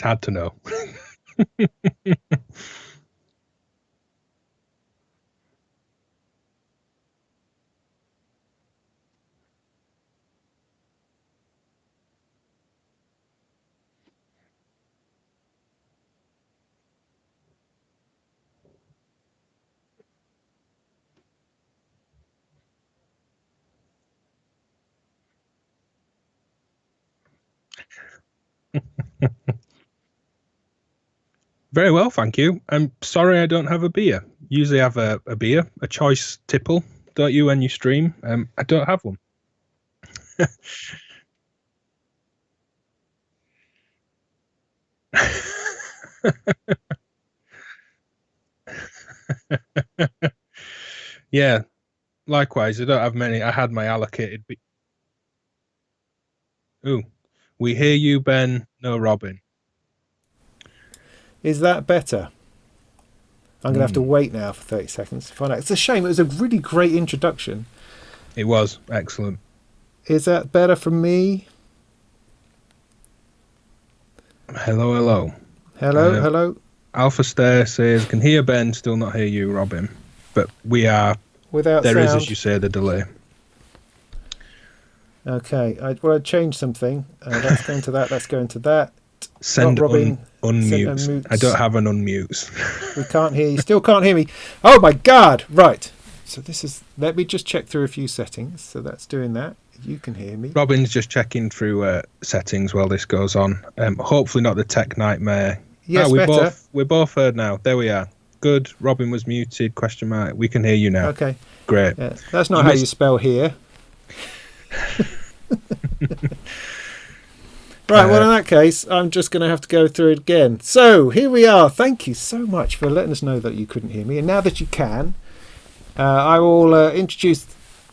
It's hard to know. Very well, thank you. I'm sorry I don't have a beer. Usually I have a beer, a choice tipple, don't you, when you stream? I don't have one. Yeah, likewise, I don't have many. I had my allocated. Ooh, we hear you, Ben. No, Robin. Is that better? I'm going to have to wait now for 30 seconds to find out. It's a shame. It was a really great introduction. It was excellent. Is that better from me? Hello, hello. Hello, hello. Alpha Stair says, can hear Ben, still not hear you, Robin. But we are... Without there sound. is, as you say, the delay. Okay, I changed something. That's going to that, that's going to that. Send Robin, unmute. I don't have an unmute. We can't hear you. Still can't hear me. Oh my God! Right. So this is. Let me just check through a few settings. So that's doing that. You can hear me. Robin's just checking through settings while this goes on. Hopefully not the tech nightmare. Yes, we're both heard now. There we are. Good. Robin was muted. Question mark. We can hear you now. Okay. Great. Yeah, that's not how you spell here. Right, well, in that case, I'm just going to have to go through it again. So, here we are. Thank you so much for letting us know that you couldn't hear me. And now that you can, I will introduce...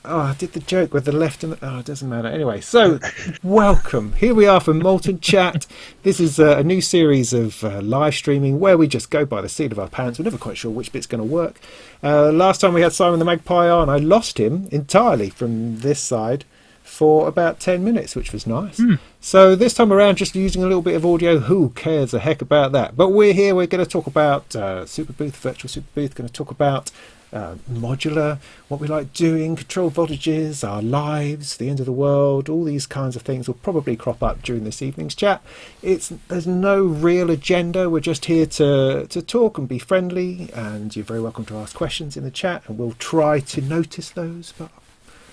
Oh, I did the joke with the left and the... Oh, it doesn't matter. Anyway, so, welcome. Here we are for Molten Chat. This is a new series of live streaming where we just go by the seat of our pants. We're never quite sure which bit's going to work. Last time we had Simon the Magpie on, I lost him entirely from this side for about 10 minutes, which was nice. So this time around, just using a little bit of audio. Who cares a heck about that? But we're here. We're going to talk about Superbooth, virtual Superbooth. Going to talk about modular, what we like doing, control voltages, our lives, the end of the world. All these kinds of things will probably crop up during this evening's chat. There's no real agenda. We're just here to talk and be friendly. And you're very welcome to ask questions in the chat, and we'll try to notice those. But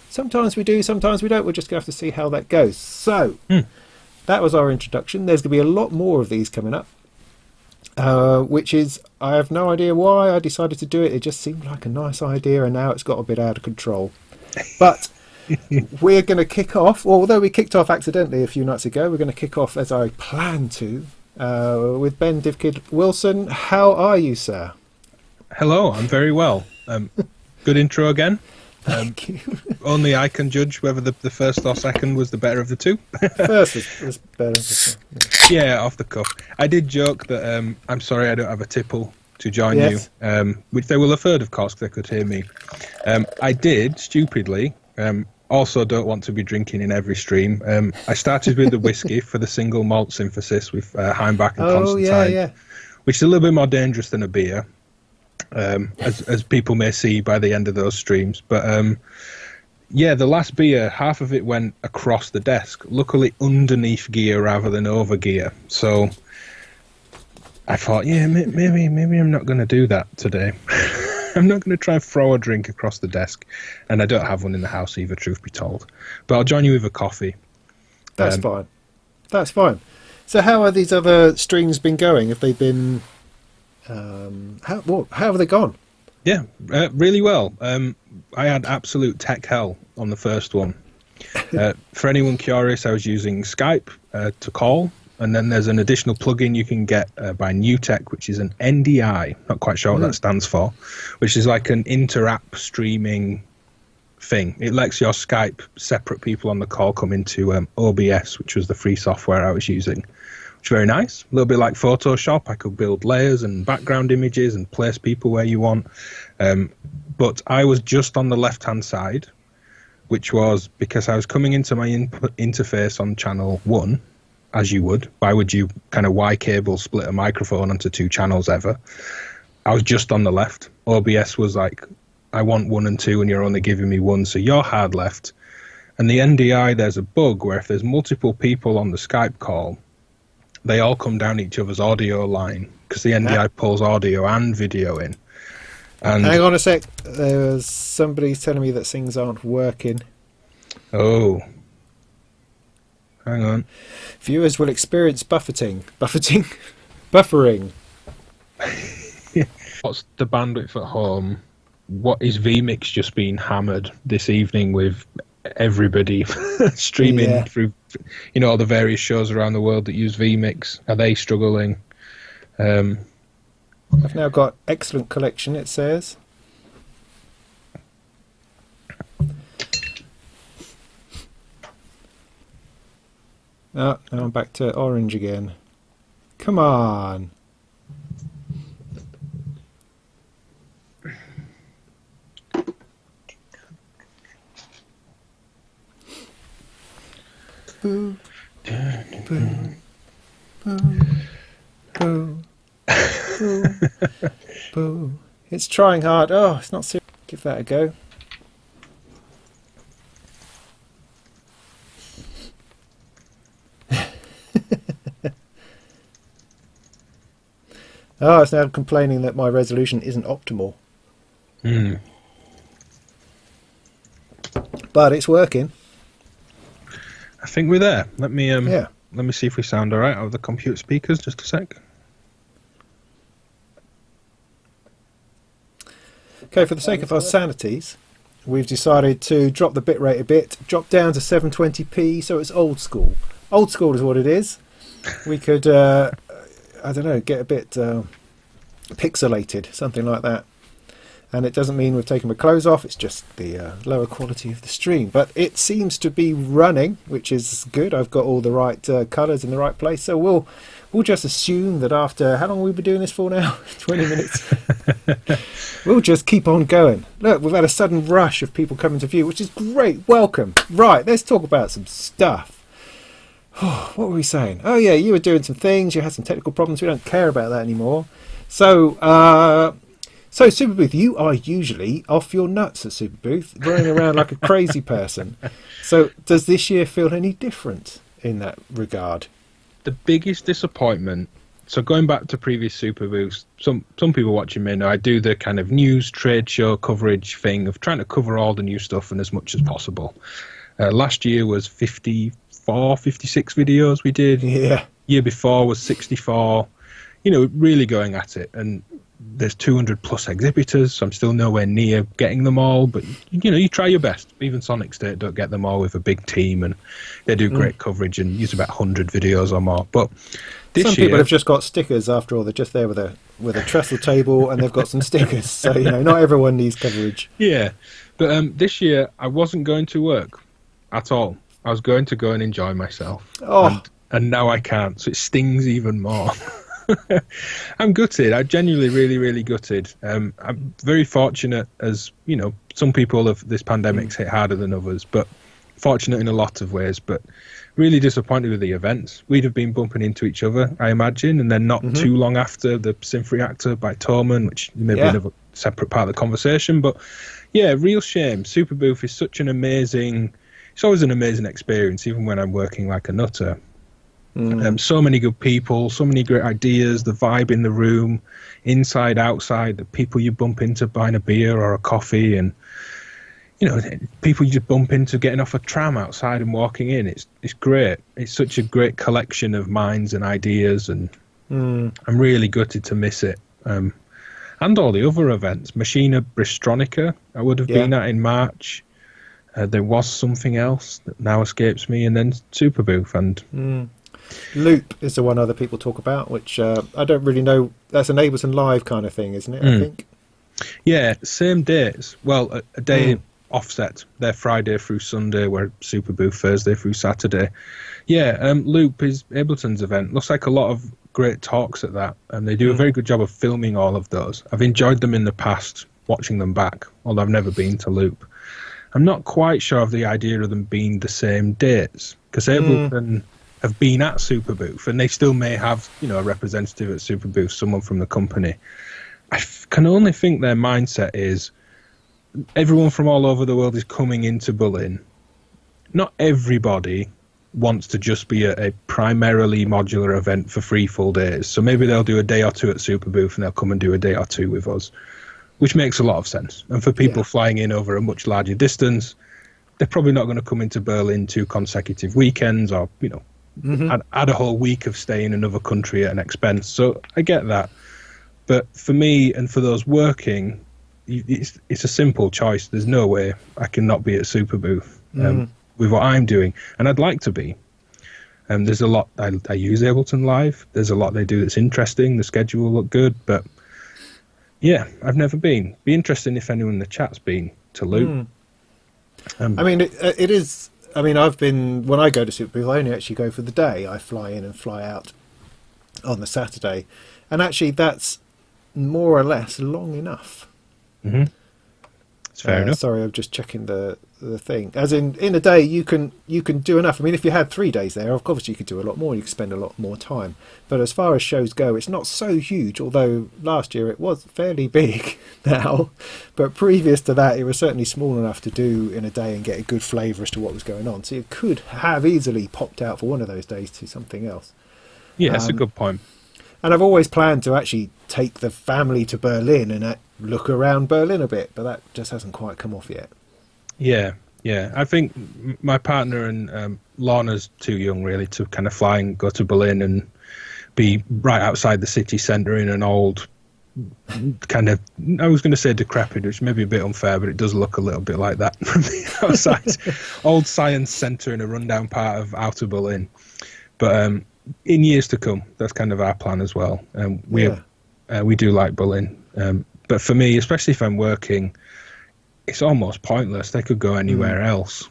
sometimes we do, sometimes we don't. We're just going to have to see how that goes. So, that was our introduction. There's going to be a lot more of these coming up, which is, I have no idea why I decided to do it. It just seemed like a nice idea, and now it's got a bit out of control. But we're going to kick off, although we kicked off accidentally a few nights ago, we're going to kick off as I planned to, with Ben DivKid Wilson. How are you, sir? Hello, I'm very well. Good intro again. Thank you. Only I can judge whether the first or second was the better of the two. First was better. Yeah, off the cuff. I did joke that I'm sorry I don't have a tipple to join you, which they will have heard, of course, because they could hear me. I did, stupidly, also don't want to be drinking in every stream. I started with the whiskey for the single malt synthesis with Heimbach and Constantine, which is a little bit more dangerous than a beer. As people may see by the end of those streams. But yeah, the last beer, half of it went across the desk, luckily underneath gear rather than over gear. So I thought, yeah, maybe I'm not going to do that today. I'm not going to try and throw a drink across the desk, and I don't have one in the house either, truth be told. But I'll join you with a coffee. That's fine. That's fine. So how are these other streams been going? Have they been... how have they gone? Yeah, really well. I had absolute tech hell on the first one. For anyone curious, I was using Skype to call, and then there's an additional plugin you can get by NewTek, which is an NDI, not quite sure what that stands for, which is like an inter-app streaming thing. It lets your Skype separate people on the call come into OBS, which was the free software I was using. Very nice, a little bit like Photoshop. I could build layers and background images and place people where you want, but I was just on the left hand side, which was because I was coming into my input interface on channel 1. as you would. Why would you kind of Y-cable split a microphone onto 2 channels ever? I was just on the left. OBS was like, I want 1 and 2 and you're only giving me 1, so you're hard left. And the NDI, there's a bug where if there's multiple people on the Skype call, they all come down each other's audio line because the NDI pulls audio and video in. And hang on a sec. There's somebody telling me that things aren't working. Oh. Hang on. Viewers will experience buffering. What's the bandwidth at home? What is vMix just being hammered this evening with everybody streaming through, all the various shows around the world that use vMix? Are they struggling? I've now got excellent collection, it says. Oh, now I'm back to orange again. Come on. Boo. Boo. Boo. Boo. Boo. Boo. It's trying hard. Oh, it's not serious. Give that a go. Oh, it's now complaining that my resolution isn't optimal. But it's working. I think we're there. Let me see if we sound all right out of the computer speakers. Just a sec. Okay, for the sake of our sanities, we've decided to drop the bitrate a bit, drop down to 720p, so it's old school. Old school is what it is. We could, I don't know, get a bit pixelated, something like that. And it doesn't mean we've taken the clothes off, it's just the lower quality of the stream. But it seems to be running, which is good. I've got all the right colours in the right place. So we'll just assume that after, how long have we been doing this for now? 20 minutes. We'll just keep on going. Look, we've had a sudden rush of people coming to view, which is great. Welcome. Right, let's talk about some stuff. What were we saying? Oh yeah, you were doing some things, you had some technical problems, we don't care about that anymore. So Superbooth, you are usually off your nuts at Superbooth, running around like a crazy person. So does this year feel any different in that regard? The biggest disappointment, so going back to previous Superbooths, some people watching may know I do the kind of news trade show coverage thing of trying to cover all the new stuff and as much as possible. Last year was 54, 56 videos we did. Yeah. Year before was 64. Really going at it. And there's 200 plus exhibitors, so I'm still nowhere near getting them all. But, you try your best. Even Sonic State don't get them all with a big team, and they do great coverage and use about 100 videos or more. But some people have just got stickers after all. They're just there with a trestle table and they've got some stickers. So, not everyone needs coverage. Yeah. But this year, I wasn't going to work at all. I was going to go and enjoy myself. Oh. And now I can't, so it stings even more. I'm gutted. I'm genuinely really, really gutted. I'm very fortunate, as some people of this pandemic's hit harder than others, but fortunate in a lot of ways, but really disappointed with the events. We'd have been bumping into each other, I imagine, and then not too long after the Synth Reactor by Toman, which may be another separate part of the conversation. But yeah, real shame. Superbooth is such an amazing, it's always an amazing experience, even when I'm working like a nutter. So many good people, so many great ideas, the vibe in the room, inside, outside, the people you bump into buying a beer or a coffee, and people you just bump into getting off a tram outside and walking in. It's great. It's such a great collection of minds and ideas, and I'm really gutted to miss it. And all the other events. Machina Bristronica, I would have been at in March. There was something else that now escapes me, and then Superbooth and... Loop is the one other people talk about, which I don't really know. That's an Ableton Live kind of thing, isn't it? I think. Yeah, same dates. Well, a day offset. They're Friday through Sunday, where Superbooth Thursday through Saturday. Yeah, Loop is Ableton's event. Looks like a lot of great talks at that, and they do a very good job of filming all of those. I've enjoyed them in the past, watching them back, although I've never been to Loop. I'm not quite sure of the idea of them being the same dates, because Ableton have been at Superbooth, and they still may have, you know, a representative at Superbooth, someone from the company. I can only think their mindset is everyone from all over the world is coming into Berlin. Not everybody wants to just be a primarily modular event for 3 full days. So maybe they'll do a day or two at Superbooth and they'll come and do a day or two with us, which makes a lot of sense. And for people flying in over a much larger distance, they're probably not going to come into Berlin 2 consecutive weekends or, you know, add a whole week of stay in another country at an expense. So I get that. But for me and for those working, it's a simple choice. There's no way I can not be at Superbooth with what I'm doing. And I'd like to be. There's a lot. I use Ableton Live. There's a lot they do that's interesting. The schedule will look good. But, yeah, I've never been. Be interesting if anyone in the chat's been to Loop. I mean, it is... I mean, I've been... When I go to Superbooth, I only actually go for the day. I fly in and fly out on the Saturday. And actually, that's more or less long enough. It's fair enough. Sorry, I'm just checking the thing. As in a day, you can do enough. I mean, if you had 3 days there, of course you could do a lot more. You could spend a lot more time. But as far as shows go, it's not so huge. Although last year it was fairly big now, but previous to that, it was certainly small enough to do in a day and get a good flavour as to what was going on. So you could have easily popped out for one of those days to something else. Yeah, that's a good point. And I've always planned to actually take the family to Berlin and look around Berlin a bit, but that just hasn't quite come off yet. Yeah. I think my partner and Lorna's too young, really, to kind of fly and go to Berlin and be right outside the city centre in an old kind of, I was going to say decrepit, which may be a bit unfair, but it does look a little bit like that from the outside. Old science centre in a rundown part of outer Berlin. But in years to come, that's kind of our plan as well. We do like Berlin. But for me, especially if I'm working, it's almost pointless. They could go anywhere else.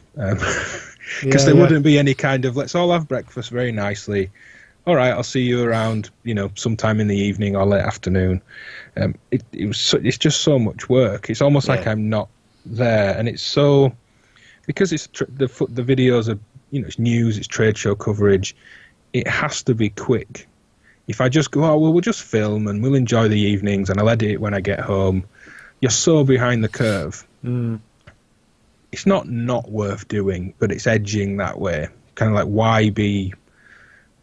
Because there wouldn't be any kind of, let's all have breakfast very nicely. All right, I'll see you around, sometime in the evening or late afternoon. It's just so much work. It's almost like I'm not there. And it's so, because it's the videos are, it's news, it's trade show coverage. It has to be quick. If I just go, we'll just film and we'll enjoy the evenings and I'll edit it when I get home, you're so behind the curve. It's not worth doing, but it's edging that way. Kind of like, why be,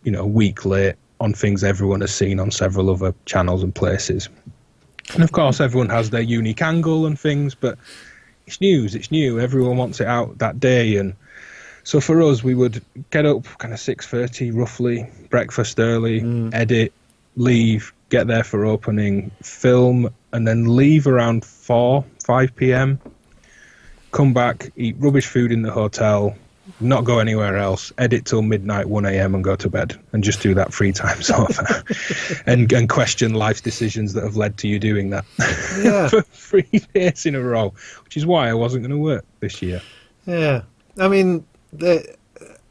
a week late on things everyone has seen on several other channels and places? And of course, everyone has their unique angle and things, but it's news, it's new. Everyone wants it out that day. And so for us, we would get up kind of 6:30 roughly, breakfast early, edit, leave, get there for opening, film, and then leave around 5 p.m, come back, eat rubbish food in the hotel, not go anywhere else, edit till midnight, 1 a.m, and go to bed, and just do that 3 times over. and question life's decisions that have led to you doing that for 3 days in a row, which is why I wasn't going to work this year. Yeah. I mean,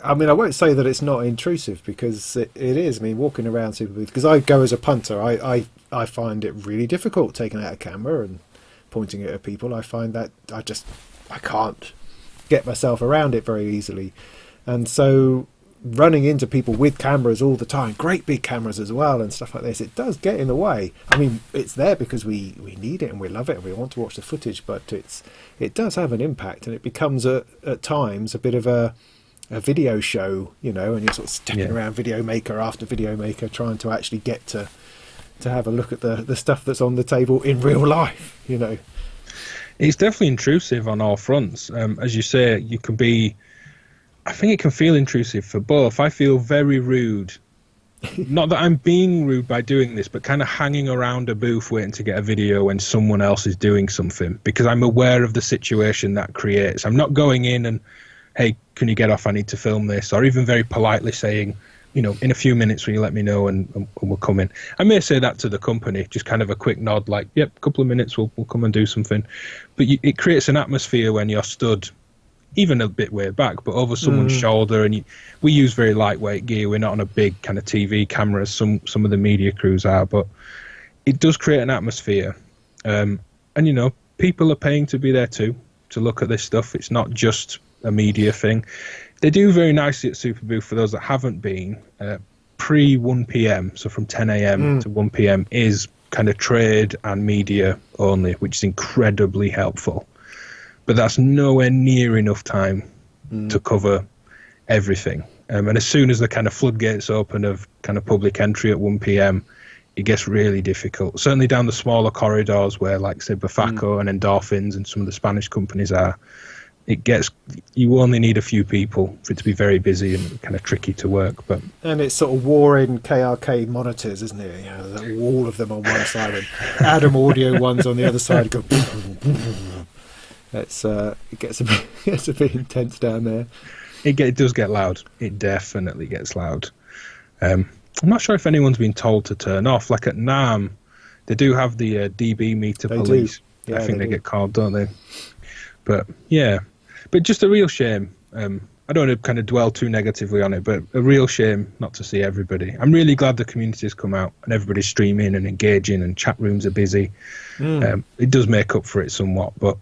I won't say that it's not intrusive, because it is. I mean, walking around Superbooth, because I go as a punter, I find it really difficult taking out a camera and pointing it at people. I find that I can't get myself around it very easily. And so running into people with cameras all the time, great big cameras as well and stuff like this, it does get in the way. I mean, it's there because we need it and we love it and we want to watch the footage, but it does have an impact, and it becomes at times a bit of a video show, and you're sort of stepping around video maker after video maker trying to actually get to have a look at the stuff that's on the table in real life. It's definitely intrusive on all fronts. As you say, you can be, I think it can feel intrusive for both. I feel very rude. Not that I'm being rude by doing this, but kind of hanging around a booth waiting to get a video when someone else is doing something, because I'm aware of the situation that creates. I'm not going in and, hey, can you get off? I need to film this. Or even very politely saying, in a few minutes will you let me know and we'll come in. I may say that to the company, just kind of a quick nod, like, yep, a couple of minutes, we'll come and do something. But it creates an atmosphere when you're stood even a bit way back, but over someone's shoulder. And we use very lightweight gear. We're not on a big kind of TV camera, some of the media crews are, but it does create an atmosphere. And, people are paying to be there too, to look at this stuff. It's not just a media thing. They do very nicely at Superbooth for those that haven't been. Pre 1 p.m, so from 10 a.m. to 1 p.m, is kind of trade and media only, which is incredibly helpful. But that's nowhere near enough time to cover everything. And as soon as the kind of floodgates open of kind of public entry at 1 p.m, it gets really difficult. Certainly down the smaller corridors where, like, say, Bafaco and Endorphins and some of the Spanish companies are, you only need a few people for it to be very busy and kind of tricky to work. And it's sort of warring KRK monitors, isn't it? You know, all of them on one side and Adam Audio ones on the other side go. It gets a bit intense down there. It does get loud. It definitely gets loud. I'm not sure if anyone's been told to turn off. Like at NAMM, they do have the dB meter police. Yeah, I think they get called, don't they? But yeah, but just a real shame. I don't want to kind of dwell too negatively on it, but a real shame not to see everybody. I'm really glad the community's come out and everybody's streaming and engaging and chat rooms are busy. It does make up for it somewhat, but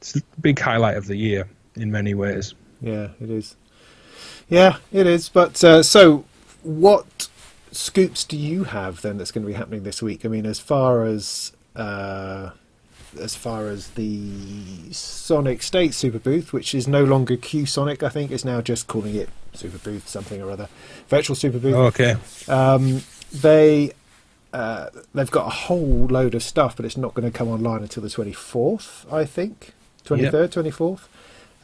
it's a big highlight of the year in many ways. Yeah, it is. Yeah, it is. But so what scoops do you have then that's going to be happening this week? I mean, as far as the Sonic State Superbooth, which is no longer Q Sonic, I think it's now just calling it Superbooth something or other, Virtual Superbooth. Oh, okay. They've got a whole load of stuff, but it's not going to come online until the 24th, I think. 23rd, 24th.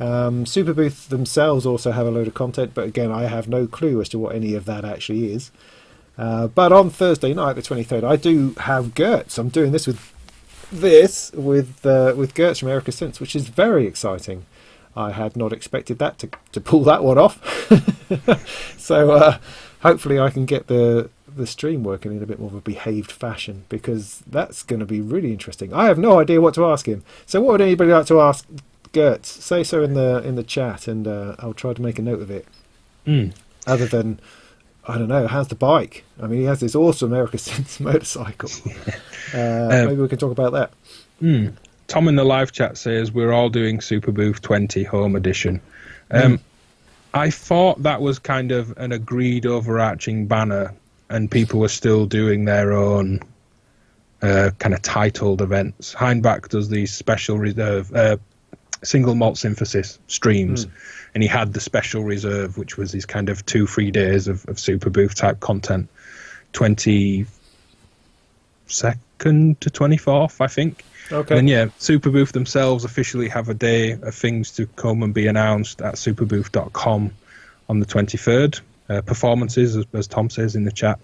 Superbooth themselves also have a load of content, but again, I have no clue as to what any of that actually is. But on Thursday night, the 23rd, I do have Gertz. I'm doing this with Gertz from Erica Synths, which is very exciting. I had not expected that to pull that one off. So hopefully I can get the stream working in a bit more of a behaved fashion, because that's going to be really interesting. I have no idea what to ask him. So what would anybody like to ask Gertz? Say so in the chat, and I'll try to make a note of it. Other than, I don't know, how's the bike? I mean, he has this awesome Erica Synths motorcycle. Maybe we can talk about that. Tom in the live chat says we're all doing Superbooth 20 Home Edition. I thought that was kind of an agreed overarching banner, and people were still doing their own kind of titled events. Heinbach does these special reserve single malt synthesis streams, and he had the special reserve, which was his kind of 2-3 days of Superbooth type content, 22nd to 24th, I think. Okay. And yeah, Superbooth themselves officially have a day of things to come and be announced at superbooth.com on the 23rd. Performances, as Tom says in the chat.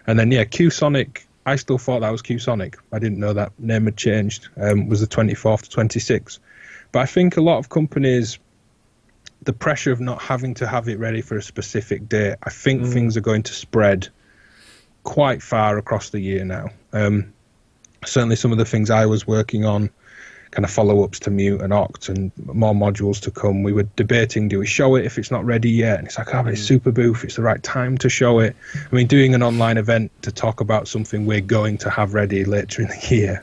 And then, yeah, Q-Sonic, I still thought that was Q-Sonic. I didn't know that name had changed. Was the 24th to 26th. But I think a lot of companies, the pressure of not having to have it ready for a specific date, I think things are going to spread quite far across the year now. Certainly some of the things I was working on, kind of follow-ups to Mute and Oct and more modules to come, we were debating, do we show it if it's not ready yet? And it's like, but it's Superbooth, it's the right time to show it. I mean, doing an online event to talk about something we're going to have ready later in the year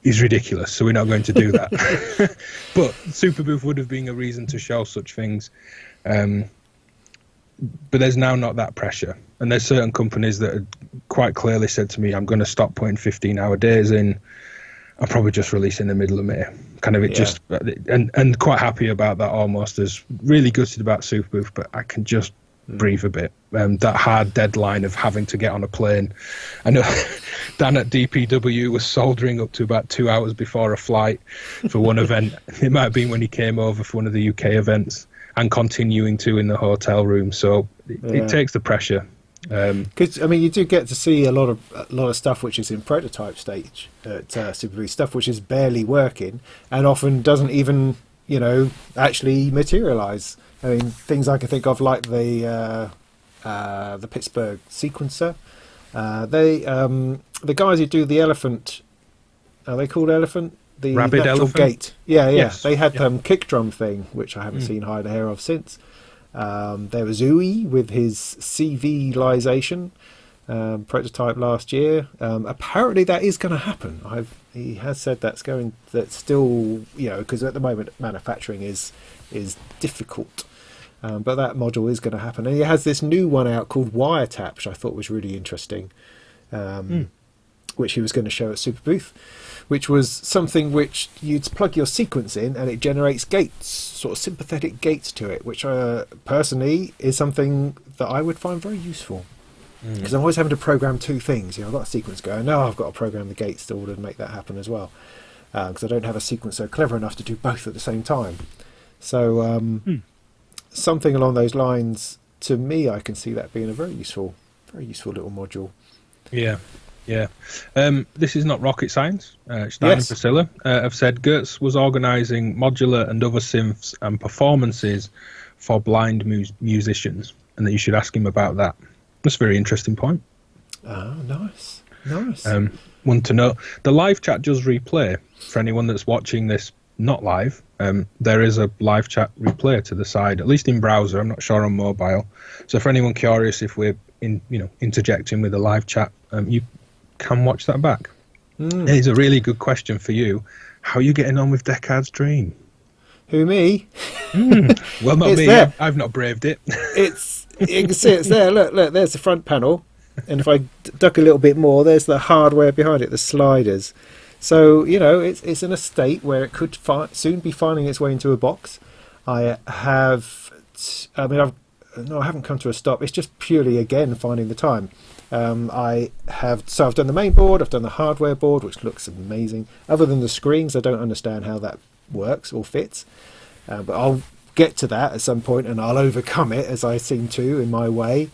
is ridiculous, so we're not going to do that. But Superbooth would have been a reason to show such things. But there's now not that pressure. And there's certain companies that had quite clearly said to me, I'm going to stop putting 15-hour days in. I'm probably just releasing in the middle of May. Kind of just, and quite happy about that almost. As really gutted about Superbooth, but I can just breathe a bit. That hard deadline of having to get on a plane. I know Dan at DPW was soldering up to about 2 hours before a flight for one event. It might have been when he came over for one of the UK events, and continuing to in the hotel room. So it takes the pressure. Because I mean, you do get to see a lot of stuff which is in prototype stage at Superbooth, stuff which is barely working and often doesn't even, actually materialize. I mean, things I can think of like the Pittsburgh sequencer. The guys who do the elephant, are they called elephant? The Rabbit natural elephant? Gate. Yeah. Yes. They had kick drum thing, which I haven't seen hide a hair of since. There was Uwe with his CV-lisation prototype last year. Apparently that is going to happen. He has said that's still, because at the moment manufacturing is difficult. But that module is going to happen. And he has this new one out called Wiretap, which I thought was really interesting, which he was going to show at Superbooth, which was something which you'd plug your sequence in and it generates gates, sort of sympathetic gates to it, which personally is something that I would find very useful. Because I'm always having to program two things. I've got a sequence going. Now I've got to program the gates in order to make that happen as well. Because I don't have a sequence so clever enough to do both at the same time. So something along those lines, to me, I can see that being a very useful little module. Yeah. This is not rocket science. Stein and Priscilla have said Gertz was organising modular and other synths and performances for blind musicians, and that you should ask him about that. That's a very interesting point. Oh, nice. One to know. The live chat does replay. For anyone that's watching this not live, there is a live chat replay to the side, at least in browser. I'm not sure on mobile. So for anyone curious, if we're interjecting with a live chat, you can watch that back. It's a really good question for you. How are you getting on with Deckard's Dream? Who, me? Well, not me. I've not braved it. You can see it's there. Look, there's the front panel. And if I duck a little bit more, there's the hardware behind it, the sliders. So, it's in a state where it could soon be finding its way into a box. I haven't come to a stop. It's just purely, again, finding the time. I've done the main board, I've done the hardware board, which looks amazing. Other than the screens, I don't understand how that works or fits. But I'll get to that at some point and I'll overcome it as I seem to in my way.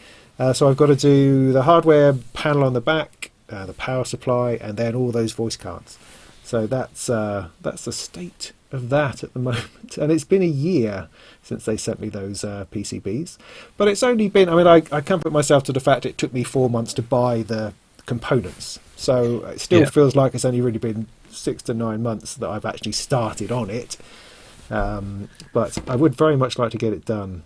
So I've got to do the hardware panel on the back, the power supply, and then all those voice cards. So that's the state of that at the moment. And it's been a year since they sent me those PCBs. But it's only been, I comfort myself to the fact it took me 4 months to buy the components. So it still feels like it's only really been 6 to 9 months that I've actually started on it. But I would very much like to get it done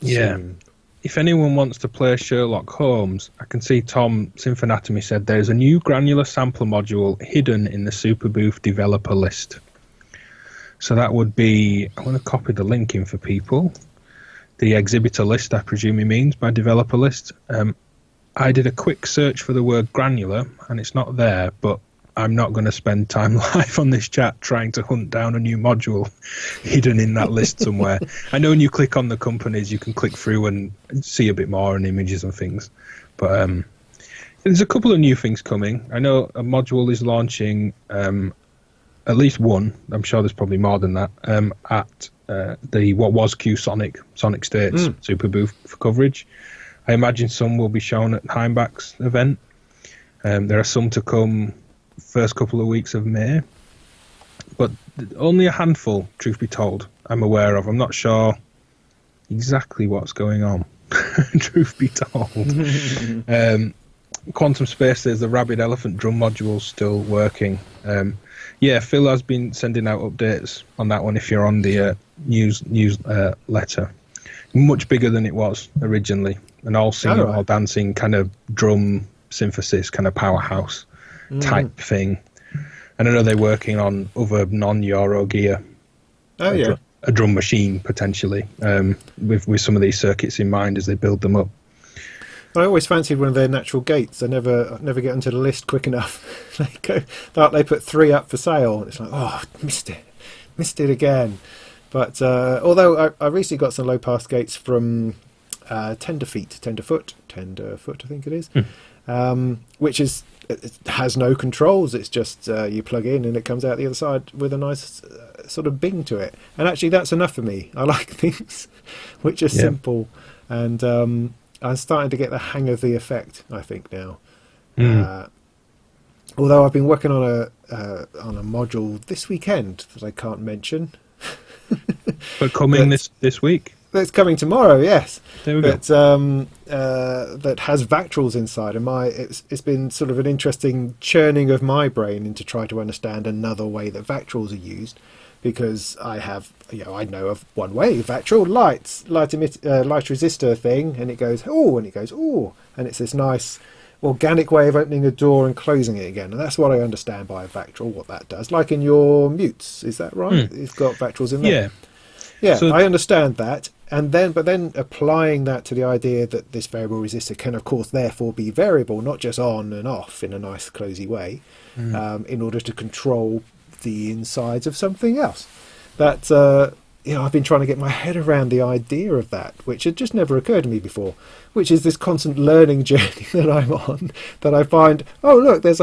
soon. If anyone wants to play Sherlock Holmes, I can see Tom Symphanatomy said there's a new granular sampler module hidden in the Superbooth developer list. So that would be, I'm going to copy the link in for people. The exhibitor list, I presume he means by developer list. I did a quick search for the word granular and it's not there, but I'm not going to spend time live on this chat trying to hunt down a new module hidden in that list somewhere. I know when you click on the companies, you can click through and see a bit more and images and things. But there's a couple of new things coming. I know a module is launching, at least one, I'm sure there's probably more than that, at what was Sonic States Superbooth for coverage. I imagine some will be shown at Heimbach's event. There are some to come first couple of weeks of May, but only a handful, truth be told, I'm aware of. I'm not sure exactly what's going on, truth be told. Quantum Space, there's the Rabbit Elephant drum module still working. Phil has been sending out updates on that one if you're on the newsletter. Much bigger than it was originally, and all singing, all dancing, kind of drum synthesis, kind of powerhouse type thing. And I know they're working on other non-Euro gear. A drum machine potentially, with some of these circuits in mind as they build them up. I always fancied one of their natural gates. I never get onto the list quick enough. They put 3 up for sale. It's like, missed it again. But although I recently got some low pass gates from Tenderfoot, I think it is, which is. It has no controls. It's just you plug in and it comes out the other side with a nice sort of bing to it. And actually, that's enough for me. I like things which are simple, and I'm starting to get the hang of the effect, I think now. Although I've been working on a module this weekend that I can't mention, but coming this week. That's coming tomorrow, yes. There we go. That has vactrols inside, and it's been sort of an interesting churning of my brain into try to understand another way that vactrols are used, because I know of one way, vactral light resistor thing, and it goes and it's this nice organic way of opening a door and closing it again, and that's what I understand by a vactral, what that does. Like in your mutes, is that right? It's got vactrols in there. Yeah, so I understand that. but then applying that to the idea that this variable resistor can, of course, therefore be variable, not just on and off in a nice closy way, in order to control the insides of something else. That I've been trying to get my head around the idea of that, which had just never occurred to me before, which is this constant learning journey that I'm on, that I find, oh look, this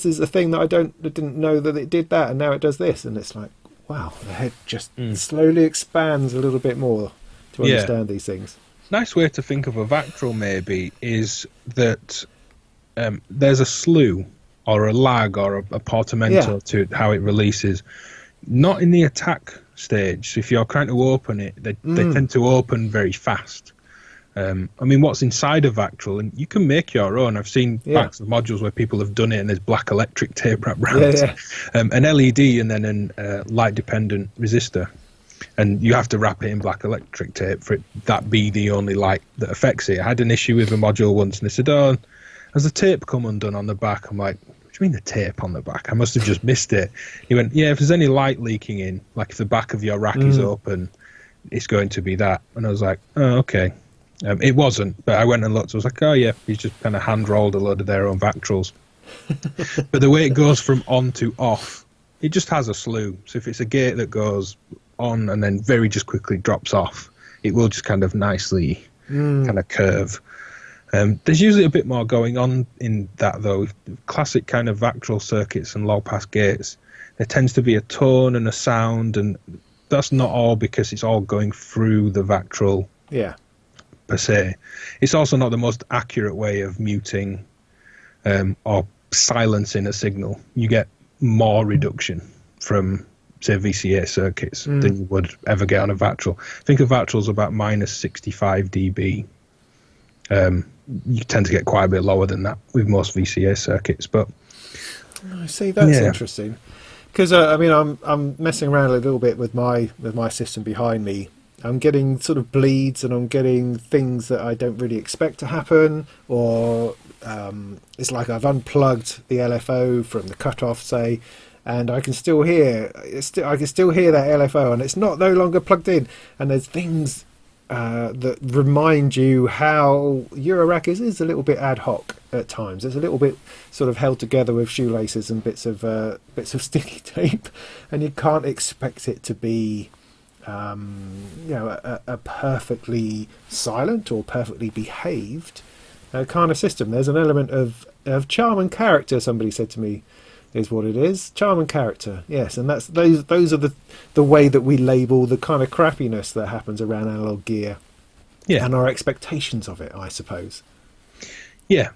is a thing that I didn't know that it did that, and now it does this, and it's like, wow, the head just slowly expands a little bit more to understand these things. Nice way to think of a vactral maybe is that there's a slew or a lag or a portamento to how it releases, not in the attack stage. So if you're trying to open it, they tend to open very fast. I mean, what's inside a vactral, and you can make your own. I've seen backs of modules where people have done it, and there's black electric tape wrapped around an LED and then a light dependent resistor, and you have to wrap it in black electric tape for that be the only light that affects it. I had an issue with a module once, and they said, "Oh, has the tape come undone on the back?" I'm like, "What do you mean the tape on the back? I must have just missed it." He went, "Yeah, if there's any light leaking in, like if the back of your rack is open, it's going to be that." And I was like, "Oh, okay." It wasn't, but I went and looked. I was like, "Oh yeah, he's just kind of hand rolled a load of their own vactrals." But the way it goes from on to off, it just has a slew. So if it's a gate that goes on and then very just quickly drops off, it will just kind of nicely kind of curve. There's usually a bit more going on in that though. Classic kind of vactral circuits and low pass gates, there tends to be a tone and a sound, and that's not all because it's all going through the vactral per se. It's also not the most accurate way of muting or silencing a signal. You get more reduction from, say, VCA circuits than you would ever get on a vactral. Think of vactrals about minus 65 dB. You tend to get quite a bit lower than that with most VCA circuits. But I see, that's interesting, because I mean, I'm messing around a little bit with my system behind me. I'm getting sort of bleeds, and I'm getting things that I don't really expect to happen, or it's like I've unplugged the LFO from the cutoff, say, and I can still hear that LFO, and it's no longer plugged in. And there's things that remind you how Eurorack is a little bit ad hoc at times. It's a little bit sort of held together with shoelaces and bits of sticky tape, and you can't expect it to be a perfectly silent or perfectly behaved kind of system. There's an element of charm and character, somebody said to me, is what it is. Charm and character, yes, and that's those are the way that we label the kind of crappiness that happens around analog gear, and our expectations of it, I suppose. I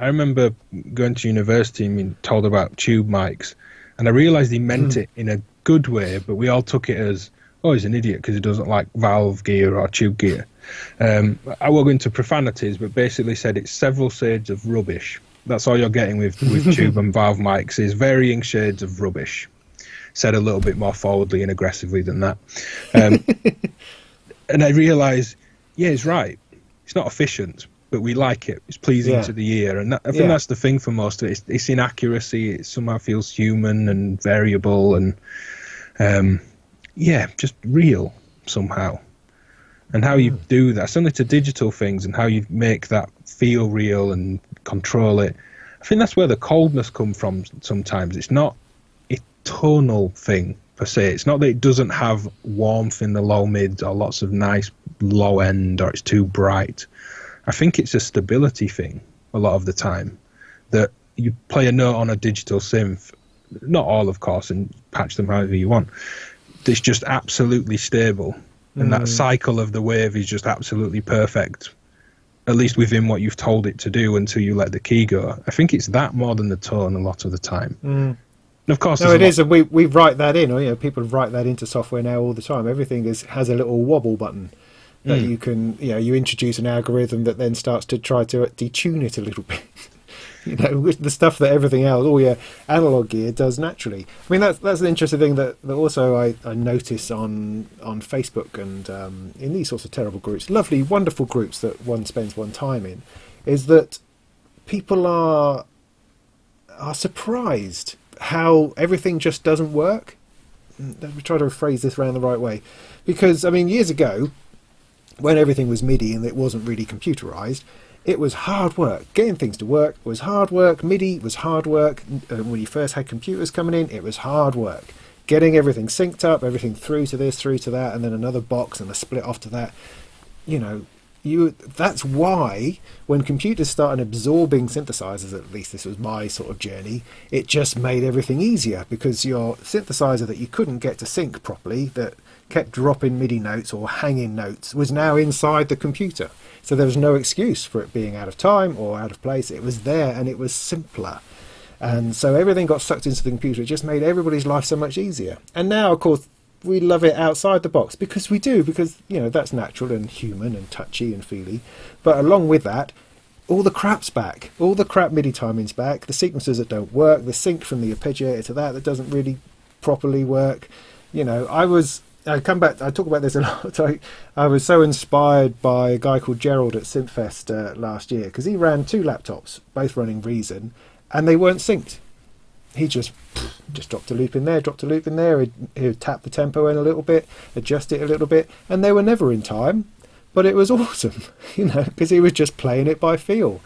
remember going to university and being told about tube mics, and I realised he meant it in a good way, but we all took it as, oh, he's an idiot because he doesn't like valve gear or tube gear. I won't go into profanities, but basically said it's several shades of rubbish. That's all you're getting with tube and valve mics, is varying shades of rubbish. Said a little bit more forwardly and aggressively than that. And I realised, he's right. It's not efficient, but we like it. It's pleasing to the ear. And I think that's the thing for most of it. It's inaccuracy. It somehow feels human and variable and, just real somehow. And how you do that, similar to digital things, and how you make that feel real and control it. I think that's where the coldness comes from sometimes. It's not a tonal thing per se. It's not that it doesn't have warmth in the low mids or lots of nice low end, or it's too bright. I think it's a stability thing a lot of the time, that you play a note on a digital synth, not all of course, and patch them however you want. It's just absolutely stable. And that cycle of the wave is just absolutely perfect, at least within what you've told it to do, until you let the key go. I think it's that more than the tone a lot of the time. And of course, no, it is, and we write that in. Or, people write that into software now all the time. Everything has a little wobble button that you can, you introduce an algorithm that then starts to try to detune it a little bit. The stuff that everything else, analog gear does naturally. I mean, that's an interesting thing that also I notice on Facebook and in these sorts of terrible groups, lovely, wonderful groups that one spends one time in, is that people are surprised how everything just doesn't work. Let me try to phrase this around the right way, because I mean, years ago, when everything was MIDI and it wasn't really computerized, it was hard work. Getting things to work was hard work. MIDI was hard work. When you first had computers coming in, it was hard work. Getting everything synced up, everything through to this, through to that, and then another box and a split off to that. You know, that's why when computers started absorbing synthesizers, at least this was my sort of journey, it just made everything easier, because your synthesizer that you couldn't get to sync properly, that kept dropping MIDI notes or hanging notes, was now inside the computer. So there was no excuse for it being out of time or out of place. It was there, and it was simpler. And so everything got sucked into the computer. It just made everybody's life so much easier. And now, of course, we love it outside the box, because we do, because, you know, that's natural and human and touchy and feely. But along with that, all the crap's back. All the crap MIDI timing's back. The sequences that don't work, the sync from the arpeggiator to that doesn't really properly work. You know, I talk about this a lot. I was so inspired by a guy called Gerald at Synthfest last year, because he ran 2 laptops, both running Reason, and they weren't synced. He just dropped a loop in there, dropped a loop in there. He'd tap the tempo in a little bit, adjust it a little bit, and they were never in time. But it was awesome, you know, because he was just playing it by feel.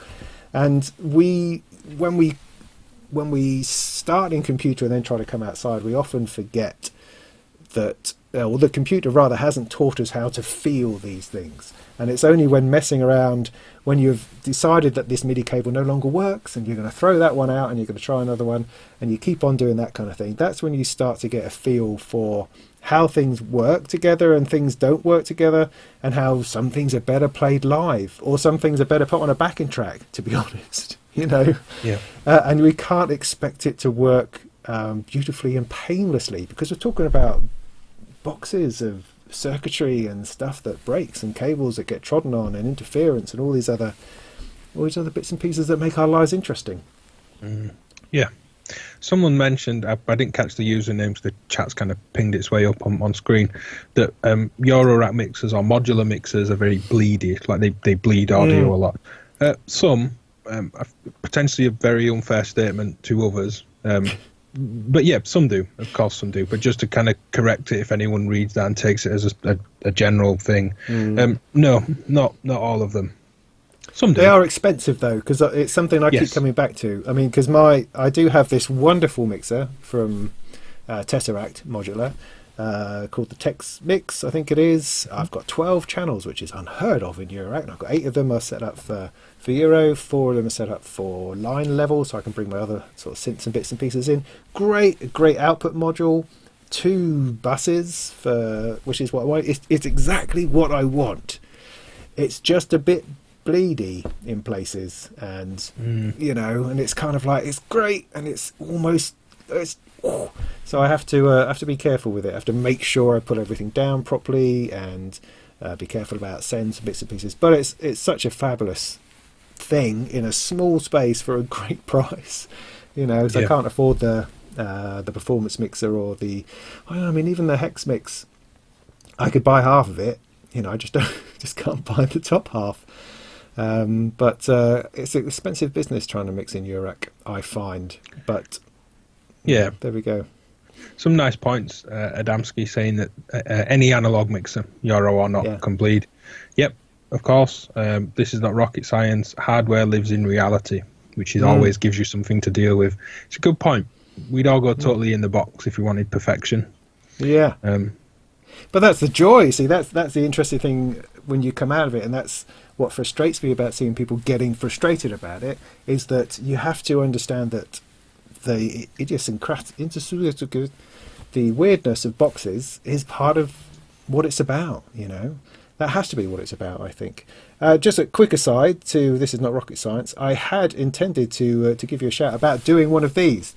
And when we start in computer and then try to come outside, we often forget that, or the computer rather, hasn't taught us how to feel these things. And it's only when messing around, when you've decided that this MIDI cable no longer works and you're going to throw that one out and you're going to try another one, and you keep on doing that kind of thing, that's when you start to get a feel for how things work together and things don't work together, and how some things are better played live, or some things are better put on a backing track, to be honest, you know. Yeah. And we can't expect it to work beautifully and painlessly, because we're talking about boxes of circuitry and stuff that breaks, and cables that get trodden on, and interference, and all these other bits and pieces that make our lives interesting. Yeah. Someone mentioned, I didn't catch the usernames, the chat's kind of pinged its way up on screen, that Eurorack mixers or modular mixers are very bleedy, like they bleed audio a lot. Some, potentially a very unfair statement to others, but yeah, some do, of course some do, but just to kind of correct it if anyone reads that and takes it as a general thing, no, not all of them. Some do. They are expensive though, because it's something I keep coming back to. I mean, because I do have this wonderful mixer from Tesseract Modular called the Tex Mix, I think it is. I've got 12 channels, which is unheard of in Eurorack, and I've got 8 of them are set up for Euro, 4 of them are set up for line level, so I can bring my other sort of synths and bits and pieces in. Great output module, 2 buses, which is what I want. It's exactly what I want. It's just a bit bleedy in places, and you know, and it's kind of like, it's great, and it's almost, so I have to be careful with it. I have to make sure I put everything down properly, and be careful about sends and bits and pieces. But it's such a fabulous thing in a small space for a great price, you know. So I can't afford the performance mixer, or even the hex mix. I could buy half of it, you know. I just can't buy the top half. But it's an expensive business trying to mix in Eurorack, I find. But yeah, there we go. Some nice points. Adamski saying that any analog mixer, Euro or not, can bleed. Yep, of course. This is not rocket science. Hardware lives in reality, which always gives you something to deal with. It's a good point. We'd all go totally in the box if we wanted perfection. Yeah. But that's the joy. See, that's the interesting thing when you come out of it, and that's what frustrates me about seeing people getting frustrated about it, is that you have to understand that the the weirdness of boxes is part of what it's about, you know. That has to be what it's about, I think. Just a quick aside to This Is Not Rocket Science, I had intended to give you a shout about doing one of these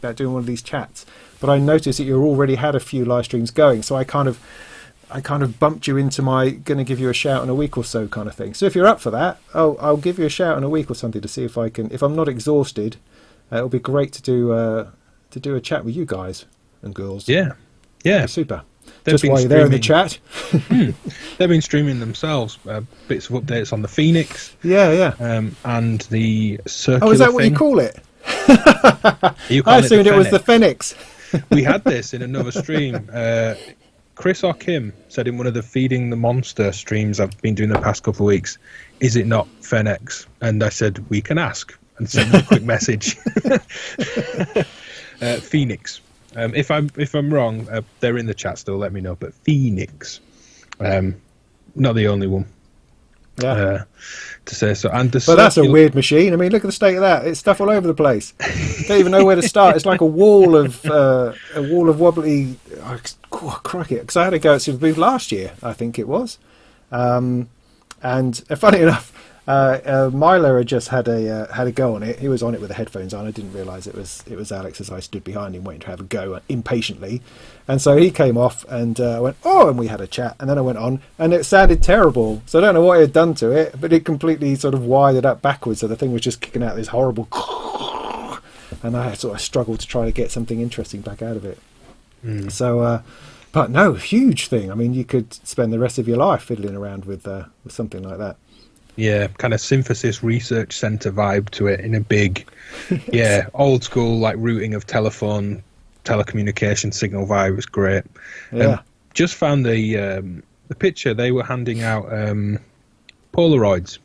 chats, but I noticed that you already had a few live streams going, so I kind of bumped you into my going to give you a shout in a week or so kind of thing. So if you're up for that, I'll give you a shout in a week or something to see if I can. If I'm not exhausted, it'll be great to do a chat with you guys and girls. Yeah, super. Just while you're there in the chat. They've been streaming themselves bits of updates on the Phoenix. And the circular. Oh, is that what you call it? I assumed it was the Phoenix. We had this in another stream. Chris or Kim said in one of the Feeding the Monster streams I've been doing the past couple of weeks, is it not Fenix? And I said, we can ask, and send a quick message. Phoenix. If I'm wrong, they're in the chat still, let me know. But Phoenix, not the only one. Yeah. To say so. And but that's a weird machine. I mean, look at the state of that. It's stuff all over the place. You don't even know where to start. It's like a wall of wobbly. Oh, crikey! Because I had a go at Superbooth last year, I think it was. And funny enough, Milo had just had a go on it. He was on it with the headphones on. I didn't realise it was Alex as I stood behind him waiting to have a go impatiently. And so he came off and I went, oh, and we had a chat. And then I went on and it sounded terrible. So I don't know what he had done to it, but it completely sort of wired it up backwards. So the thing was just kicking out this horrible... And I sort of struggled to try to get something interesting back out of it. So, but no, huge thing. I mean, you could spend the rest of your life fiddling around with something like that. Yeah, kind of synthesis research center vibe to it in a big, old school, like routing of telephone, telecommunication signal vibe. Was great. Yeah. Just found the picture. They were handing out Polaroids.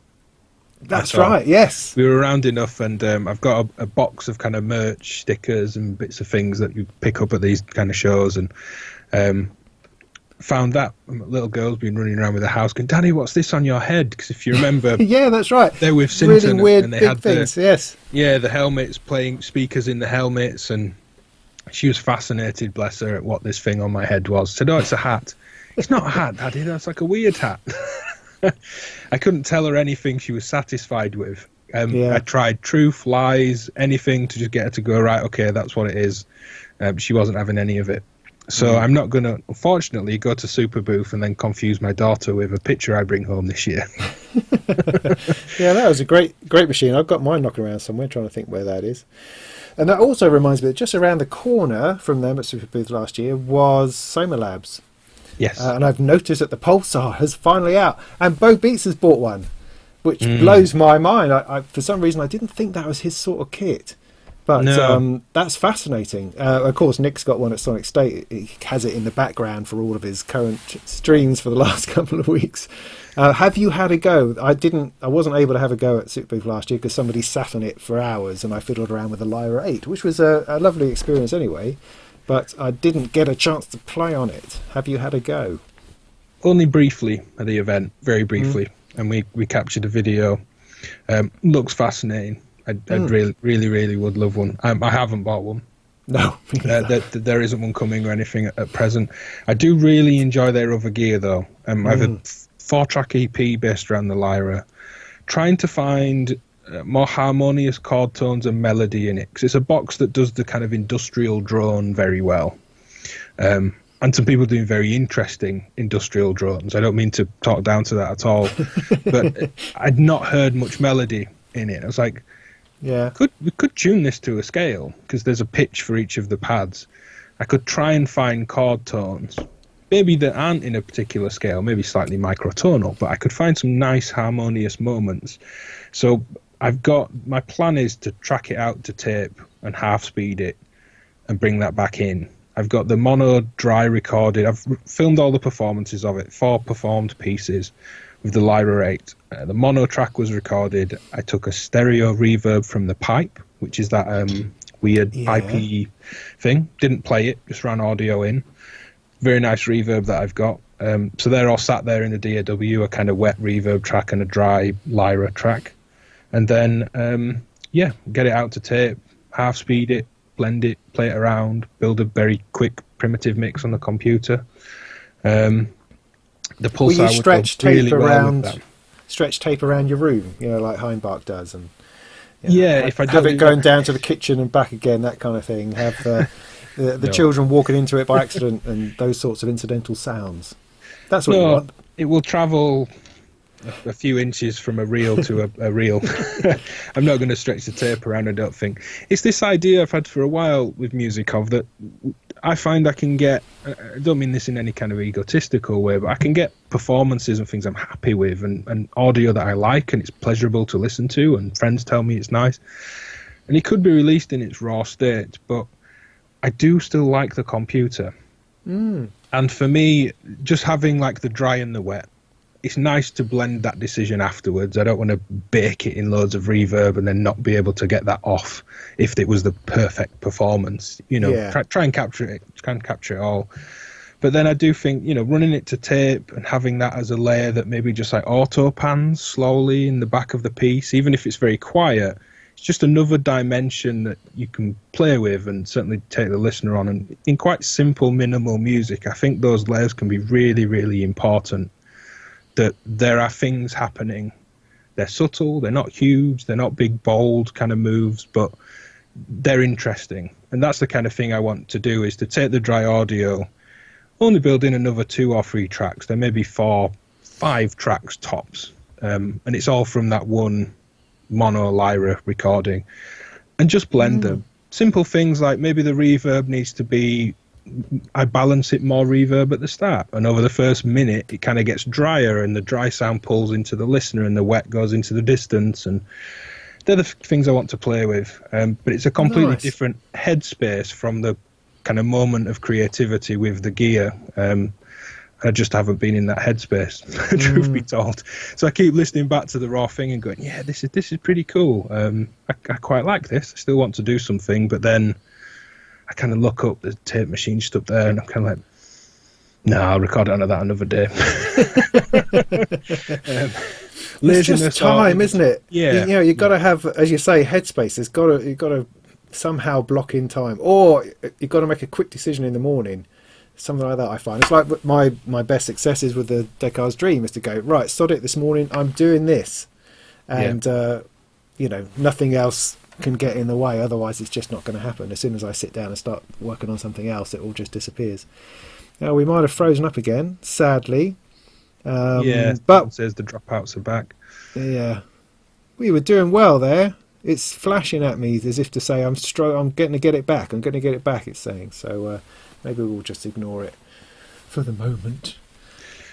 That's right, yes. We were around enough, and I've got a box of kind of merch, stickers and bits of things that you pick up at these kind of shows, and found that little girl's been running around with the house going, Danny, what's this on your head? Because if you remember... yeah, that's right. They're with Synth, really weird and they big had things, yes. Yeah, the helmets, playing speakers in the helmets, and she was fascinated, bless her, at what this thing on my head was. Said, oh, it's a hat. It's not a hat, Daddy, that's like a weird hat. I couldn't tell her anything she was satisfied with. I tried truth, lies, anything to just get her to go, right, okay, that's what it is. She wasn't having any of it. So I'm not going to, unfortunately, go to Superbooth and then confuse my daughter with a picture I bring home this year. Yeah, that was a great machine. I've got mine knocking around somewhere, trying to think where that is. And that also reminds me that just around the corner from them at Superbooth last year was Soma Labs. Yes. And I've noticed that the Pulsar is finally out. And Bo Beats has bought one, which blows my mind. I for some reason, I didn't think that was his sort of kit. But that's fascinating. Of course, Nick's got one at Sonic State. He has it in the background for all of his current streams for the last couple of weeks. Have you had a go? I wasn't able to have a go at Superbooth last year because somebody sat on it for hours and I fiddled around with the Lyra 8, which was a lovely experience anyway. But I didn't get a chance to play on it. Have you had a go? Only briefly at the event, very briefly. And we captured a video. Looks fascinating. I'd really would love one. I haven't bought one. No. There isn't one coming or anything at present. I do really enjoy their other gear, though. I have a 4-track EP based around the Lyra. Trying to find more harmonious chord tones and melody in it, because it's a box that does the kind of industrial drone very well. And some people doing very interesting industrial drones. I don't mean to talk down to that at all. But I'd not heard much melody in it. I was like, we could tune this to a scale, because there's a pitch for each of the pads. I could try and find chord tones, maybe that aren't in a particular scale, maybe slightly microtonal, but I could find some nice harmonious moments. So my plan is to track it out to tape and half speed it and bring that back in. I've got the mono dry recorded. I've filmed all the performances of it, 4 performed pieces with the Lyra 8. The mono track was recorded. I took a stereo reverb from the pipe, which is that weird pipey thing. Didn't play it, just ran audio in. Very nice reverb that I've got. So they're all sat there in the DAW, a kind of wet reverb track and a dry Lyra track. And then, get it out to tape, half speed it, blend it, play it around, build a very quick primitive mix on the computer. The Pulsar would go really well with that. Stretch tape around your room, like Heinbach does, and if I have it going down to the kitchen and back again, that kind of thing. Have the children walking into it by accident and those sorts of incidental sounds. That's what you want. It will travel a few inches from a reel to a reel. I'm not going to stretch the tape around, I don't think. It's this idea I've had for a while with music of that I find I can get, I don't mean this in any kind of egotistical way, but I can get performances and things I'm happy with and audio that I like and it's pleasurable to listen to and friends tell me it's nice. And it could be released in its raw state, but I do still like the computer. And And for me, just having like the dry and the wet, it's nice to blend that decision afterwards. I don't want to bake it in loads of reverb and then not be able to get that off if it was the perfect performance. You know, try and capture it all. But then I do think, you know, running it to tape and having that as a layer that maybe just like auto pans slowly in the back of the piece, even if it's very quiet, it's just another dimension that you can play with and certainly take the listener on. And in quite simple, minimal music, I think those layers can be really, really important. That there are things happening. They're subtle, they're not huge, they're not big, bold kind of moves, but they're interesting. And that's the kind of thing I want to do, is to take the dry audio, only build in another 2 or 3 tracks. There may be 4, 5 tracks tops. And it's all from that one mono Lyra recording. And just blend them. Simple things like maybe the reverb needs to be, I balance it more reverb at the start, and over the first minute it kind of gets drier and the dry sound pulls into the listener and the wet goes into the distance, and they're the things I want to play with. But it's a completely different headspace from the kind of moment of creativity with the gear. I just haven't been in that headspace, truth be told. So I keep listening back to the raw thing and going, yeah, this is pretty cool. I quite like this. I still want to do something, but then I kind of look up, the tape machine just up there, and I'm kind of like, no, I'll record it that another day. It's just time, isn't it? Yeah. You know, you've got to have, as you say, headspace. You've got to somehow block in time, or you've got to make a quick decision in the morning. Something like that, I find. It's like my best successes with the Descartes Dream is to go, right, sod it this morning, I'm doing this. And, you know, nothing else can get in the way, otherwise it's just not going to happen. As soon as I sit down and start working on something else, it all just disappears. Now, we might have frozen up again, sadly. But it says the dropouts are back. Yeah, we were doing well there. It's flashing at me as if to say I'm going to get it back. I'm going to get it back, it's saying. So maybe we'll just ignore it for the moment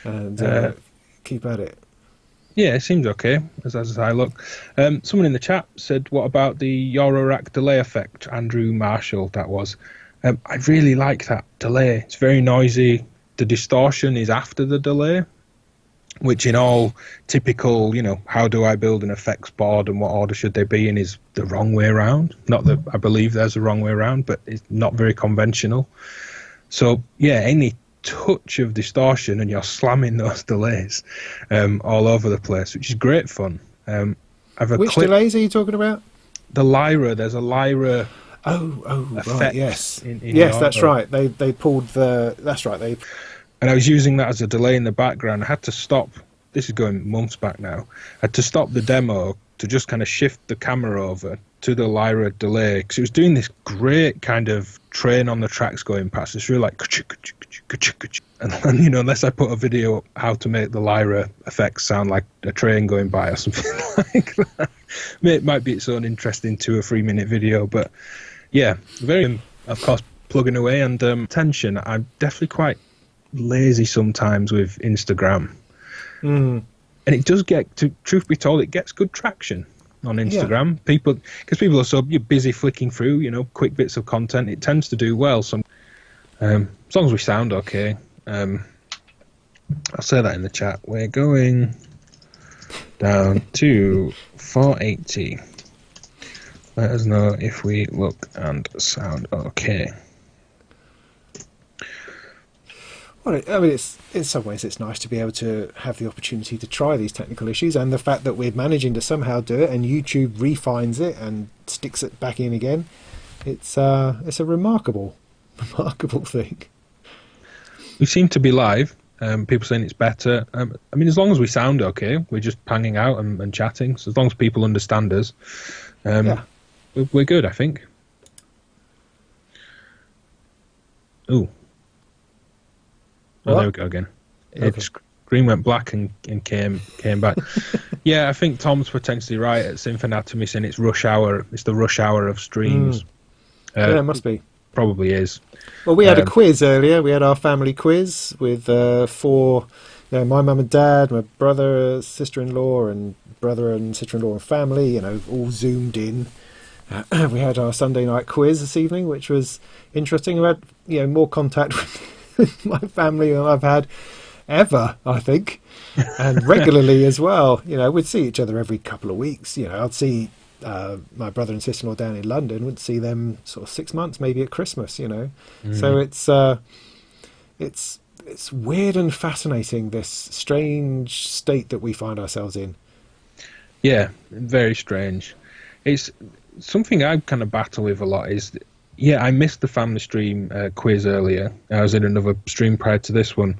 and keep at it. Yeah, it seems okay, as I look. Someone in the chat said, what about the Eurorack delay effect? Andrew Marshall, that was. I really like that delay. It's very noisy. The distortion is after the delay, which in all typical, you know, how do I build an effects board and what order should they be in, is the wrong way around. Not that I believe there's a wrong way around, but it's not very conventional. So, yeah, any touch of distortion and you're slamming those delays all over the place, which is great fun. Which delays are you talking about? The Lyra. There's a Lyra. Right, yes, yes, that's right. They pulled the. That's right. And I was using that as a delay in the background. I had to stop. This is going months back now. I had to stop the demo to just kind of shift the camera over to the Lyra delay, because it was doing this great kind of train on the tracks going past. It's really like, and you know, unless I put a video up how to make the Lyra effects sound like a train going by or something like that, it might be its own interesting 2 or 3 minute video. But yeah, very, of course, plugging away and attention. I'm definitely quite lazy sometimes with Instagram, and it does get, to truth be told, it gets good traction on Instagram. Because people are so busy flicking through, you know, quick bits of content. It tends to do well. So as long as we sound okay, I'll say that in the chat. We're going down to 480. Let us know if we look and sound okay. Well, I mean, it's, in some ways it's nice to be able to have the opportunity to try these technical issues, and the fact that we're managing to somehow do it and YouTube refines it and sticks it back in again. It's a remarkable thing. We seem to be live. People saying it's better. I mean, as long as we sound okay, we're just hanging out and chatting. So as long as people understand us, we're good, I think. Ooh. Oh, there we go again. Okay. Screen went black and came back. Yeah, I think Tom's potentially right at Synth Anatomy saying it's rush hour. It's the rush hour of streams. Yeah, it must be. Probably is. Well, we had a quiz earlier. We had our family quiz with 4, my mum and dad, my brother, sister-in-law, and brother and sister-in-law and family, you know, all zoomed in. We had our Sunday night quiz this evening, which was interesting. We had, more contact my family than I've had ever, I think, and regularly as well. You know, we'd see each other every couple of weeks. You know, I'd see my brother and sister-in-law down in London, would see them sort of 6 months, maybe at Christmas, you know. So it's weird and fascinating, this strange state that we find ourselves in. Yeah, very strange. It's something I kind of battle with a lot is, I missed the family stream quiz earlier. I was in another stream prior to this one.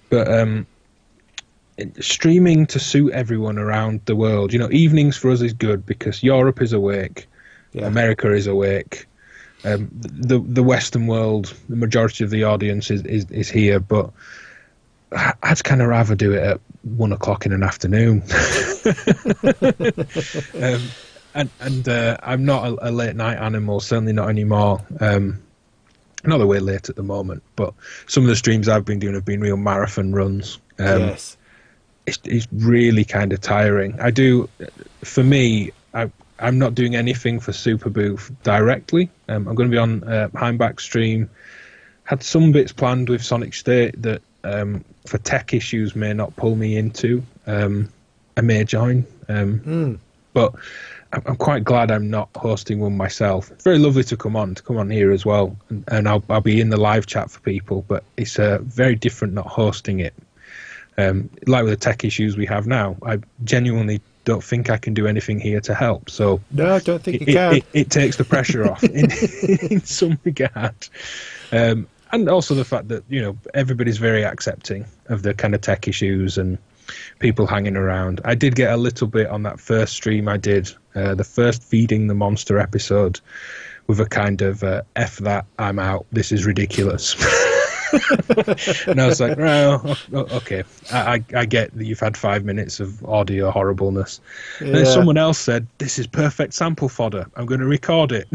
But streaming to suit everyone around the world, you know, evenings for us is good because Europe is awake, America is awake, the Western world, the majority of the audience is here, but I'd kind of rather do it at 1 o'clock in an afternoon. And I'm not a late night animal, certainly not anymore. Not that we're late at the moment, but some of the streams I've been doing have been real marathon runs. Yes. It's really kind of tiring. For me, I'm not doing anything for Superbooth directly. I'm going to be on Heimbach's stream. Had some bits planned with Sonic State that for tech issues may not pull me into. I may join. But I'm quite glad I'm not hosting one myself. It's very lovely to come on here as well, and I'll be in the live chat for people. But it's very different not hosting it. Like with the tech issues we have now, I genuinely don't think I can do anything here to help. So no, I don't think you can. It takes the pressure off in some regard. And also the fact that, you know, everybody's very accepting of the kind of tech issues and people hanging around. I did get a little bit on that first stream I did, the first Feeding the Monster episode, with a kind of F that, I'm out, this is ridiculous. And I was like, well, okay, I get that you've had 5 minutes of audio horribleness. And then someone else said, this is perfect sample fodder, I'm going to record it.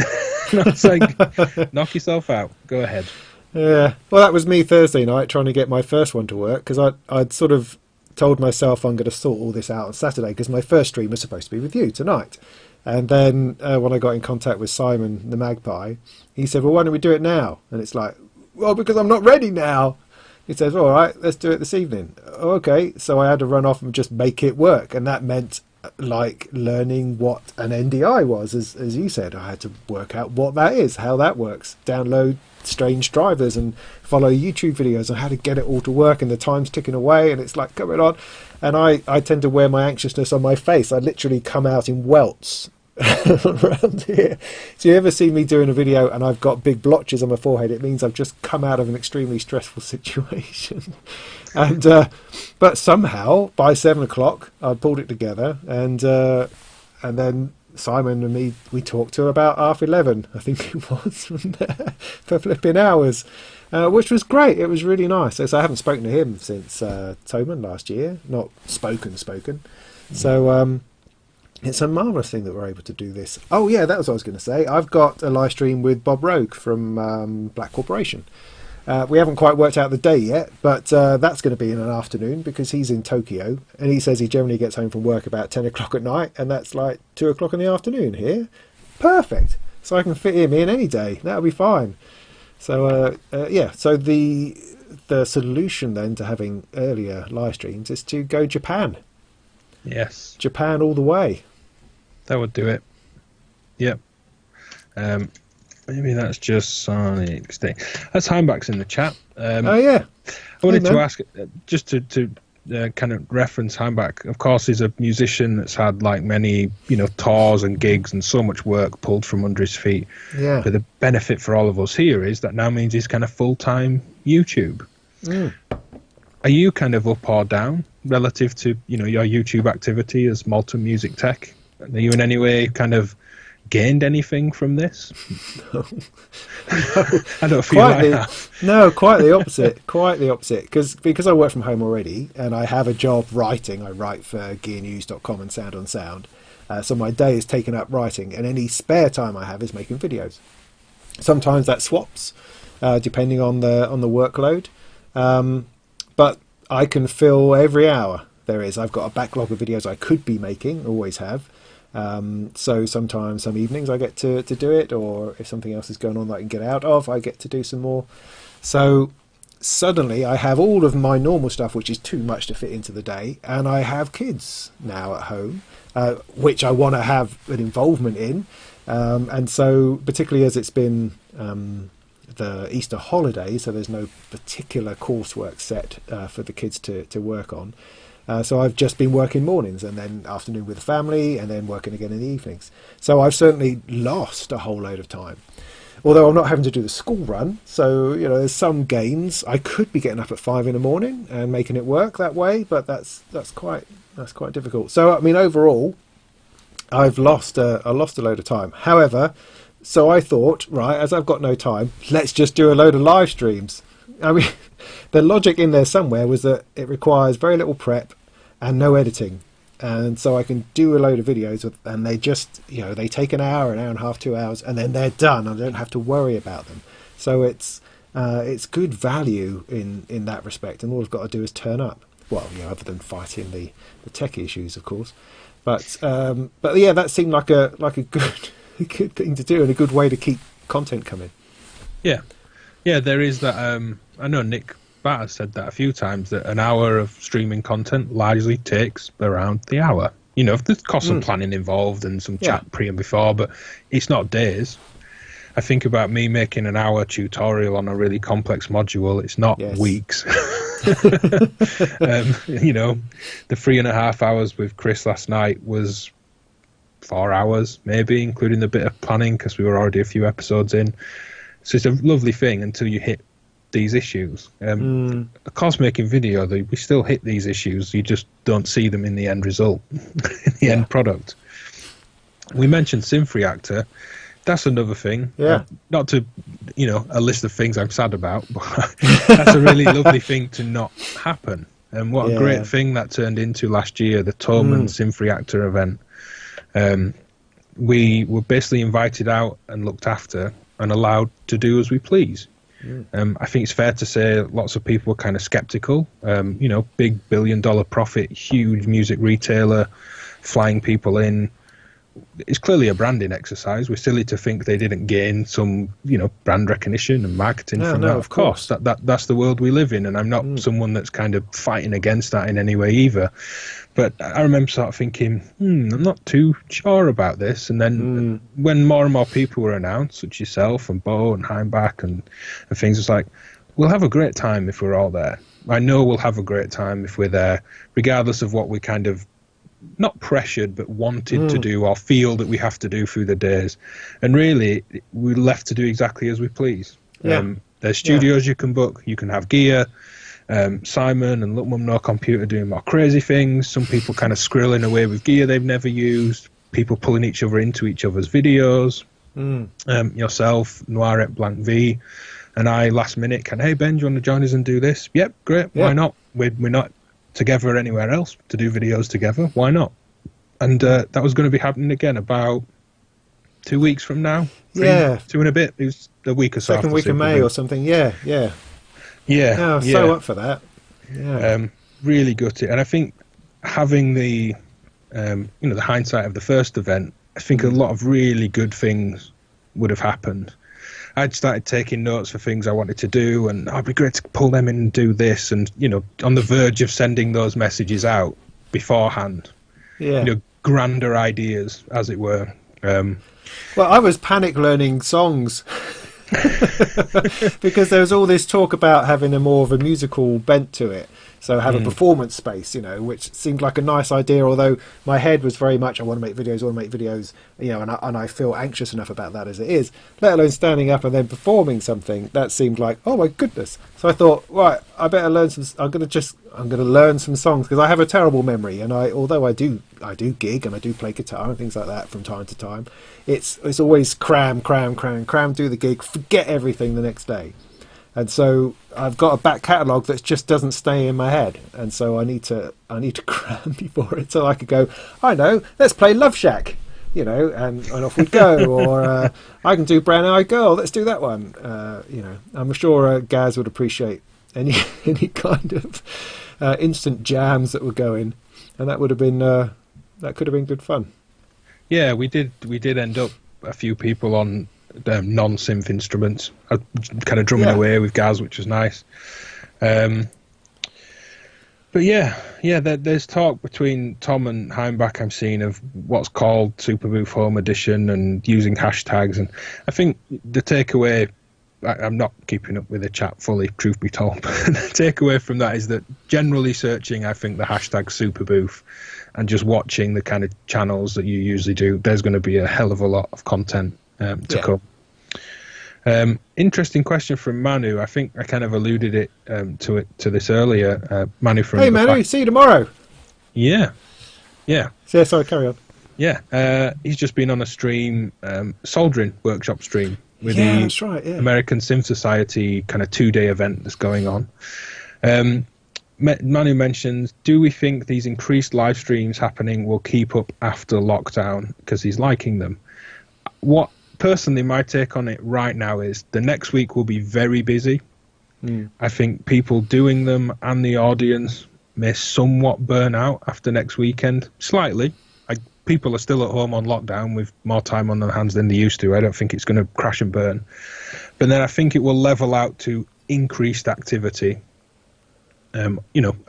And I was like, knock yourself out, go ahead. Yeah, well, that was me Thursday night trying to get my first one to work, because I'd sort of told myself I'm going to sort all this out on Saturday, because my first stream was supposed to be with you tonight. And then when I got in contact with Simon the Magpie, he said, well, why don't we do it now? And it's like, well, because I'm not ready now. He says, all right, let's do it this evening. Okay, so I had to run off and just make it work, and that meant like learning what an NDI was, as you said. I had to work out what that is, how that works, download strange drivers and follow YouTube videos on how to get it all to work, and the time's ticking away and it's like coming on, and I tend to wear my anxiousness on my face. I literally come out in welts around here. So you ever see me doing a video and I've got big blotches on my forehead, it means I've just come out of an extremely stressful situation. And but somehow by 7 o'clock I pulled it together, and then Simon and me, we talked to about 11:30, I think it was, for flipping hours, which was great. It was really nice. So I haven't spoken to him since Toman last year, not spoken. So it's a marvellous thing that we're able to do this. Oh yeah, that was what I was going to say. I've got a live stream with Bob Rogue from Black Corporation. We haven't quite worked out the day yet, but that's going to be in an afternoon because he's in Tokyo, and he says he generally gets home from work about 10 o'clock at night, and that's like 2 o'clock in the afternoon here. Perfect. So I can fit him in any day. That'll be fine. So so the solution then to having earlier live streams is to go Japan. Yes. Japan all the way. That would do it. Yep. Maybe that's just Sonic State. That's Heimbach's in the chat. Oh yeah. I wanted to ask, just to kind of reference Heimbach. Of course, he's a musician that's had like many, you know, tours and gigs and so much work pulled from under his feet. Yeah. But the benefit for all of us here is that now means he's kind of full-time YouTube. Are you kind of up or down relative to, you know, your YouTube activity as Molten Music Tech? Are you in any way kind of gained anything from this? No. I don't feel like that. No, quite the opposite. Quite the opposite. Because I work from home already, and I have a job writing. I write for gearnews.com and Sound on Sound. So my day is taken up writing, and any spare time I have is making videos. Sometimes that swaps, depending on the workload. But I can fill every hour there is. I've got a backlog of videos I could be making, always have. So sometimes, some evenings I get to do it, or if something else is going on that I can get out of, I get to do some more. So suddenly I have all of my normal stuff, which is too much to fit into the day, and I have kids now at home, which I want to have an involvement in. And so, particularly as it's been the Easter holiday, so there's no particular coursework set for the kids to work on. So I've just been working mornings and then afternoon with the family and then working again in the evenings. So I've certainly lost a whole load of time. Although I'm not having to do the school run, so there's some gains. I could be getting up at 5 in the morning and making it work that way, but that's quite difficult. So I mean, overall, I've lost a load of time. However, so I thought, right, as I've got no time, let's just do a load of live streams. I mean, the logic in there somewhere was that it requires very little prep and no editing. And so I can do a load of videos and they just, they take an hour and a half, 2 hours, and then they're done. I don't have to worry about them. So it's good value in that respect. And all I've got to do is turn up. Well, other than fighting the tech issues, of course. But yeah, that seemed like a good thing to do and a good way to keep content coming. Yeah, there is that. I know Nick Batt has said that a few times, that an hour of streaming content largely takes around the hour. There's cost some planning involved and some chat pre and before, but it's not days. I think about me making an hour tutorial on a really complex module. It's not weeks. The 3.5 hours with Chris last night was 4 hours, maybe, including the bit of planning, because we were already a few episodes in. So it's a lovely thing until you hit these issues. Of course, making video, we still hit these issues. You just don't see them in the end result, in the end product. We mentioned Synth Reactor. That's another thing. Yeah. Not to, a list of things I'm sad about, but that's a really lovely thing to not happen. And what a great thing that turned into last year, the Toman Synth Reactor event. We were basically invited out and looked after and allowed to do as we please. I think it's fair to say lots of people were kind of skeptical. Big $1 billion profit, huge music retailer, flying people in. It's clearly a branding exercise. We're silly to think they didn't gain some, brand recognition and marketing from that. Of course, that's the world we live in, and I'm not someone that's kind of fighting against that in any way either. But I remember sort of thinking, I'm not too sure about this. And then when more and more people were announced, such as yourself and Bo and Heimbach and things, it's like, we'll have a great time if we're all there. I know we'll have a great time if we're there, regardless of what we kind of, not pressured, but wanted to do or feel that we have to do through the days. And really, we're left to do exactly as we please. There's studios you can book, you can have gear. Simon and Little Mum No Computer doing more crazy things. Some people kind of squirreling away with gear they've never used. People pulling each other into each other's videos. Yourself, Noiret Blanc V, and I last minute hey Ben, do you want to join us and do this? Yep, great. Why not? We're not together anywhere else to do videos together. Why not? And that was going to be happening again about 2 weeks from now. 2 and a bit. It was a week or so. Second week of May or something. Yeah. So up for that. Really gutted. And I think having the the hindsight of the first event, I think a lot of really good things would have happened. I'd started taking notes for things I wanted to do, and it'd be great to pull them in and do this, and on the verge of sending those messages out beforehand. Grander ideas, as it were. Well, I was panic learning songs because there was all this talk about having a more of a musical bent to it. So have a performance space, which seemed like a nice idea, although my head was very much, I want to make videos, and I feel anxious enough about that as it is, let alone standing up and then performing something. That seemed like, oh my goodness. So I thought, right, I better learn I'm going to learn some songs, because I have a terrible memory, and although I do gig and I do play guitar and things like that from time to time, it's always cram, do the gig, forget everything the next day. And so I've got a back catalogue that just doesn't stay in my head, and so I need to cram before it, so I could go, I know, let's play Love Shack, and off we'd go, or I can do Brown Eyed Girl, let's do that one. I'm sure Gaz would appreciate any kind of instant jams that were going, and that would have been that could have been good fun. Yeah, we did end up a few people on non-synth instruments, kind of drumming away with Gaz, which was nice. But yeah, there's talk between Tom and Heimbach I'm seeing of what's called Superbooth Home Edition and using hashtags. And I think the takeaway, I'm not keeping up with the chat fully, truth be told, but the takeaway from that is that generally searching, I think the hashtag Superbooth and just watching the kind of channels that you usually do, there's going to be a hell of a lot of content to come. Interesting question from Manu. I think I kind of alluded to this earlier. Manu from Manu, see you tomorrow. Yeah. Sorry, carry on. Yeah, he's just been on a stream, soldering workshop stream with the that's right, American Synth Society kind of 2-day event that's going on. Manu mentions, do we think these increased live streams happening will keep up after lockdown? Because he's liking them. Personally, my take on it right now is the next week will be very busy. I think people doing them and the audience may somewhat burn out after next weekend. Slightly. People are still at home on lockdown with more time on their hands than they used to. I don't think it's going to crash and burn. But then I think it will level out to increased activity. A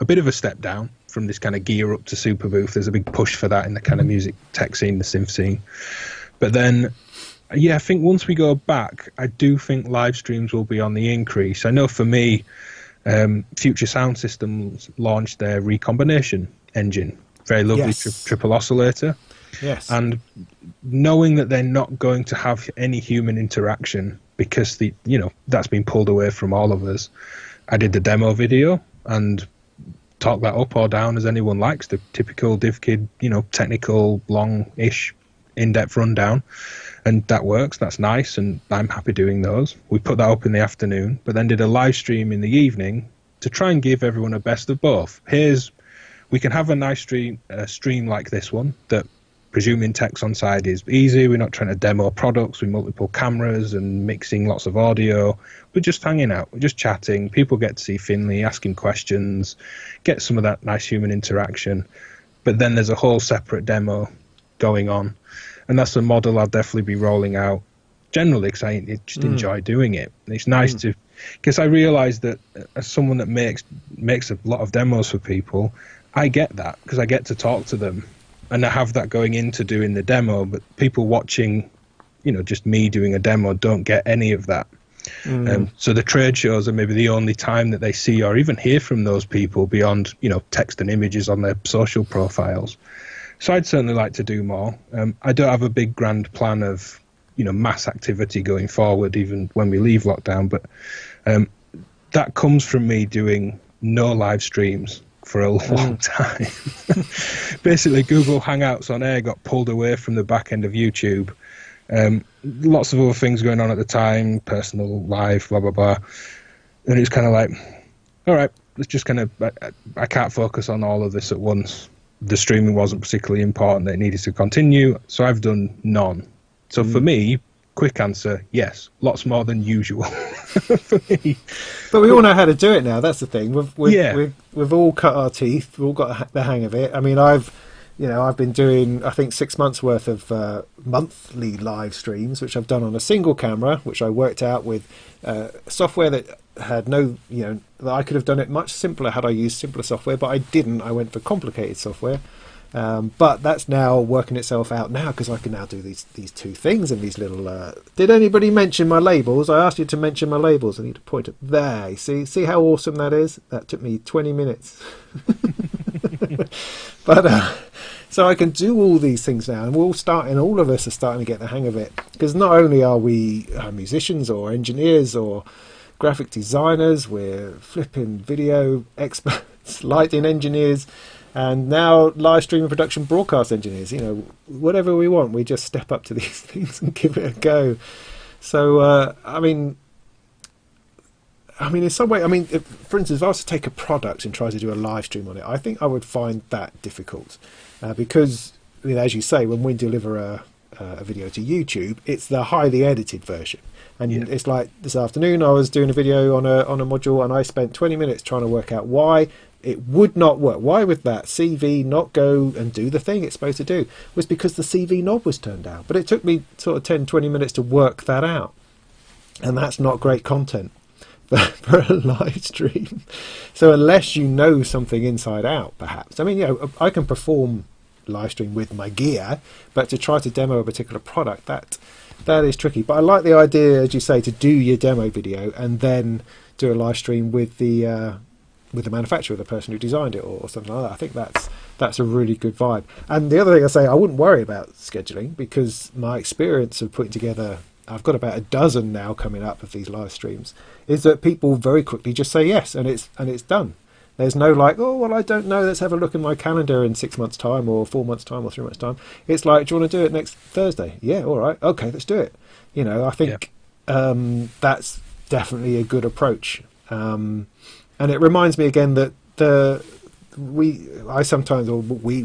bit of a step down from this kind of gear up to Superbooth. There's a big push for that in the kind of music tech scene, the synth scene. But then... I think once we go back, I do think live streams will be on the increase. I know for me, Future Sound Systems launched their recombination engine. Very lovely triple oscillator. Yes. And knowing that they're not going to have any human interaction because that's been pulled away from all of us, I did the demo video and talk that up or down as anyone likes, the typical DivKid, technical, long-ish, in-depth rundown. And that works, that's nice, and I'm happy doing those. We put that up in the afternoon, but then did a live stream in the evening to try and give everyone a best of both. We can have a nice stream like this one, that presuming tech's on side is easy. We're not trying to demo products with multiple cameras and mixing lots of audio. We're just hanging out, we're just chatting. People get to see Finley, asking questions, get some of that nice human interaction. But then there's a whole separate demo going on. And that's a model I'll definitely be rolling out generally because I just enjoy doing it. It's nice to, because I realise that as someone that makes a lot of demos for people, I get that because I get to talk to them and I have that going into doing the demo. But people watching, just me doing a demo don't get any of that. So the trade shows are maybe the only time that they see or even hear from those people beyond, text and images on their social profiles. So I'd certainly like to do more. I don't have a big grand plan of, mass activity going forward, even when we leave lockdown. But that comes from me doing no live streams for a long time. Basically, Google Hangouts on Air got pulled away from the back end of YouTube. Lots of other things going on at the time, personal life, blah, blah, blah. And it's kind of like, all right, let's just kind of, I can't focus on all of this at once. The streaming wasn't particularly important, that it needed to continue, so I've done none. So for me, quick answer, yes, lots more than usual for me. But we all know how to do it now, that's the thing. We've all cut our teeth, we've all got the hang of it. I mean, I've been doing, I think, 6 months worth of monthly live streams, which I've done on a single camera, which I worked out with software that had no, that I could have done it much simpler had I used simpler software, but I didn't. I went for complicated software. But that's now working itself out now because I can now do these two things and these little... Did anybody mention my labels? I asked you to mention my labels. I need to point it there. See how awesome that is? That took me 20 minutes. But so I can do all these things now, and all of us are starting to get the hang of it, because not only are we musicians or engineers or graphic designers, we're flipping video experts, lighting engineers, and now live streaming production broadcast engineers. Whatever we want, we just step up to these things and give it a go. So I mean in some way, for instance, if I was to take a product and try to do a live stream on it, I think I would find that difficult because as you say, when we deliver a video to YouTube, it's the highly edited version. And it's like this afternoon I was doing a video on a module, and I spent 20 minutes trying to work out why it would not work. Why would that CV not go and do the thing it's supposed to do? It was because the CV knob was turned down. But it took me sort of 10-20 minutes to work that out, and that's not great content. for a live stream. So unless you know something inside out, perhaps. I mean, I can perform live stream with my gear, but to try to demo a particular product, that is tricky. But I like the idea, as you say, to do your demo video and then do a live stream with the manufacturer, the person who designed it, or something like that. I think that's a really good vibe. And the other thing I say, I wouldn't worry about scheduling, because my experience of putting together, I've got about a dozen now coming up of these live streams, is that people very quickly just say yes, and it's done. There's no like, oh, well, I don't know, let's have a look in my calendar in 6 months' time or 4 months' time or 3 months' time. It's like, do you want to do it next Thursday? Yeah, all right, okay, let's do it. I think that's definitely a good approach. And it reminds me again that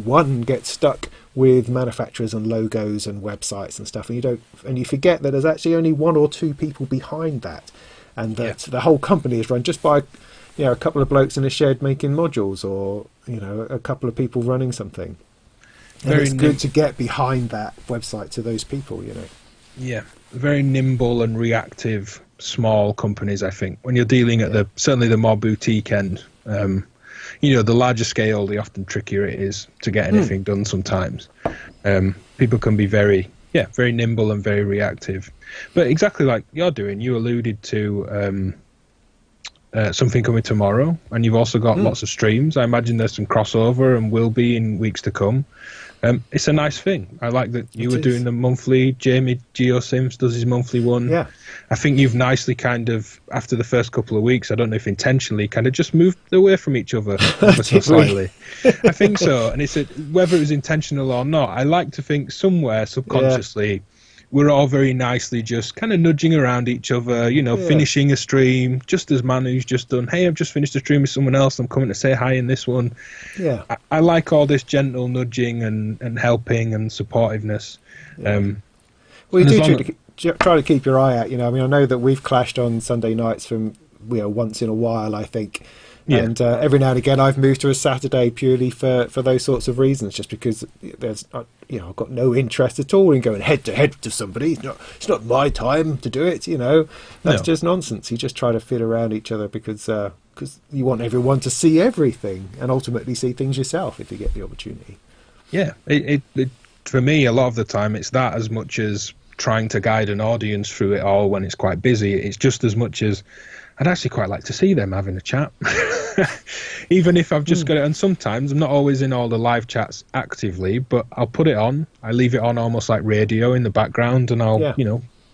one gets stuck with manufacturers and logos and websites and stuff, and you forget that there's actually only one or two people behind that, and that the whole company is run just by a couple of blokes in a shed making modules, or a couple of people running something. And it's good to get behind that website to those people. Yeah, very nimble and reactive small companies. I think when you're dealing at certainly the more boutique end, the larger scale, the often trickier it is to get anything done. Sometimes people can be very nimble and very reactive. But exactly like you're doing, you alluded to something coming tomorrow, and you've also got lots of streams. I imagine there's some crossover and will be in weeks to come. It's a nice thing. I like that you were doing the monthly. Jamie GeoSims does his monthly one. Yeah, I think you've nicely kind of, after the first couple of weeks, I don't know if intentionally, kind of just moved away from each other ever so slightly. I think so, and whether it was intentional or not, I like to think somewhere subconsciously we're all very nicely just kind of nudging around each other, finishing a stream, just as Manu's just done. Hey, I've just finished a stream with someone else. I'm coming to say hi in this one. Yeah, I like all this gentle nudging and helping and supportiveness. Well, you do try to keep your eye out. I know that we've clashed on Sunday nights from once in a while, I think. Yeah. And every now and again I've moved to a Saturday purely for those sorts of reasons, just because there's I've got no interest at all in going head to head to somebody. It's not my time to do it. That's just nonsense. You just try to fit around each other because you want everyone to see everything and ultimately see things yourself if you get the opportunity. Yeah, it for me a lot of the time it's that, as much as trying to guide an audience through it all when it's quite busy. It's just as much as I'd actually quite like to see them having a chat. Even if I've just got it, and sometimes I'm not always in all the live chats actively, but I'll put it on. I leave it on almost like radio in the background, and I'll,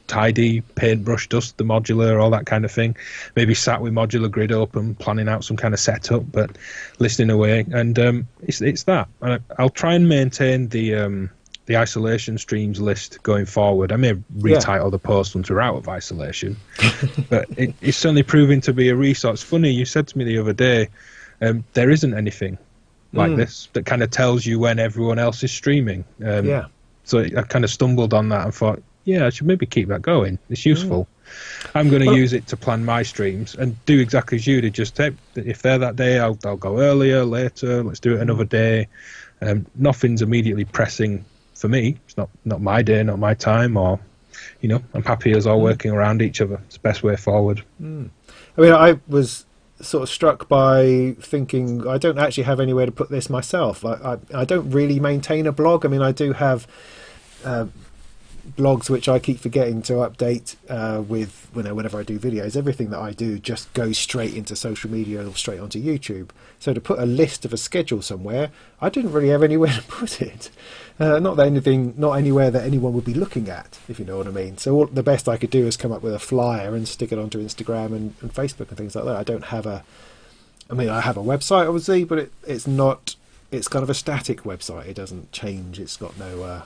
tidy, paintbrush, dust the modular, all that kind of thing. Maybe sat with modular grid open, planning out some kind of setup, but listening away. And it's that. I'll try and maintain the isolation streams list going forward. I may retitle the post once we're out of isolation, but it's certainly proving to be a resource. Funny, you said to me the other day, there isn't anything like this that kind of tells you when everyone else is streaming. So I kind of stumbled on that and thought, I should maybe keep that going. It's useful. I'm going to use it to plan my streams and do exactly as you did. Just if they're that day, I'll go earlier, later. Let's do it another day. Nothing's immediately pressing for me. It's not my day, not my time, or I'm happy as all working around each other. It's the best way forward. I was sort of struck by thinking I don't actually have anywhere to put this myself. I don't really maintain a blog. I do have blogs which I keep forgetting to update with whenever I do videos. Everything that I do just goes straight into social media or straight onto YouTube. So to put a list of a schedule somewhere, I didn't really have anywhere to put it. Not anywhere that anyone would be looking at, if you know what I mean. So the best I could do is come up with a flyer and stick it onto Instagram and Facebook and things like that. I don't have I have a website obviously, but it's kind of a static website. It doesn't change. It's got no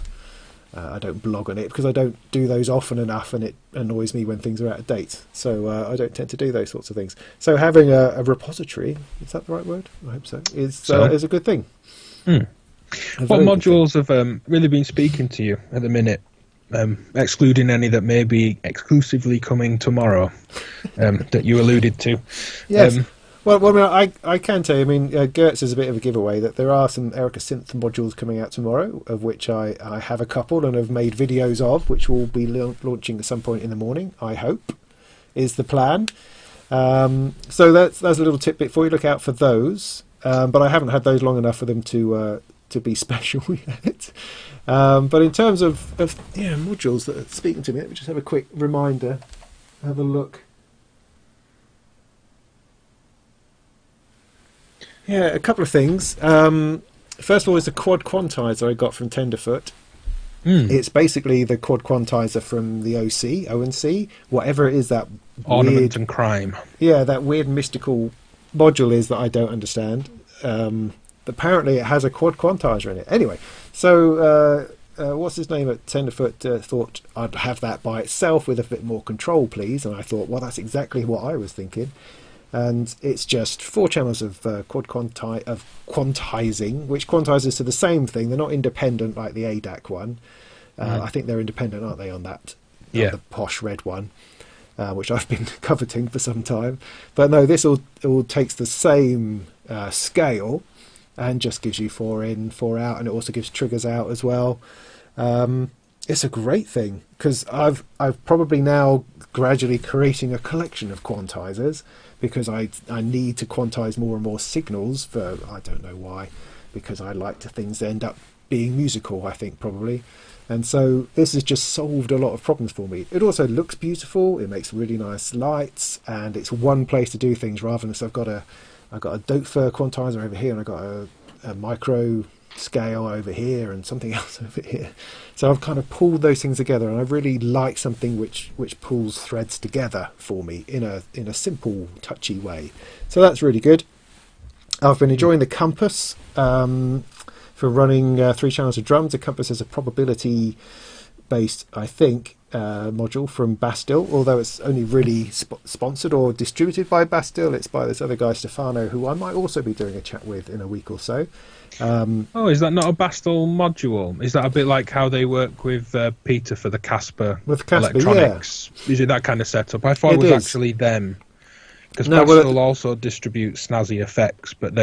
I don't blog on it because I don't do those often enough, and it annoys me when things are out of date. So I don't tend to do those sorts of things. So having a repository, is that the right word? I hope so. Is a good thing. What modules have really been speaking to you at the minute, excluding any that may be exclusively coming tomorrow, that you alluded to? Yes. I can tell you, Gertz is a bit of a giveaway that there are some Synth modules coming out tomorrow, of which I have a couple and have made videos of, which will be launching at some point in the morning, I hope, is the plan. So that's a little tidbit for you. Look out for those. But I haven't had those long enough for them to be special yet. But in terms of modules that are speaking to me, let me just have a quick reminder. Have a look. Yeah, a couple of things. First of all, is the quad quantizer I got from Tenderfoot. It's basically the quad quantizer from the ONC, whatever it is that Ornament weird, and crime. Yeah, that weird mystical module is that I don't understand. Apparently it has a quad quantizer in it. Anyway, so what's his name at Tenderfoot thought I'd have that by itself with a bit more control, please. And I thought, well, that's exactly what I was thinking. And it's just 4 channels of quantizing, which quantizes to the same thing. They're not independent like the ADAC one. I think they're independent, aren't they, on that? Yeah. The posh red one, which I've been coveting for some time. But no, this all takes the same scale and just gives you 4 in, 4 out, and it also gives triggers out as well. It's a great thing because I've probably now gradually creating a collection of quantizers, because I need to quantize more and more signals for, I don't know why, because I like to things end up being musical, I think, probably. And so this has just solved a lot of problems for me. It also looks beautiful, it makes really nice lights, and it's one place to do things rather than, so I've got a Doepfer quantizer over here, and I've got a micro scale over here and something else over here. So I've kind of pulled those things together, and I really like something which pulls threads together for me in a simple, touchy way. So that's really good. I've been enjoying the Compass for running 3 channels of drums. The Compass is a probability based, I think, module from Bastille, although it's only really sponsored or distributed by Bastille. It's by this other guy, Stefano, who I might also be doing a chat with in a week or so. Is that not a Bastille module? Is that a bit like how they work with Peter for the Casper electronics? Yeah. Is it that kind of setup? I thought it was actually them, because Bastille also distributes snazzy effects, but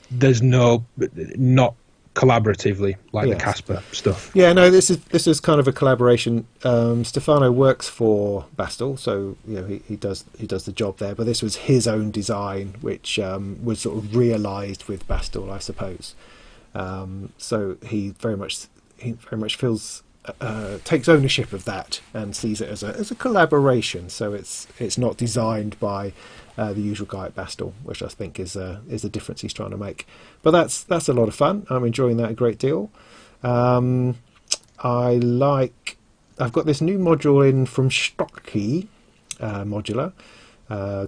there's not collaboratively like the Casper stuff. Yeah, no, this is kind of a collaboration. Stefano works for Bastille, so he does the job there. But this was his own design, which was sort of realised with Bastille, I suppose. So he very much feels takes ownership of that and sees it as a collaboration. So it's not designed by the usual guy at Bastille, which I think is the difference he's trying to make. But that's a lot of fun. I'm enjoying that a great deal. I've got this new module in from Stocky Modular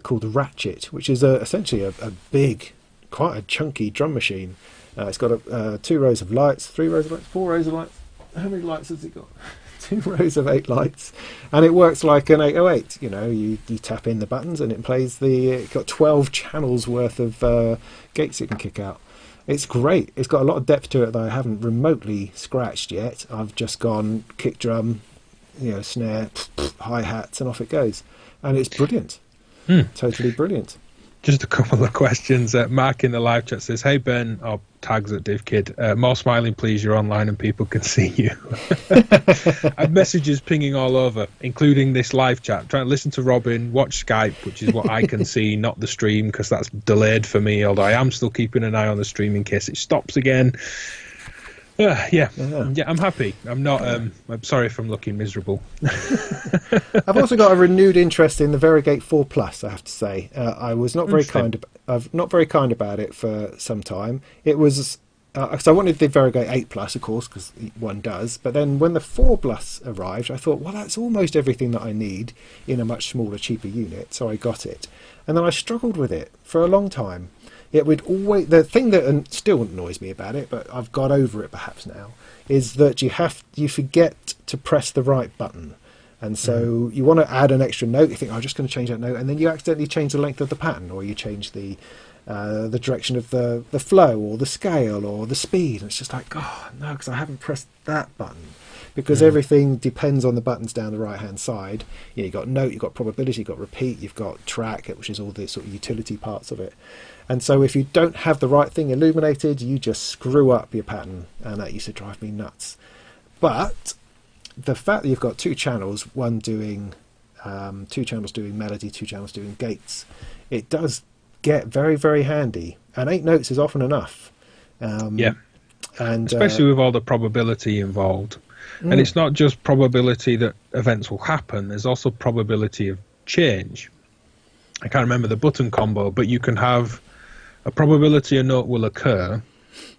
called Ratchet, which is essentially a big, quite a chunky drum machine. It's got 2 rows of lights, 3 rows of lights, 4 rows of lights. How many lights has it got? 2 rows of 8 lights, and it works like an 808. You tap in the buttons and it plays it's got 12 channels worth of gates it can kick out. It's great. It's got a lot of depth to it that I haven't remotely scratched yet. I've just gone kick drum, snare, hi-hats, and off it goes, and it's brilliant. Totally brilliant. Just a couple of questions. Mark in the live chat says, "Hey Ben," or tags at DivKid. "More smiling, please. You're online and people can see you." I've messages pinging all over, including this live chat. I'm trying to listen to Robin, watch Skype, which is what I can see, not the stream, because that's delayed for me. Although I am still keeping an eye on the stream in case it stops again. I'm happy. I'm not. I'm sorry if I'm looking miserable. I've also got a renewed interest in the Varigate 4 Plus. I have to say, I was not very kind. I've not very kind about it for some time. It was because I wanted the Varigate 8 Plus, of course, because one does. But then when the 4 Plus arrived, I thought, well, that's almost everything that I need in a much smaller, cheaper unit. So I got it, and then I struggled with it for a long time. It would always, the thing that still annoys me about it, but I've got over it perhaps now, is that you forget to press the right button. And so you want to add an extra note, you think, I'm just going to change that note, and then you accidentally change the length of the pattern, or you change the direction of the flow, or the scale, or the speed. And it's just like, oh, no, because I haven't pressed that button. Because everything depends on the buttons down the right-hand side. You've got note, you've got probability, you've got repeat, you've got track, which is all the sort of utility parts of it. And so if you don't have the right thing illuminated, you just screw up your pattern, and that used to drive me nuts. But the fact that you've got 2 channels, one doing 2 channels doing melody, 2 channels doing gates, it does get very, very handy. And 8 notes is often enough. And especially with all the probability involved. And it's not just probability that events will happen, there's also probability of change. I can't remember the button combo, but you can have a probability a note will occur,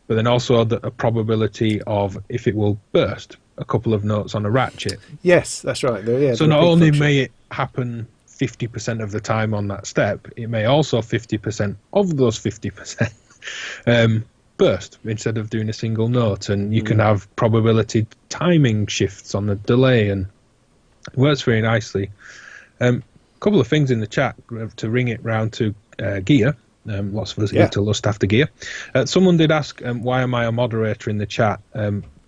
but then also a probability of if it will burst a couple of notes on a ratchet. Yes, that's right. So not only may it happen 50% of the time on that step, it may also 50% of those 50% burst instead of doing a single note. And you can have probability timing shifts on the delay, and it works very nicely. A couple of things in the chat to ring it round to gear. Lots of us get to lust after gear. Someone did ask, why am I a moderator in the chat?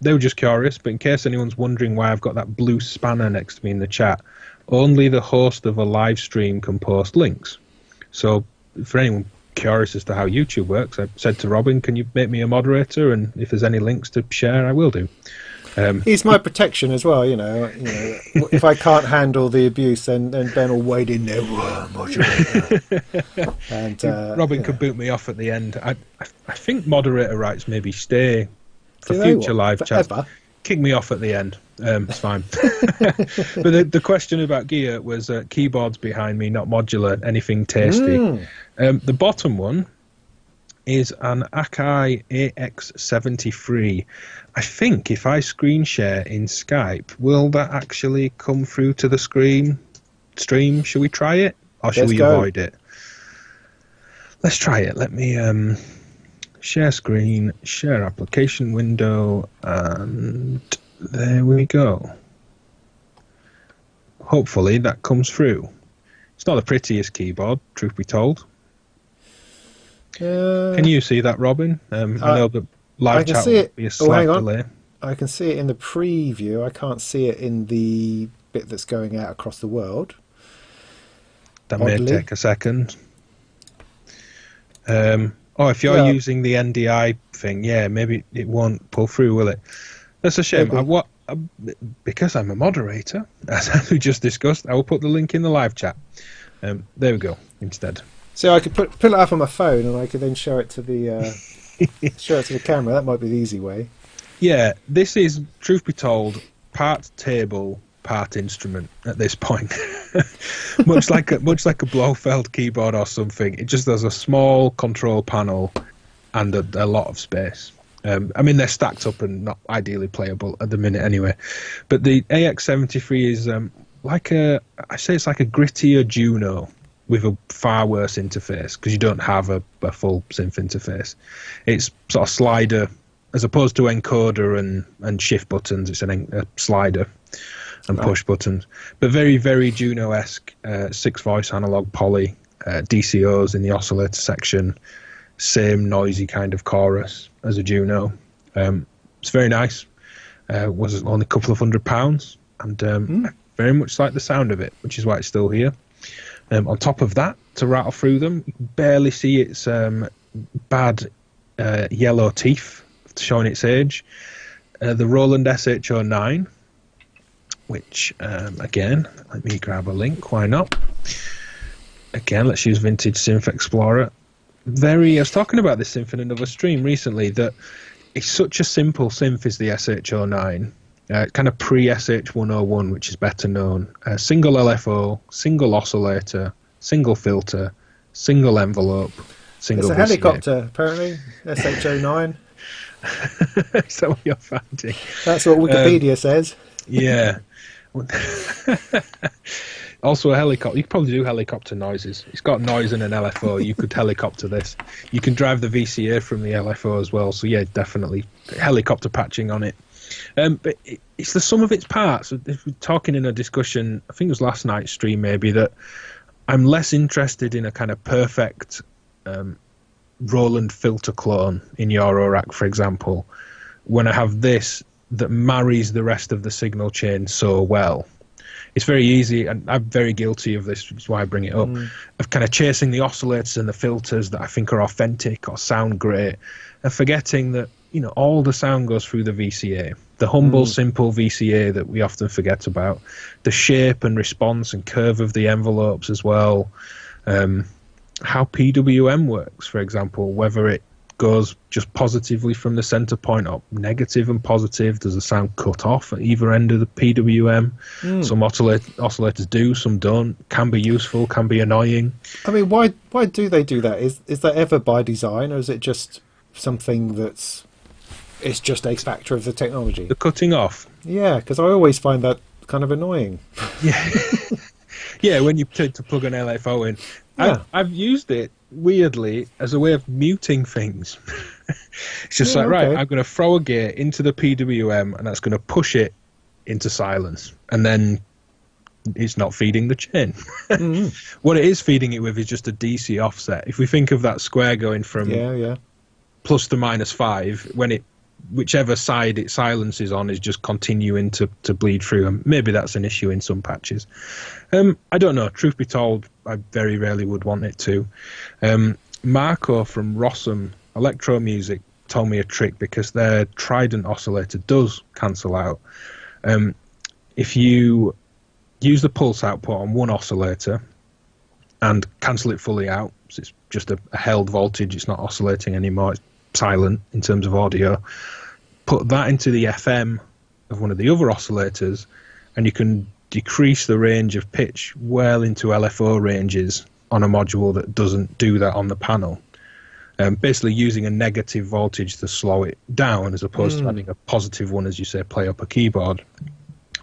They were just curious, but in case anyone's wondering why I've got that blue spanner next to me in the chat, only the host of a live stream can post links. So for anyone curious as to how YouTube works, I said to Robin, can you make me a moderator? And if there's any links to share, I will do. He's my protection as well, you know. If I can't handle the abuse, then Ben will wade in there. Moderator. And Robin could boot me off at the end. I think moderator rights maybe stay for future live chats. Kick me off at the end. It's fine. But the question about gear was keyboards behind me, not modular. Anything tasty? The bottom one is an Akai AX73. I think if I screen share in Skype, will that actually come through to the stream? Shall we try it? Or shall we avoid it? Let's try it. Let me share screen, share application window, and there we go. Hopefully that comes through. It's not the prettiest keyboard, truth be told. Can you see that, Robin? I know that live chat will be a slight delay. I can see it in the preview. I can't see it in the bit that's going out across the world. That may take a second. If you're using the NDI thing, maybe it won't pull through, will it? That's a shame. Because I'm a moderator, as we just discussed, I will put the link in the live chat. There we go, instead. So I could pull it up on my phone, and I could then show it to the camera. That might be the easy way. Yeah, this is, truth be told, part table, part instrument at this point. much like a Blofeld keyboard or something. It just has a small control panel and a lot of space. I mean, they're stacked up and not ideally playable at the minute anyway. But the AX73 is it's like a grittier Juno with a far worse interface, because you don't have a full synth interface. It's sort of slider, as opposed to encoder and shift buttons, it's a slider and push buttons. But very, very Juno-esque, 6-voice analog poly, DCOs in the oscillator section, same noisy kind of chorus as a Juno. It's very nice. Was only a couple of £100, and I very much like the sound of it, which is why it's still here. On top of that, to rattle through them, you can barely see its bad yellow teeth showing its age. The Roland SH09, which, again, let me grab a link, why not? Again, let's use Vintage Synth Explorer. I was talking about this synth in another stream recently, that it's such a simple synth is the SH09. Kind of pre-SH101, which is better known. Single LFO, single oscillator, single filter, single envelope, single It's a helicopter, apparently, SH09. Is that what you're finding? That's what Wikipedia says. Yeah. Also a helicopter. You could probably do helicopter noises. It's got noise and an LFO. You could helicopter this. You can drive the VCA from the LFO as well. So yeah, definitely helicopter patching on it. But it's the sum of its parts. If we're talking in a discussion, I think it was last night's stream maybe, that I'm less interested in a kind of perfect Roland filter clone in Eurorack, for example, when I have this that marries the rest of the signal chain so well. It's very easy, and I'm very guilty of this, which is why I bring it up, of kind of chasing the oscillators and the filters that I think are authentic or sound great, and forgetting that all the sound goes through the VCA. The humble, simple VCA that we often forget about. The shape and response and curve of the envelopes as well. How PWM works, for example, whether it goes just positively from the center point up, negative and positive. Does the sound cut off at either end of the PWM? Some oscillators do, some don't. Can be useful, can be annoying. I mean, why do they do that? Is that ever by design, or is it just something it's just a factor of the technology? The cutting off. Yeah, because I always find that kind of annoying. Yeah, yeah. When you tend to plug an LFO in, yeah. I've used it weirdly as a way of muting things. It's just I'm going to throw a gear into the PWM, and that's going to push it into silence, and then it's not feeding the chain. What it is feeding it with is just a DC offset. If we think of that square going from plus to -5, when it, whichever side it silences on, is just continuing to bleed through, and maybe that's an issue in some patches. I don't know. Truth be told, I very rarely would want it to. Marco from Rossum Electro Music told me a trick, because their Trident oscillator does cancel out. If you use the pulse output on one oscillator and cancel it fully out, so it's just a held voltage, it's not oscillating anymore, it's silent in terms of audio, put that into the FM of one of the other oscillators, and you can decrease the range of pitch well into LFO ranges on a module that doesn't do that on the panel. Basically using a negative voltage to slow it down, as opposed to having a positive one, as you say, play up a keyboard.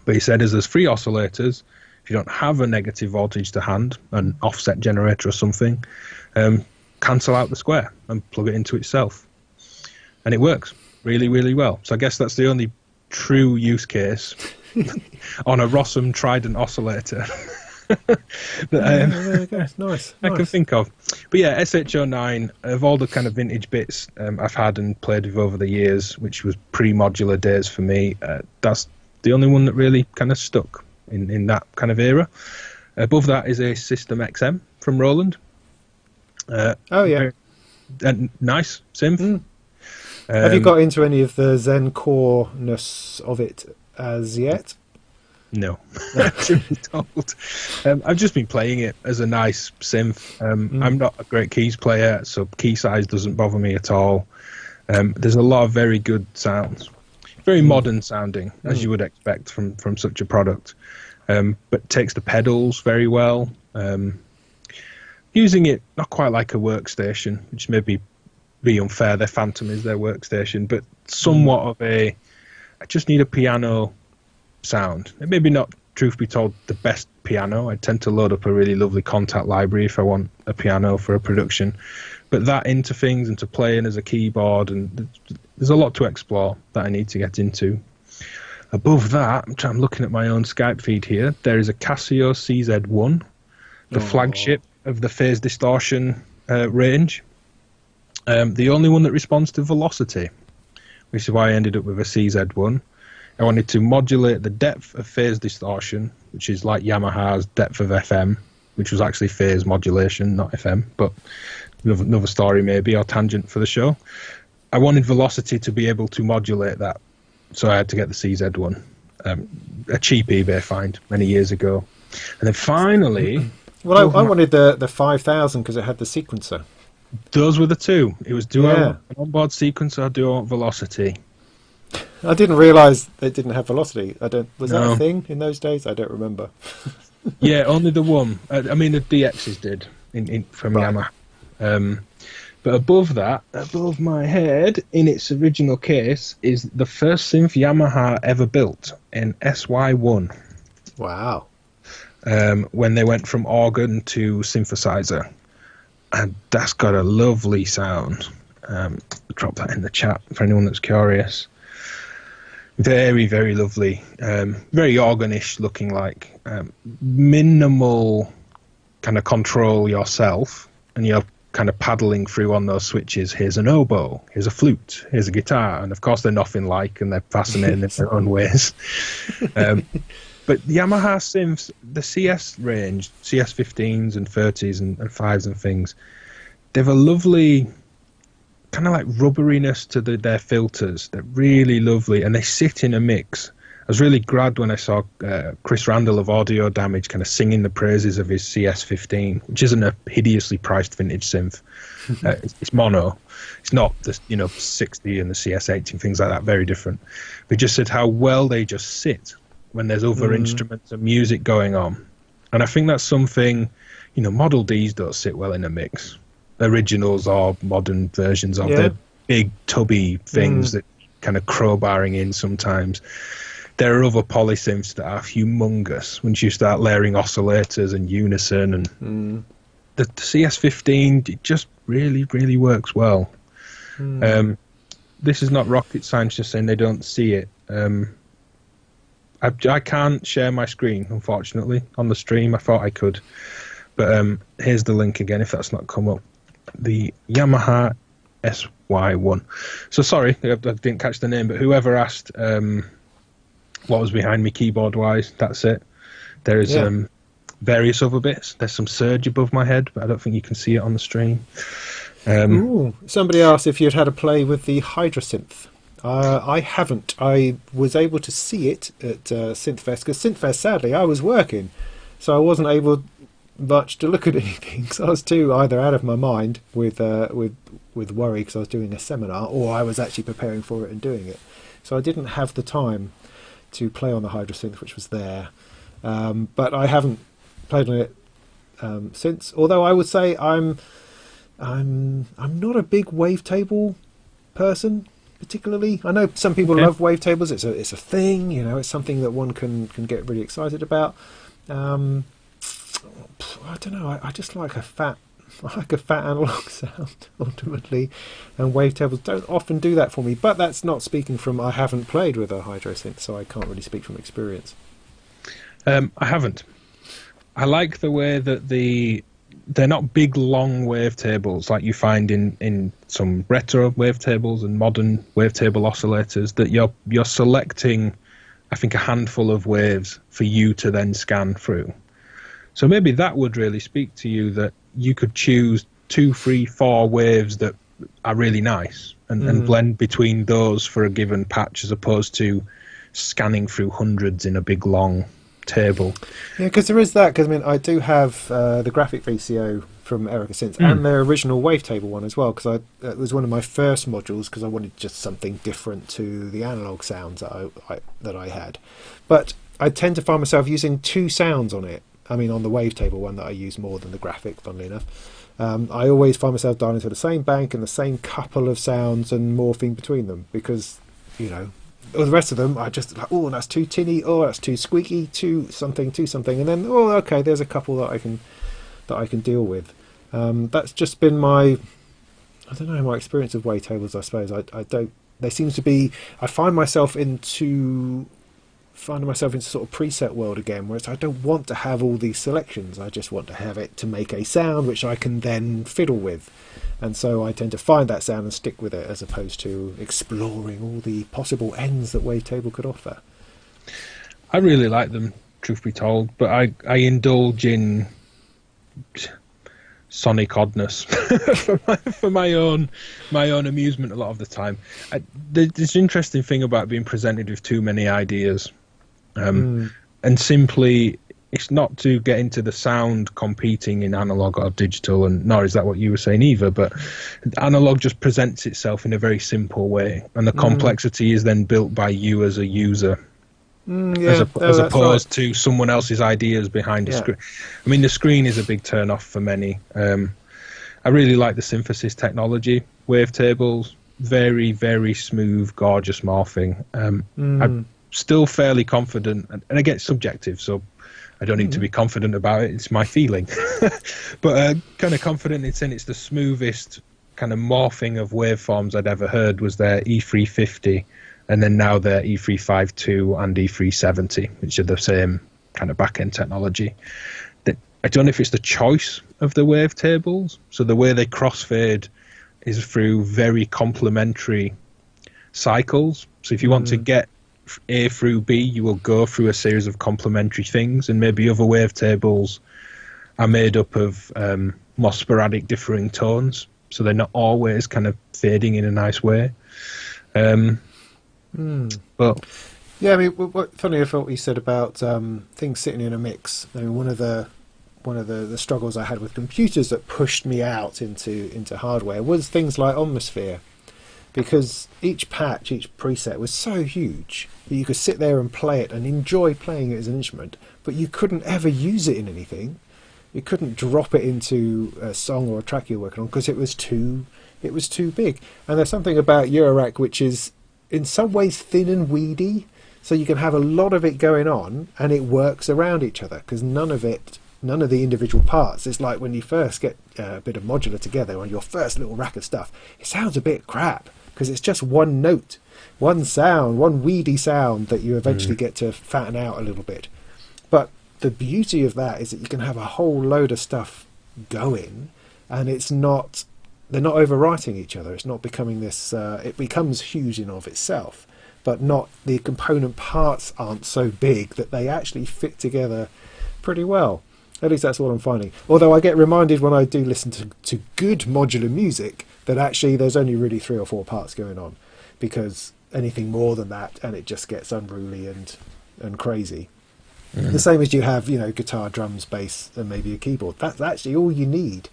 But he said, as there's 3 oscillators, if you don't have a negative voltage to hand, an offset generator or something, cancel out the square and plug it into itself. And it works really, really well. So I guess that's the only true use case on a Rossum Trident oscillator that nice. I can think of. But yeah, SH09, of all the kind of vintage bits I've had and played with over the years, which was pre-modular days for me, that's the only one that really kind of stuck in that kind of era. Above that is a System XM from Roland. Nice synth. Have you got into any of the Zen core-ness of it as yet? No, truth be told. I've just been playing it as a nice synth. I'm not a great keys player, so key size doesn't bother me at all. There's a lot of very good sounds. Very modern sounding, as you would expect from such a product. But takes the pedals very well. Using it not quite like a workstation, which may be unfair. Their Phantom is their workstation, but somewhat of I just need a piano sound. And maybe not, truth be told, the best piano. I tend to load up a really lovely contact library if I want a piano for a production. But that into things and to playing as a keyboard, and there's a lot to explore that I need to get into. Above that, I'm looking at my own Skype feed here. There is a Casio CZ1, the flagship of the phase distortion range. The only one that responds to velocity, which is why I ended up with a CZ1. I wanted to modulate the depth of phase distortion, which is like Yamaha's depth of FM, which was actually phase modulation, not FM, but another story maybe, or tangent for the show. I wanted velocity to be able to modulate that, so I had to get the CZ1, a cheap eBay find many years ago. And then finally... Well, I wanted the 5000 because it had the sequencer. Those were the two. It was, do I want an onboard sequencer or do I want velocity? I didn't realise they didn't have velocity. Was that a thing in those days? I don't remember. Yeah, only the one. I mean, the DXs did from Yamaha. But above that, above my head, in its original case, is the first synth Yamaha ever built, an SY1. Wow. When they went from organ to synthesizer. And that's got a lovely sound. Drop that in the chat for anyone that's curious. Very, very lovely. Very organish looking like. Minimal kind of control yourself, and you're kind of paddling through on those switches. Here's an oboe, here's a flute, here's a guitar, and of course they're nothing like, and they're fascinating in their own ways. But Yamaha synths, the CS range, CS15s and 30s and 5s and things, they have a lovely kind of like rubberiness to their filters. They're really lovely, and they sit in a mix. I was really glad when I saw Chris Randall of Audio Damage kind of singing the praises of his CS-15, which isn't a hideously priced vintage synth. It's mono. It's not the 60 and the CS-80 and things like that. Very different. But just said how well they just sit when there's other instruments and music going on. And I think that's something, Model Ds don't sit well in a mix. Originals or modern versions of they're big tubby things that kind of crowbarring in sometimes. There are other polysynths that are humongous once you start layering oscillators and unison, and the CS-15 it just really, really works well. This is not rocket science, just saying they don't see it. I can't share my screen, unfortunately, on the stream. I thought I could, but here's the link again if that's not come up. The Yamaha SY1. So sorry, I didn't catch the name, but whoever asked what was behind me keyboard wise, that's it. There is various other bits. There's some surge above my head, but I don't think you can see it on the stream. Somebody asked if you'd had a play with the Hydrasynth. I haven't. I was able to see it at Synthfest, because Synthfest, sadly, I was working, so I wasn't able much to look at anything. So I was too either out of my mind with worry because I was doing a seminar, or I was actually preparing for it and doing it. So I didn't have the time to play on the Hydrasynth, which was there. But I haven't played on it since. Although I would say I'm not a big wavetable person particularly. I know some people love wavetables. It's a thing, it's something that one can get really excited about. I don't know. I just like a fat analog sound ultimately, and wavetables don't often do that for me. But that's not speaking from I haven't played with a Hydrasynth, so I can't really speak from experience. I haven't. I like the way that they're not big long wavetables like you find in some retro wavetables and modern wavetable oscillators, that you're selecting, I think, a handful of waves for you to then scan through. So maybe that would really speak to you, that you could choose 2, 3, 4 waves that are really nice and blend between those for a given patch, as opposed to scanning through hundreds in a big long table. Yeah, because there is that. Because I do have the graphic VCO from Erica Synths and their original wavetable one as well, because it was one of my first modules, because I wanted just something different to the analog sounds that I had. But I tend to find myself using 2 sounds on it. On the wavetable one that I use more than the graphic, funnily enough. I always find myself dialing into the same bank and the same couple of sounds and morphing between them, because, the rest of them I just like, oh, that's too tinny, oh, that's too squeaky, too something, and then, oh, okay, there's a couple that I can deal with. That's just been my experience of wavetables, I suppose. They seem to be, I find myself into sort of preset world again, whereas I don't want to have all these selections. I just want to have it to make a sound which I can then fiddle with, and so I tend to find that sound and stick with it, as opposed to exploring all the possible ends that wavetable could offer. I really like them, truth be told, but I indulge in sonic oddness for my own amusement a lot of the time. There's an interesting thing about being presented with too many ideas. And simply, it's not to get into the sound competing in analog or digital, and nor is that what you were saying either, but analog just presents itself in a very simple way, and the complexity is then built by you as a user, as opposed to someone else's ideas behind the screen. The screen is a big turn off for many. I really like the synthesis technology. Wavetables, very, very smooth, gorgeous morphing. I'm still fairly confident, and again, it's subjective, so I don't need to be confident about it. It's my feeling. But kind of confident it's the smoothest kind of morphing of waveforms I'd ever heard was their E350, and then now their E352 and E370, which are the same kind of back-end technology. I don't know if it's the choice of the wavetables, so the way they crossfade is through very complementary cycles. So if you want to get A through B, you will go through a series of complementary things, and maybe other wavetables are made up of more sporadic differing tones. so they're not always kind of fading in a nice way. But yeah, I mean, funny I thought what you said about things sitting in a mix. I mean, one of the struggles I had with computers that pushed me out into hardware was things like Omnisphere, because each patch, each preset was so huge that you could sit there and play it and enjoy playing it as an instrument, but you couldn't ever use it in anything. You couldn't drop it into a song or a track you're working on because it was too big. And there's something about Eurorack which is in some ways thin and weedy, so you can have a lot of it going on and it works around each other, because none of the individual parts, it's like when you first get a bit of Modular together on your first little rack of stuff, it sounds a bit crap because it's just one note, one sound, one weedy sound that you eventually get to fatten out a little bit. But the beauty of that is that you can have a whole load of stuff going, and they're not overwriting each other. It's not becoming this, it becomes huge in of itself, but not, the component parts aren't so big that they actually fit together pretty well. At least that's what I'm finding. Although I get reminded when I do listen to good modular music that actually there's only really 3 or 4 parts going on, because anything more than that and it just gets unruly and crazy. The same as you have, guitar, drums, bass, and maybe a keyboard. That's actually all you need.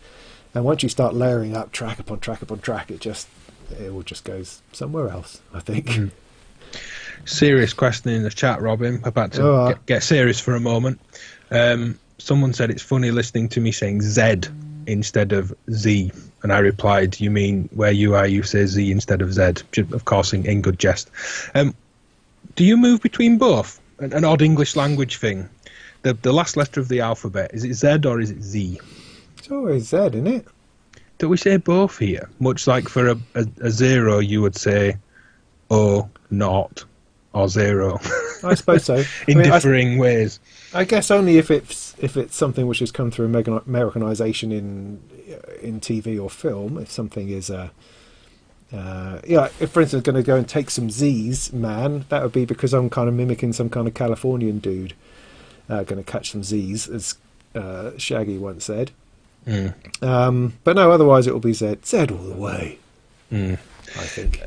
And once you start layering up track upon track upon track, it all just goes somewhere else, I think. Serious question in the chat, Robin. About to get serious for a moment. Someone said it's funny listening to me saying Z instead of Z, and I replied, "You mean where you are? You say Z instead of Z." Of course, in good jest. Do you move between both? An odd English language thing. The last letter of the alphabet, is it Z or is it Z? It's always Z, isn't it? Do we say both here? Much like for a 0, you would say O, not, or 0. I suppose so. Differing ways. I guess only if it's something which has come through Americanization in TV or film. If something is if for instance going to go and take some Z's, man, that would be because I'm kind of mimicking some kind of Californian dude. Going to catch some Z's, as Shaggy once said. But no, otherwise it will be Z all the way. I think.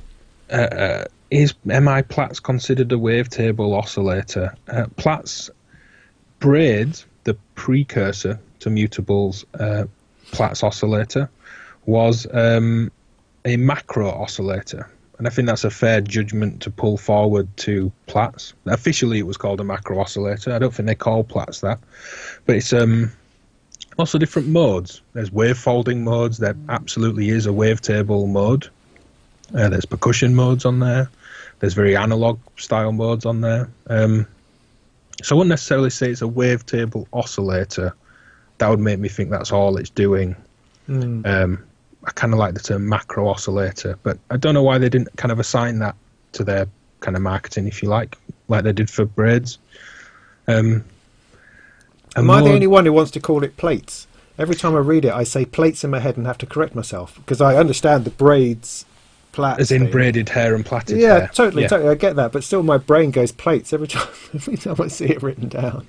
Is MI Platts considered a wavetable oscillator? Platts Braids, the precursor to Mutable's Platts oscillator, was a macro oscillator, and I think that's a fair judgment to pull forward to Platts. Officially it was called a macro oscillator. I don't think they call Platts that, but it's also different modes. There's wavefolding modes. There absolutely is a wavetable mode. There's percussion modes on there. There's very analog style modes on there. So I wouldn't necessarily say it's a wavetable oscillator. That would make me think that's all it's doing. I kind of like the term macro oscillator, but I don't know why they didn't kind of assign that to their kind of marketing, if you like they did for braids. Am I the only one who wants to call it plates? Every time I read it, I say plates in my head and have to correct myself, because I understand the braids, plaits. As in braided hair and plaited hair. Yeah, totally. I get that, but still my brain goes plates every time I see it written down.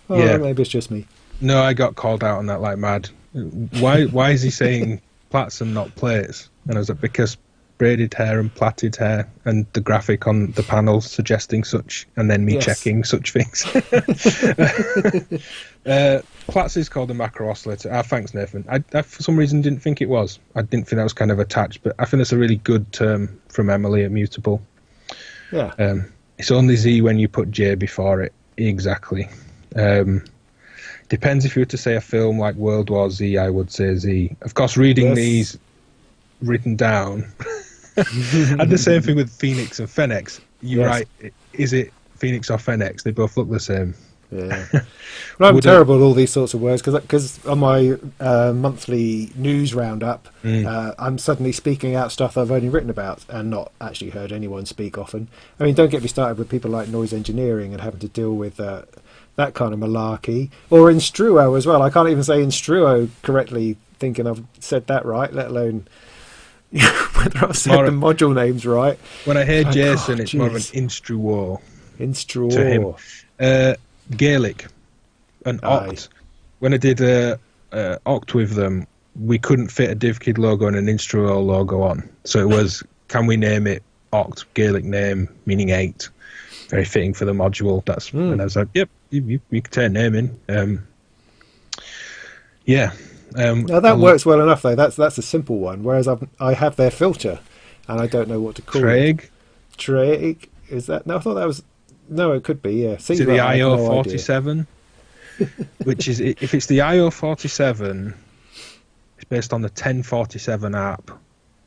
Maybe it's just me. No, I got called out on that like mad. Why is he saying plaits and not plates? And I was like, because braided hair and plaited hair, and the graphic on the panel suggesting such, and then me checking such things. Platts is called a macro oscillator. Thanks, Nathan. I for some reason didn't think it was. I didn't think that was kind of attached, but I think that's a really good term from Emily at Mutable. Yeah. It's only Z when you put J before it. Exactly. Depends if you were to say a film like World War Z, I would say Z. Of course, reading these written down. And the same thing with Phoenix and Phoenix. You're right. Is it Phoenix or Phoenix? They both look the same. Yeah. Well, I'm terrible at all these sorts of words, because on my monthly news roundup, I'm suddenly speaking out stuff I've only written about and not actually heard anyone speak often. I mean, don't get me started with people like noise engineering and having to deal with that kind of malarkey. Or Instruo as well. I can't even say Instruo correctly, thinking I've said that right, let alone whether I've said the module names right. When I hear Jason, it's more of an Instruo. To him. Gaelic and Oct. When I did Oct with them, we couldn't fit a DivKid logo and an Instro logo on. So it was, can we name it Oct, Gaelic name, meaning 8? Very fitting for the module. That's and I was like, yep, you can take naming. Yeah. Now that works well enough though. That's a simple one. Whereas I have their filter, and I don't know what to call it. Traig. Is that? No, I thought that was. No, it could be. Yeah. See the IO47, which is, if it's the IO47, it's based on the 1047 ARP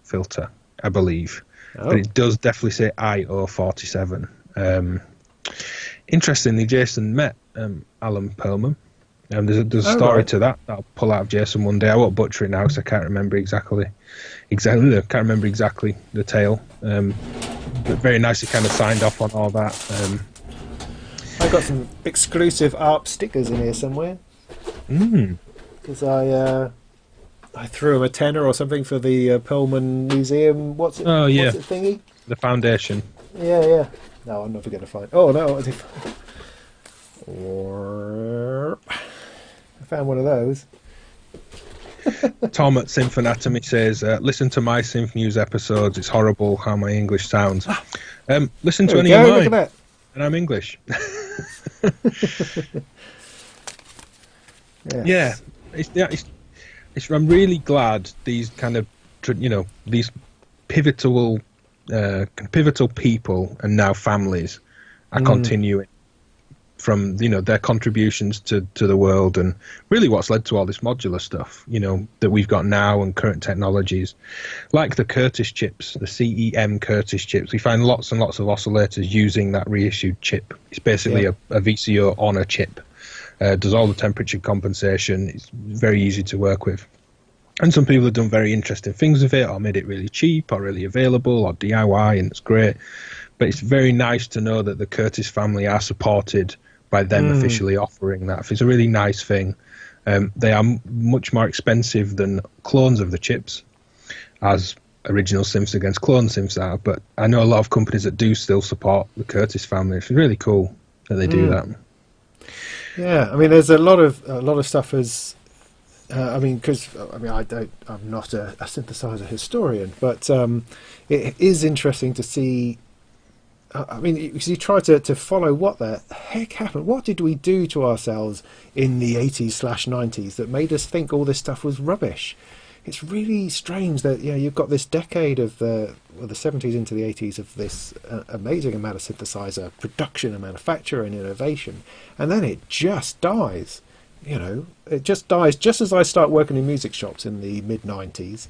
filter, I believe. Oh. But it does definitely say IO47. Interestingly, Jason met Alan Perlman. There's a story to that I'll pull out of Jason one day. I won't butcher it now because I can't remember exactly the tale. But very nicely kind of signed off on all that. I got some exclusive ARP stickers in here somewhere. Because I threw him a tenner or something for the Perlman Museum. What's it? Oh yeah, what's it thingy? The foundation. Yeah. No, I'm never going to find. Oh no, I found one of those. Tom at Synth Anatomy says, listen to my Synth News episodes. It's horrible how my English sounds. Listen to any of mine. Look at that. And I'm English. Yeah. I'm really glad these kind of, these pivotal people and now families are continuing from their contributions to the world, and really what's led to all this modular stuff that we've got now, and current technologies like the Curtis chips, the CEM Curtis chips. We find lots and lots of oscillators using that reissued chip. It's basically a VCO on a chip. Does all the temperature compensation. It's very easy to work with. And some people have done very interesting things with it, or made it really cheap, or really available, or DIY, and it's great. But it's very nice to know that the Curtis family are supported by them officially offering that. It's a really nice thing. They are much more expensive than clones of the chips, as original synths against clone synths are. But I know a lot of companies that do still support the Curtis family. It's really cool that they do that. Yeah, I mean, there's a lot of stuff as. I'm not a synthesizer historian, but it is interesting to see. Because you try to follow what the heck happened. What did we do to ourselves in the 80s/90s that made us think all this stuff was rubbish? It's really strange that you've got this decade of the 70s into the 80s of this amazing amount of synthesizer production and manufacture and innovation, and then it just dies. It just dies just as I start working in music shops in the mid-90s.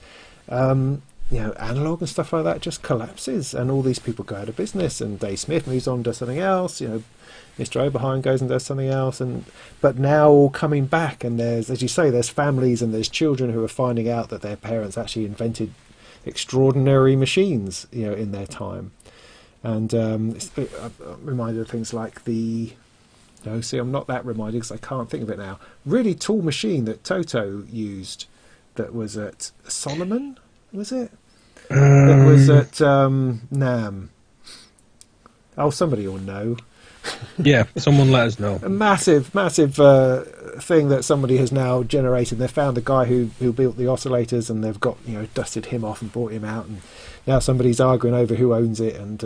Analog and stuff like that just collapses, and all these people go out of business, and Dave Smith moves on, does something else. Mr. Oberheim goes and does something else, but now all coming back, and there's, as you say, there's families and there's children who are finding out that their parents actually invented extraordinary machines, in their time. And I'm reminded of things like I'm not that reminded because I can't think of it now. Really tall machine that Toto used, that was at Solomon, was it? That was at NAM. Oh, somebody will know. Yeah, someone let us know. A massive thing that somebody has now generated. They found the guy who built the oscillators, and they've got dusted him off and brought him out, and now somebody's arguing over who owns it. And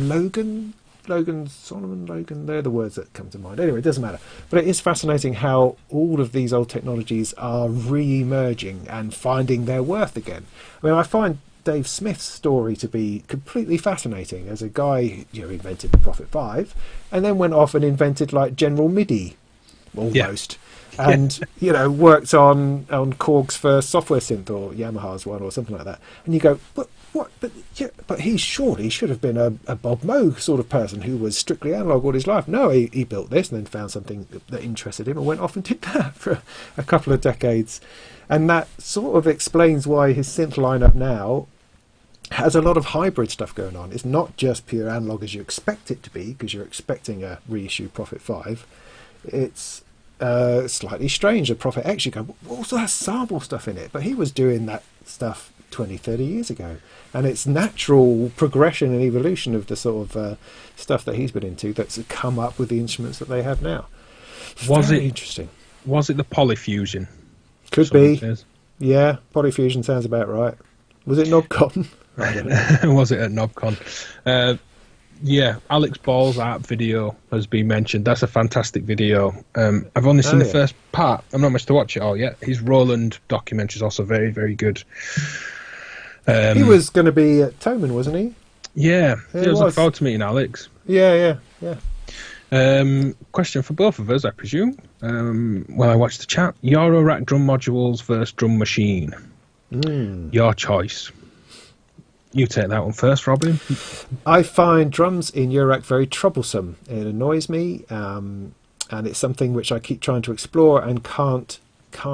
Logan, they're the words that come to mind. Anyway, it doesn't matter. But it is fascinating how all of these old technologies are re-emerging and finding their worth again. I find Dave Smith's story to be completely fascinating as a guy who invented the Prophet 5 and then went off and invented like General MIDI almost. Yeah. And worked on Korg's first software synth, or Yamaha's one, or something like that. And you go, but what? But he surely should have been a Bob Moog sort of person who was strictly analog all his life. No, he built this and then found something that interested him and went off and did that for a couple of decades. And that sort of explains why his synth lineup now has a lot of hybrid stuff going on. It's not just pure analog as you expect it to be, because you're expecting a reissue Prophet 5. It's slightly strange. The Prophet X, you go, what's that sample stuff in it? But he was doing that stuff 20, 30 years ago. And it's natural progression and evolution of the sort of stuff that he's been into that's come up with the instruments that they have now. Very interesting. Was it the polyfusion? Could be. Yeah, Polyfusion sounds about right. Was it Nobcon? I don't know. Was it at Nobcon? Yeah, Alex Ball's art video has been mentioned. That's a fantastic video. I've only seen the first part. I'm not much to watch it all yet. His Roland documentary is also very, very good. He was going to be at Toman, wasn't he? Yeah, I was looking forward to meeting Alex. Yeah. Question for both of us, I presume. Well, I watched the chat. Eurorack drum modules versus drum machine. Your choice. You take that one first, Robin. I find drums in Eurorack very troublesome. It annoys me, and it's something which I keep trying to explore and can't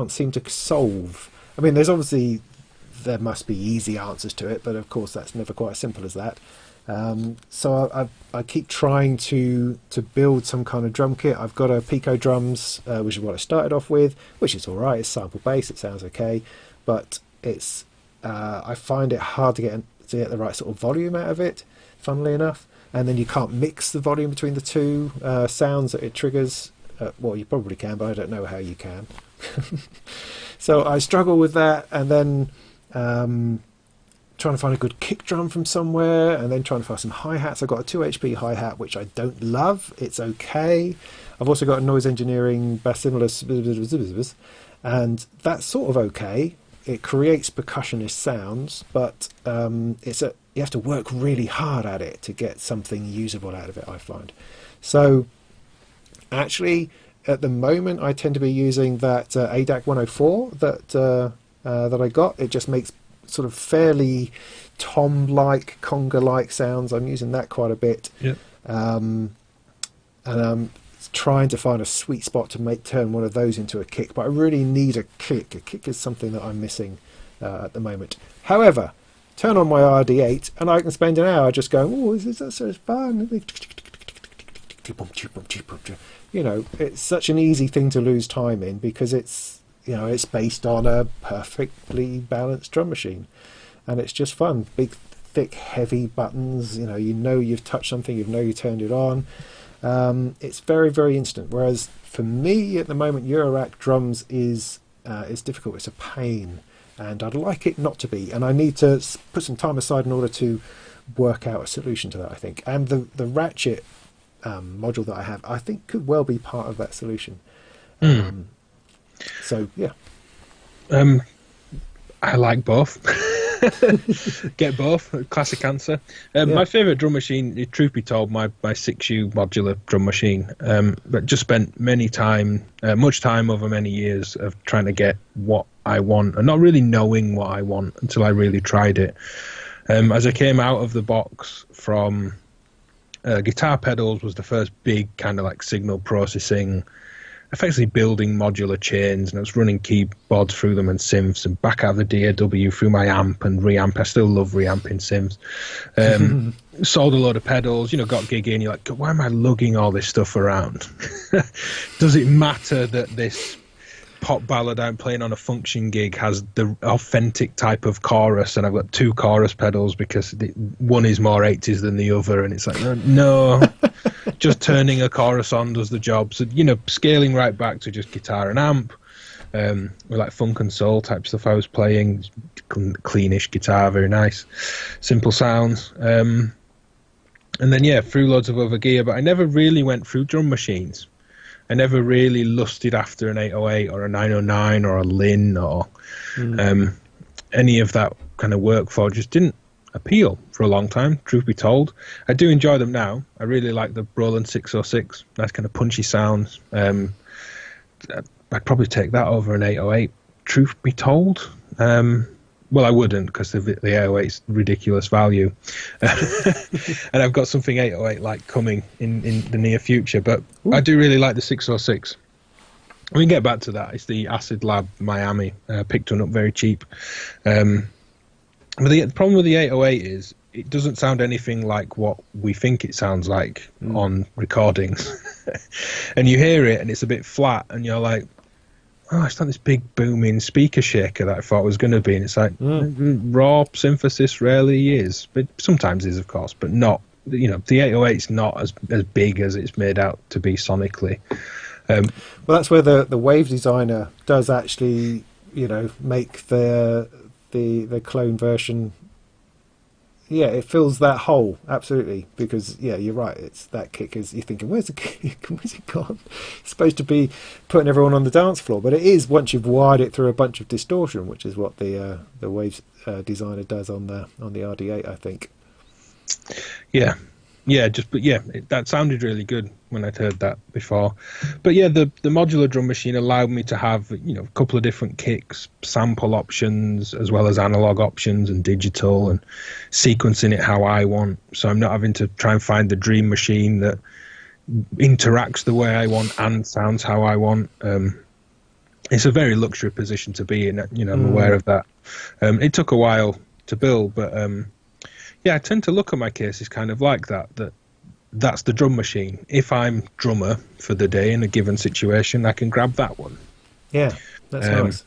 seem to solve. I mean, there must be easy answers to it, but of course that's never quite as simple as that. So I keep trying to build some kind of drum kit. I've got a Pico drums, which is what I started off with, which is all right. It's sample based. It sounds okay, but it's I find it hard to get the right sort of volume out of it, funnily enough, and then you can't mix the volume between the two sounds that it triggers. Well, you probably can, but I don't know how you can. So I struggle with that, and then trying to find a good kick drum from somewhere, and then trying to find some hi-hats. I've got a 2 HP hi-hat, which I don't love. It's okay. I've also got a noise engineering Basimilus, and that's sort of okay. It creates percussionist sounds, but you have to work really hard at it to get something usable out of it, I find. So actually, at the moment, I tend to be using that ADAC 104 that I got. It just makes sort of fairly tom-like, conga-like sounds. I'm using that quite a bit. Yep. And I'm trying to find a sweet spot to turn one of those into a kick, but I really need a kick. A kick is something that I'm missing at the moment. However, turn on my RD8 and I can spend an hour just going, oh, is that so fun? You know, it's such an easy thing to lose time in because it's based on a perfectly balanced drum machine, and it's just fun. Big, thick, heavy buttons. You know you've touched something. You turned it on. It's very, very instant. Whereas for me at the moment, Eurorack drums is difficult. It's a pain, and I'd like it not to be. And I need to put some time aside in order to work out a solution to that, I think. And the ratchet module that I have, I think, could well be part of that solution. So yeah. I like both. Get both. Classic answer. My favourite drum machine, truth be told, my 6U modular drum machine. But just spent much time over many years of trying to get what I want and not really knowing what I want until I really tried it. As I came out of the box from guitar pedals was the first big kind of like signal processing, effectively building modular chains, and I was running keyboards through them and synths, and back out of the DAW through my amp and reamp. I still love reamping synths. Sold a load of pedals, got giggy, and you're like, why am I lugging all this stuff around? Does it matter that this pop ballad I'm playing on a function gig has the authentic type of chorus, and I've got two chorus pedals because one is more 80s than the other, and it's like, no, just turning a chorus on does the job. So, scaling right back to just guitar and amp, with like funk and soul type stuff I was playing, cleanish guitar, very nice, simple sounds. And then, through loads of other gear, but I never really went through drum machines. I never really lusted after an 808 or a 909 or a Lin or any of that kind of workflow. Just didn't appeal for a long time, truth be told. I do enjoy them now. I really like the Roland 606, nice kind of punchy sounds. I'd probably take that over an 808, truth be told. Well, I wouldn't, because the 808's ridiculous value. And I've got something 808 like coming in the near future. But I do really like the 606. We can get back to that. It's the Acid Lab Miami. Picked one up very cheap. But the problem with the 808 is it doesn't sound anything like what we think it sounds like on recordings. And you hear it and it's a bit flat, and you're like, oh, it's not this big booming speaker shaker that I thought it was going to be. And it's like, raw synthesis rarely is. But sometimes is, of course, but not, the 808's not as big as it's made out to be sonically. Well, that's where the Wave Designer does actually make the clone version. Yeah, it fills that hole absolutely, because you're right. It's that kick is, you're thinking, where's the kick? Where's it gone? It's supposed to be putting everyone on the dance floor, but it is once you've wired it through a bunch of distortion, which is what the Waves designer does on the RD8, I think. Yeah, that sounded really good when I'd heard that before. But yeah, the modular drum machine allowed me to have a couple of different kicks, sample options, as well as analog options and digital, and sequencing it how I want. So I'm not having to try and find the dream machine that interacts the way I want and sounds how I want. It's a very luxury position to be in. I'm aware of that. It took a while to build, but I tend to look at my cases kind of like that's the drum machine. If I'm drummer for the day in a given situation, I can grab that one. Yeah, that's nice.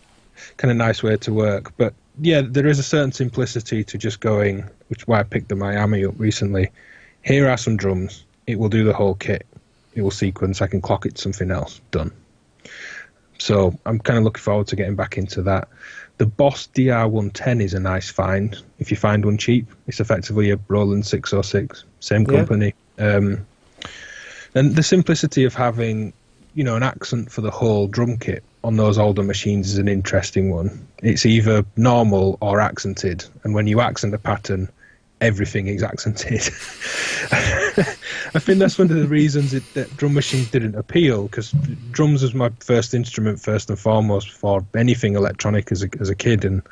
Kind of nice way to work. But yeah, there is a certain simplicity to just going, which is why I picked the Miami up recently. Here are some drums. It will do the whole kit. It will sequence. I can clock it to something else. Done. So I'm kind of looking forward to getting back into that. The Boss DR110 is a nice find. If you find one cheap, it's effectively a Roland 606, same company. And the simplicity of having, an accent for the whole drum kit on those older machines is an interesting one. It's either normal or accented, and when you accent a pattern, everything is accented. I think that's one of the reasons that drum machines didn't appeal, because drums was my first instrument first and foremost for anything electronic as a kid, and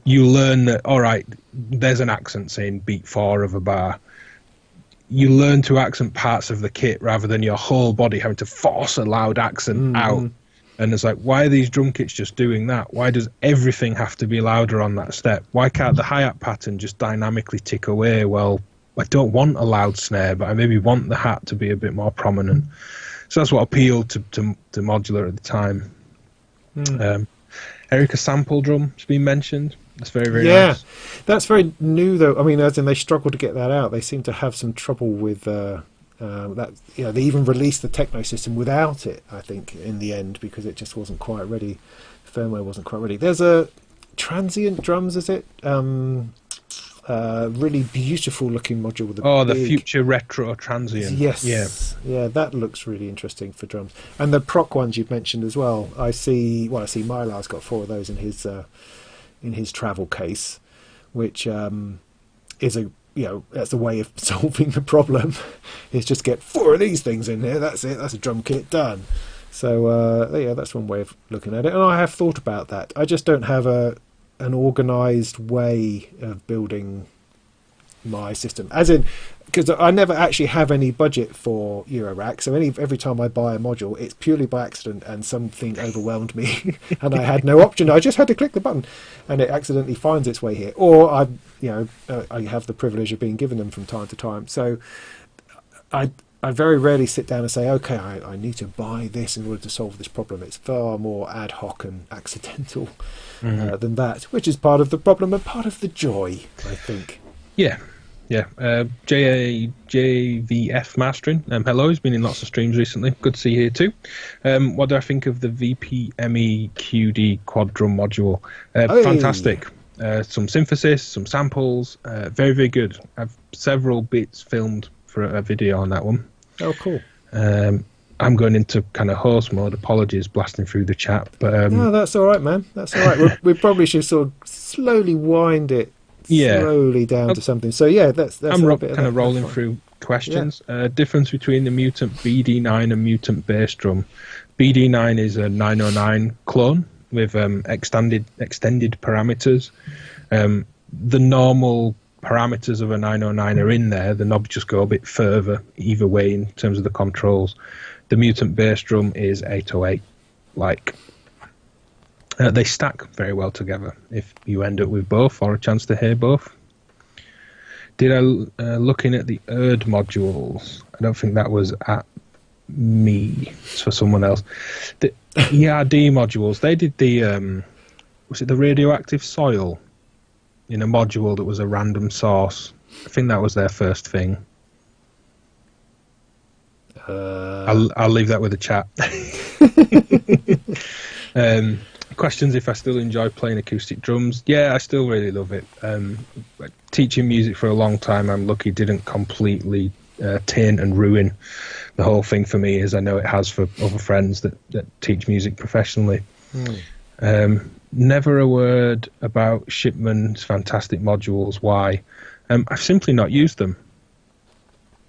you learn that, all right, there's an accent saying beat 4 of a bar. You learn to accent parts of the kit rather than your whole body having to force a loud accent out. And it's like, why are these drum kits just doing that? Why does everything have to be louder on that step? Why can't the hi-hat pattern just dynamically tick away? Well, I don't want a loud snare, but I maybe want the hat to be a bit more prominent. So that's what appealed to Modular at the time. Erica sample drum has been mentioned. That's very, very nice. That's very new, though. I mean, as in they struggled to get that out. They seem to have some trouble with that. They even released the techno system without it, I think, in the end, because it just wasn't quite ready. Firmware wasn't quite ready. There's a transient drums, is it? Really beautiful looking module with the future retro transient. Yes, yeah, that looks really interesting for drums. And the proc ones you've mentioned as well. I see Mylar's got 4 of those in his travel case, which is that's a way of solving the problem. Is just get 4 of these things in there. That's it. That's a drum kit done. So that's one way of looking at it. And I have thought about that. I just don't have an organised way of building my system, as in, because I never actually have any budget for Eurorack, so every time I buy a module, it's purely by accident, and something overwhelmed me and I had no option. I just had to click the button and it accidentally finds its way here, or I have the privilege of being given them from time to time. So I very rarely sit down and say, okay, I need to buy this in order to solve this problem. It's far more ad hoc and accidental than that, which is part of the problem and part of the joy, I think. Yeah. JVF Mastering. Hello, he's been in lots of streams recently. Good to see you here too. What do I think of the VPME QD quad drum module? Fantastic. Some synthesis, some samples. Very, very good. I've several bits filmed for a video on that one. Oh, cool. I'm going into kind of host mode. Apologies, blasting through the chat. But no, that's all right, man. That's all right. we probably should sort of slowly wind it slowly down to something. So that's I'm kind of rolling through questions. Difference between the Mutant BD9 and Mutant bass drum. BD9 is a 909 clone with extended parameters. The normal parameters of a 909 are in there. The knobs just go a bit further either way in terms of the controls. The Mutant bass drum is 808. They stack very well together if you end up with both or a chance to hear both. Did I looking at the ERD modules? I don't think that was at me. It's for someone else. The ERD modules, they did the was it the radioactive soil in a module that was a random source? I think that was their first thing. I'll leave that with the chat. questions if I still enjoy playing acoustic drums. Yeah, I still really love it. Teaching music for a long time, I'm lucky didn't completely taint and ruin the whole thing for me, as I know it has for other friends that teach music professionally. Never a word about Shipman's fantastic modules. Why? I've simply not used them.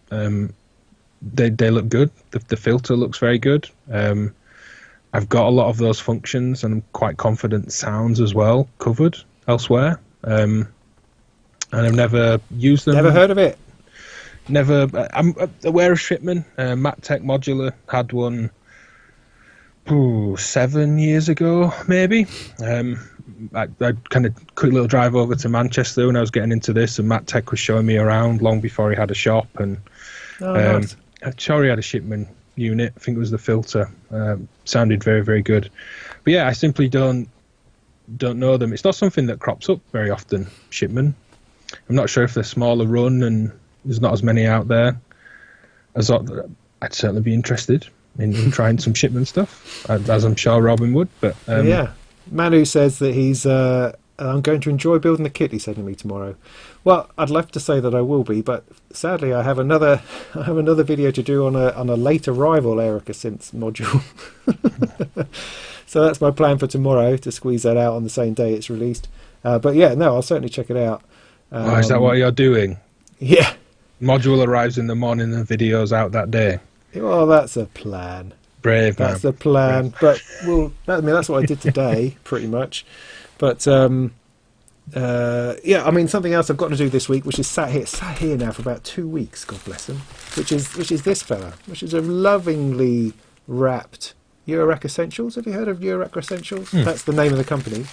They look good. The filter looks very good. I've got a lot of those functions, and I'm quite confident sounds as well covered elsewhere. And I've never used them. Never heard of it. Never. I'm aware of Shipman. Matt Tech Modular had one 7 years ago, maybe. I kind of quick little drive over to Manchester when I was getting into this, and Matt Tech was showing me around long before he had a shop. And Nice. I'm sure he had a Shipman unit. I think it was the filter. Sounded very, very good. But yeah, I simply don't know them. It's not something that crops up very often, Shipman. I'm not sure if they're smaller run and there's not as many out there. I'd certainly be interested in trying some Shipman stuff, as I'm sure Robin would. But yeah, Manu says that he's I'm going to enjoy building the kit he's sending me tomorrow. Well, I'd love to say that I will be, but sadly I have another video to do on a late arrival Erica Synths module. So that's my plan for tomorrow, to squeeze that out on the same day it's released. But yeah, no, I'll certainly check it out. Is that what you're doing? Yeah. Module arrives in the morning and video's out that day. Well, that's a plan. Brave, man. That's a plan. But that's what I did today, pretty much. But yeah, I mean, something else I've got to do this week, which is sat here now for about 2 weeks, God bless him, which is this fella, which is a lovingly wrapped Eurorack Essentials. Have you heard of Eurorack Essentials? That's the name of the company.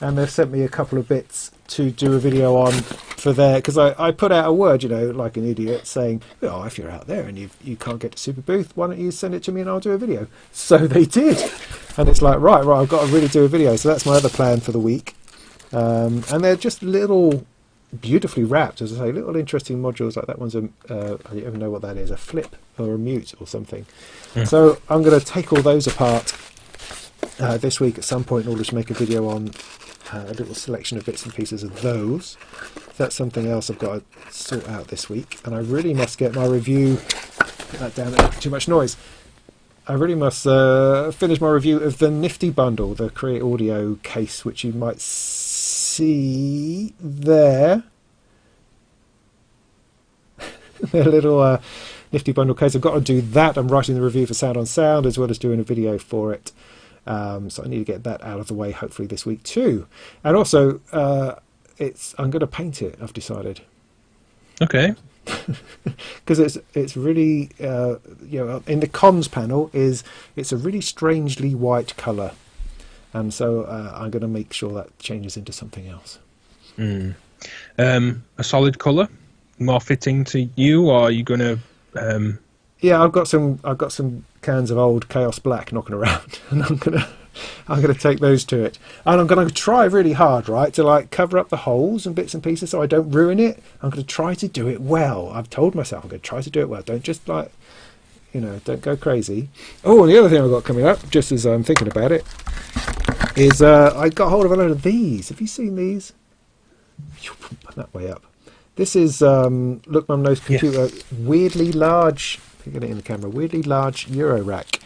And they've sent me a couple of bits to do a video on for their, because I put out a word, like an idiot, saying, oh, if you're out there and you can't get to Superbooth, why don't you send it to me and I'll do a video? So they did. And it's like, right, I've got to really do a video. So that's my other plan for the week. And they're just little, beautifully wrapped, as I say, little interesting modules. Like that one's I don't even know what that is, a flip or a mute or something. So I'm going to take all those apart this week at some point in order to make a video on a little selection of bits and pieces of those. That's something else I've got to sort out this week. And I really must get my review, put that down, there, too much noise. I really must finish my review of the nifty bundle, the Create Audio case, which you might see there. The little nifty bundle case. I've got to do that. I'm writing the review for Sound on Sound as well as doing a video for it. So I need to get that out of the way hopefully this week too. And also I'm going to paint it, I've decided. Okay. Because it's really in the comms panel it's a really strangely white colour, and so I'm going to make sure that changes into something else. A solid colour, more fitting to you, or are you going to Yeah, I've got some cans of old Chaos Black knocking around, and I'm gonna take those to it, and I'm gonna try really hard, right, to cover up the holes and bits and pieces so I don't ruin it. I'm gonna try to do it well. I've told myself I'm gonna try to do it well. Don't just don't go crazy. Oh, and the other thing I've got coming up, just as I'm thinking about it, is I got hold of a load of these. Have you seen these? That way up. This is Look Mum Knows Computer, yes. Weirdly large. If you get it in the camera, weirdly large Eurorack.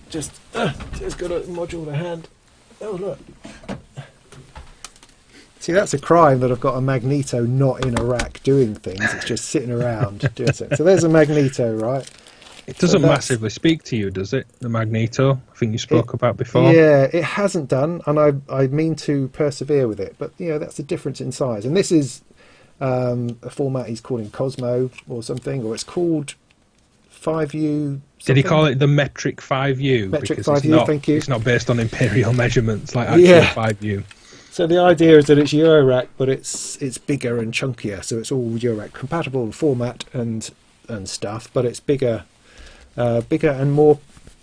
Just got a module to hand. Oh look! See, that's a crime that I've got a magneto not in a rack doing things. It's just sitting around doing something. So there's a magneto, right? It doesn't massively speak to you, does it? The magneto, I think you spoke about before. Yeah, it hasn't done, and I mean to persevere with it. But that's the difference in size. And this is a format he's calling Cosmo or something, or it's called 5U. Did he call it the metric 5U? Metric 5U, thank you. It's not based on imperial measurements like actual 5U. So the idea is that it's Eurorack, but it's bigger and chunkier. So it's all Eurorack compatible format and stuff, but it's bigger and more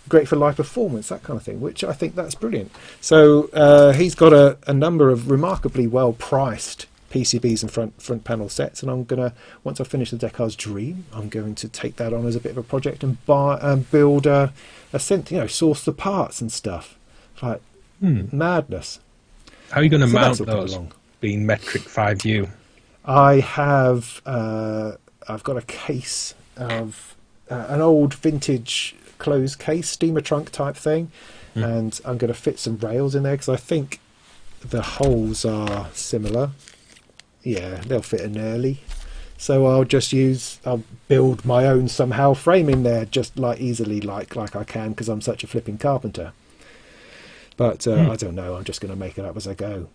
great for live performance, that kind of thing, which I think that's brilliant. So he's got a number of remarkably well priced PCBs and front panel sets, and I'm gonna, once I finish the Deckar's Dream, I'm going to take that on as a bit of a project and build a synth, source the parts and stuff. Like madness. How are you going to So mount that's all those? along. Being metric 5U. I have I've got a case of an old vintage closed case, steamer trunk type thing, and I'm going to fit some rails in there because I think the holes are similar. Yeah, they'll fit in early. So I'll build my own somehow frame in there, just like easily like I can, because I'm such a flipping carpenter. But I don't know. I'm just going to make it up as I go.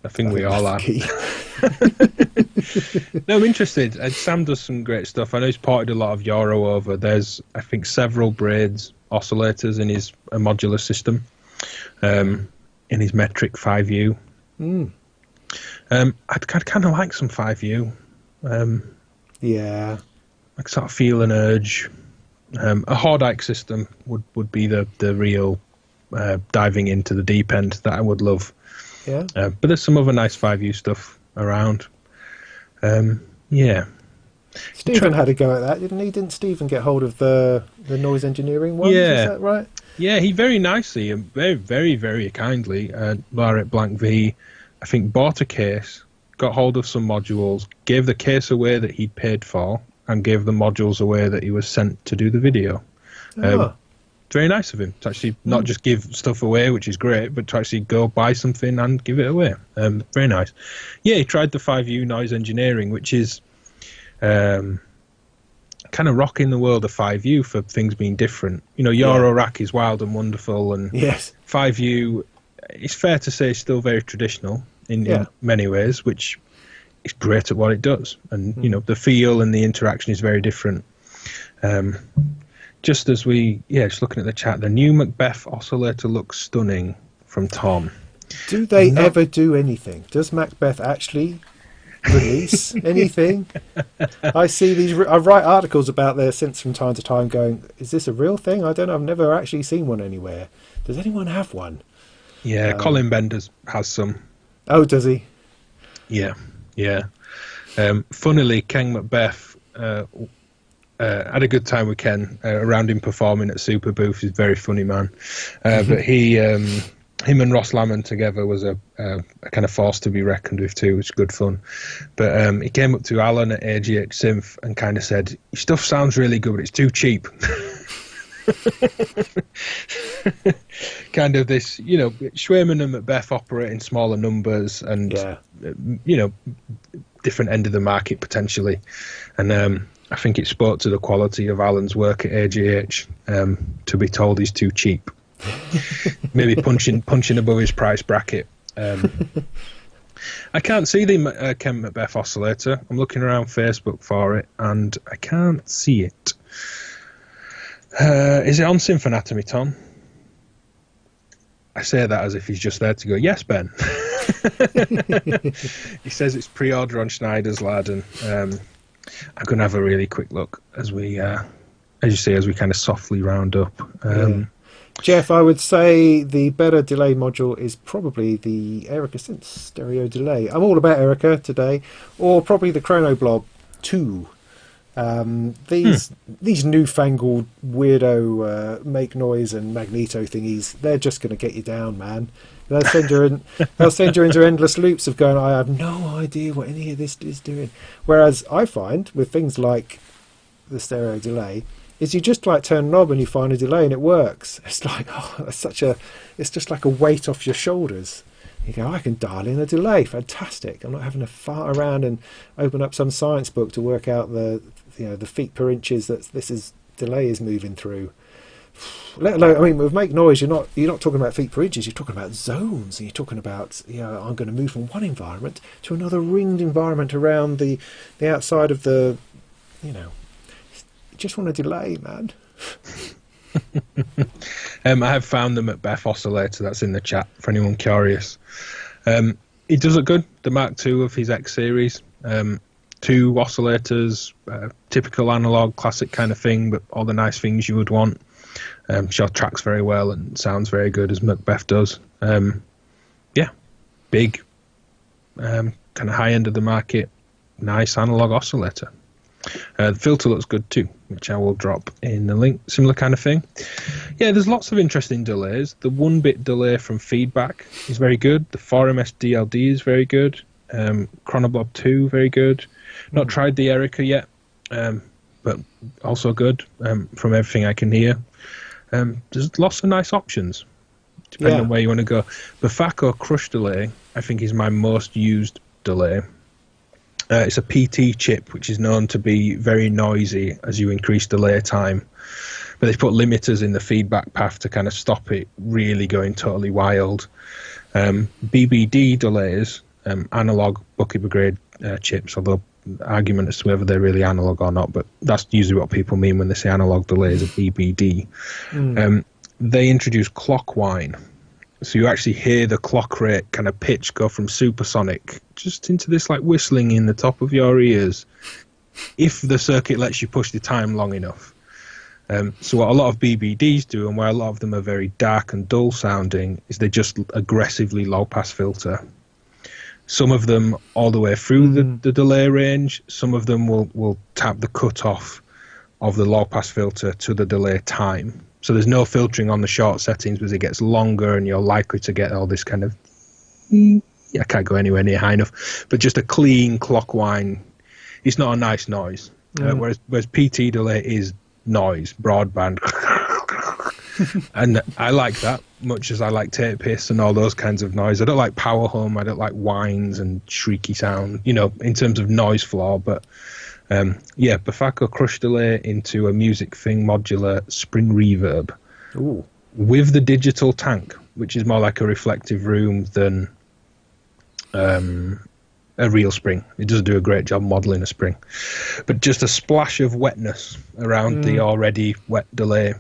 I think we all are. No, I'm interested. Sam does some great stuff. I know he's ported a lot of Euro over. There's, I think, several braids oscillators in his modular system, in his metric 5U. I'd kind of like some 5U. Yeah. I sort of feel an urge. A Hordike system would be the real diving into the deep end that I would love. Yeah. But there's some other nice 5U stuff around. Yeah. Stephen had a go at that, didn't he? Didn't Stephen get hold of the noise engineering ones? Yeah. Is that right? Yeah, he very nicely and very, very, very kindly, Lyra Blank V, I think, bought a case, got hold of some modules, gave the case away that he'd paid for, and gave the modules away that he was sent to do the video. Very nice of him to actually not just give stuff away, which is great, but to actually go buy something and give it away. Very nice. Yeah, he tried the 5U noise engineering, which is kind of rocking the world of 5U for things being different. You know, Eurorack is wild and wonderful, and 5U, it's fair to say, is still very traditional in many ways, which is great at what it does. And, you know, the feel and the interaction is very different. Just as just looking at the chat, the new McBeth oscillator looks stunning from Tom. Do they ever do anything? Does McBeth actually release anything? I see these. I write articles about their synths from time to time going, is this a real thing? I don't know. I've never actually seen one anywhere. Does anyone have one? Yeah, Colin Benders has some. Oh, does he? Yeah. Funnily, Ken McBeth had a good time with Ken around him performing at Superbooth. He's a very funny man. But him and Ross Lamond together was a kind of force to be reckoned with too, which is good fun. But he came up to Alan at AGH Synth and kind of said, your stuff sounds really good, but it's too cheap. Kind of this, you know, Schwayman and McBeth operate in smaller numbers and, you know, different end of the market potentially. And I think it spoke to the quality of Alan's work at AGH to be told he's too cheap. Maybe punching above his price bracket. I can't see the Ken McBeth oscillator. I'm looking around Facebook for it and I can't see it. Is it on Synth Anatomy, Tom? I say that as if he's just there to go, yes, Ben. He says it's pre-order on Schneider's, lad, and I'm going to have a really quick look as we, as you say, as we kind of softly round up. Jeff, I would say the better delay module is probably the Erica Synth stereo delay. I'm all about Erica today, or probably the Chronoblob 2. These newfangled weirdo make noise and magneto thingies, they're just going to get you down, man. They'll send you into endless loops of going, I have no idea what any of this is doing. Whereas I find with things like the stereo delay is you just like turn a knob and you find a delay and it works. It's like, it's just like a weight off your shoulders. You go, I can dial in a delay, fantastic. I'm not having to fart around and open up some science book to work out the feet per inches that delay is moving through. Let alone, I mean, with make noise, you're not talking about feet per inches. You're talking about zones. And you're talking about, I'm going to move from one environment to another ringed environment around the outside of the, you just want a delay, man. I have found the McBeth oscillator that's in the chat for anyone curious. It does look good. The Mark II of his X series. 2 oscillators, typical analog, classic kind of thing, but all the nice things you would want. Sure, tracks very well and sounds very good as McBeth does. Big, kind of high end of the market, nice analog oscillator. The filter looks good too. which I will drop in the link. Similar kind of thing. Yeah, there's lots of interesting delays. The 1-bit delay from feedback is very good. The 4MS DLD is very good. Chronoblob 2, very good. Not tried the Erica yet, but also good from everything I can hear. There's lots of nice options, depending on where you want to go. The Faco Crush delay, I think, is my most used delay. It's a PT chip, which is known to be very noisy as you increase delay time. But they put limiters in the feedback path to kind of stop it really going totally wild. BBD delays, analog bucket grade chips, although argument as to whether they're really analog or not, but that's usually what people mean when they say analog delays are BBD. They introduce clock whine. So you actually hear the clock rate kind of pitch go from supersonic just into this like whistling in the top of your ears if the circuit lets you push the time long enough. So what a lot of BBDs do, and where a lot of them are very dark and dull sounding, is they just aggressively low pass filter. Some of them all the way through the delay range. Some of them will tap the cutoff of the low pass filter to the delay time. So there's no filtering on the short settings because it gets longer and you're likely to get all this kind of, I can't go anywhere near high enough, but just a clean clock whine. It's not a nice noise. Whereas PT delay is noise, broadband. And I like that much as I like tape hiss and all those kinds of noise. I don't like power hum. I don't like whines and shrieky sound, in terms of noise floor, but Bafako Crush delay into a Music Thing modular spring reverb. Ooh. With the digital tank, which is more like a reflective room than a real spring. It does do a great job modelling a spring. But just a splash of wetness around the already wet delay.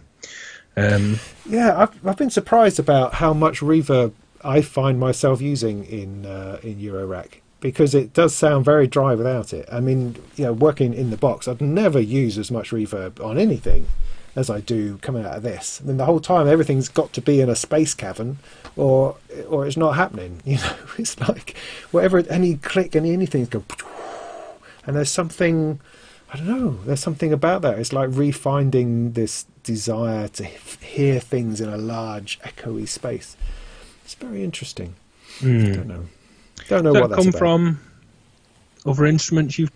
I've been surprised about how much reverb I find myself using in Eurorack, because it does sound very dry without it. I mean, working in the box, I'd never use as much reverb on anything as I do coming out of this. I mean, the whole time everything's got to be in a space cavern, or it's not happening. It's like whatever, any click, anything's go, and there's something, I don't know, there's something about that. It's like refinding this desire to hear things in a large echoey space. It's very interesting. I don't know what that's come about. From other instruments you've